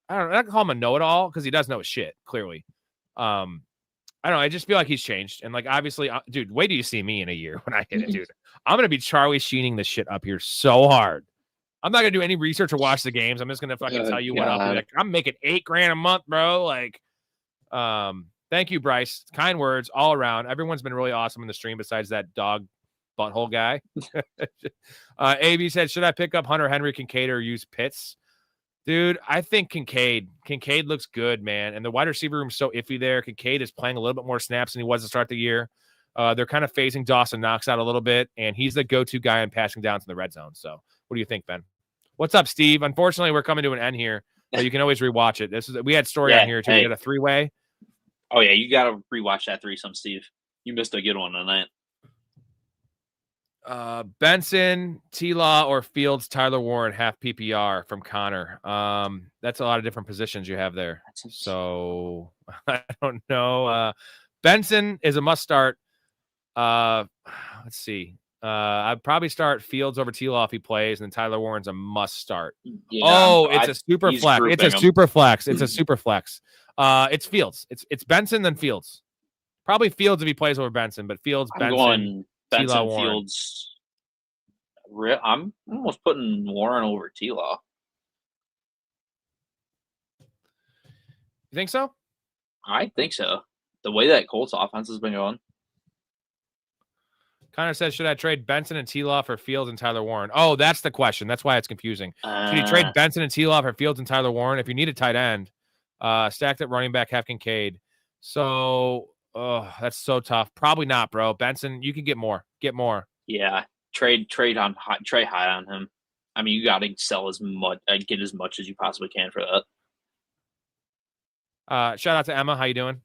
I don't know, I don't call him a know-it-all because he does know his shit, clearly. I don't know. I just feel like he's changed. And like, obviously, dude, wait till you see me in a year when I hit it, dude. I'm going to be Charlie Sheening this shit up here so hard. I'm not going to do any research or watch the games. I'm just going to fucking tell you what I'll be like. I'm making $8,000 a month, bro. Like, thank you, Bryce. Kind words all around. Everyone's been really awesome in the stream besides that dog butthole guy. AB said, should I pick up Hunter Henry, Kincaid, or use Pitts? Dude, I think Kincaid looks good, man. And the wide receiver room's so iffy there. Kincaid is playing a little bit more snaps than he was to start the year. They're kind of phasing Dawson Knox out a little bit, and he's the go-to guy in passing downs in the red zone. So what do you think, Ben? What's up, Steve? Unfortunately, we're coming to an end here, but you can always rewatch it. We had story on here, too. We got a 3-way. Oh, yeah, you got to rewatch that threesome, Steve. You missed a good one tonight. Benson, T-Law, or Fields, Tyler Warren, half PPR from Connor. That's a lot of different positions you have there. So I don't know. Benson is a must start. Let's see. I'd probably start Fields over T-Law if he plays, and then Tyler Warren's a must start. Yeah, it's a super flex. It's a super flex. It's a super flex. It's Fields. It's Benson then Fields. Probably Fields if he plays over Benson, but Fields, I'm Benson, going Benson, T-Law, Warren. Fields. I'm almost putting Warren over T-Law. You think so? I think so. The way that Colts offense has been going. Connor says, should I trade Benson and T-Law for Fields and Tyler Warren? Oh, that's the question. That's why it's confusing. Should you trade Benson and T-Law for Fields and Tyler Warren? If you need a tight end, stacked at running back, half Kincaid. So, that's so tough. Probably not, bro. Benson, you can get more. Get more. Yeah, trade high on him. I mean, you got to sell as much, get as much as you possibly can for that. Shout out to Emma. How you doing?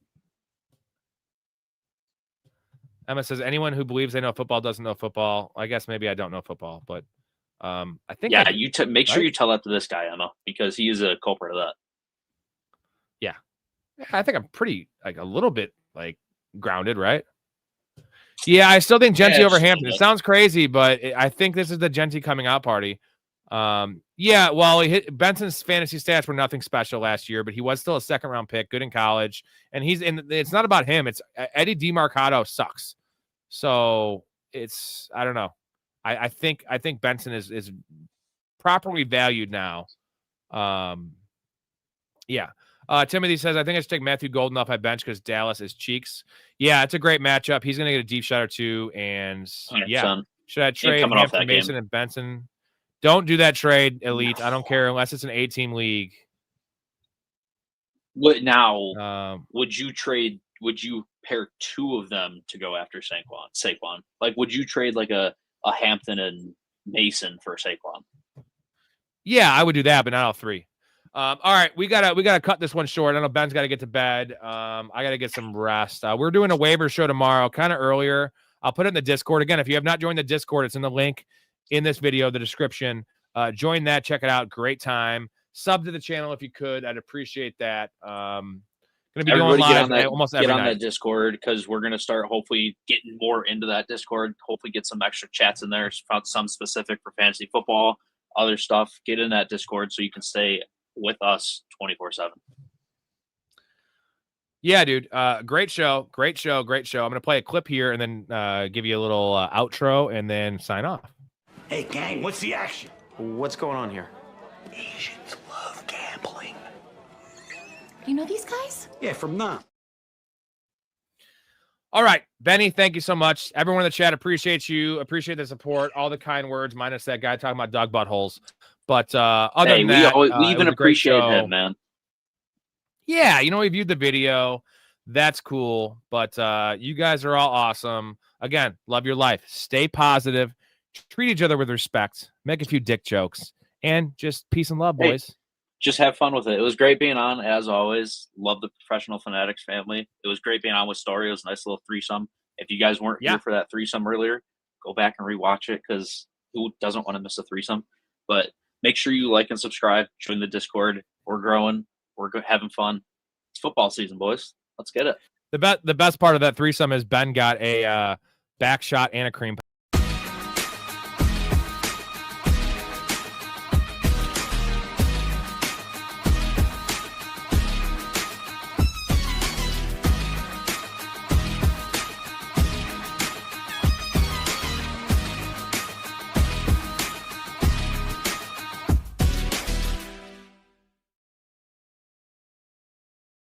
Emma says, anyone who believes they know football doesn't know football. I guess maybe I don't know football, but I think make sure you tell that to this guy, Emma, because he is a culprit of that. Yeah, I think I'm pretty a little bit grounded, right? Yeah, I still think Genty over Hampton. It sounds crazy, but I think this is the Genty coming out party. Yeah, well, Benson's fantasy stats were nothing special last year, but he was still a second-round pick, good in college, and it's not about him. It's Eddie DeMarcado sucks, so I don't know. I think Benson is properly valued now. Yeah. Timothy says, I think I should take Matthew Golden off my bench because Dallas is cheeks. Yeah, it's a great matchup. He's going to get a deep shot or two. And yeah, should I trade Hampton, Mason, and Benson? Don't do that trade, Elite. No. I don't care unless it's an 8-team league. What now? Would you pair two of them to go after Saquon? Like, would you trade like a Hampton and Mason for Saquon? Yeah, I would do that, but not all three. All right, we gotta cut this one short. I know Ben's got to get to bed. I gotta get some rest. We're doing a waiver show tomorrow, kind of earlier. I'll put it in the Discord again. If you have not joined the Discord, it's in the link in this video, the description. Join that, check it out. Great time. Sub to the channel if you could. I'd appreciate that. Gonna be going live almost every night. Get on that Discord because we're gonna start hopefully getting more into that Discord. Hopefully get some extra chats in there. Found some specific for fantasy football, other stuff. Get in that Discord so you can stay with us 24/7. Yeah, dude. Great show. I'm going to play a clip here and then give you a little outro and then sign off. Hey, gang, what's the action? What's going on here? Asians love gambling. You know these guys? Yeah, from now. All right, Benny, thank you so much. Everyone in the chat, appreciate you. Appreciate the support, all the kind words, minus that guy talking about dog buttholes. But other than that, we even appreciate him, man. Yeah, we viewed the video. That's cool. But you guys are all awesome. Again, love your life. Stay positive. Treat each other with respect. Make a few dick jokes. And just peace and love, boys. Just have fun with it. It was great being on, as always. Love the Professional Fanatics family. It was great being on with Story. It was a nice little threesome. If you guys weren't here for that threesome earlier, go back and rewatch it because who doesn't want to miss a threesome? But make sure you like and subscribe. Join the Discord. We're growing. We're having fun. It's football season, boys. Let's get it. The best part of that threesome is Ben got a back shot and a cream pie.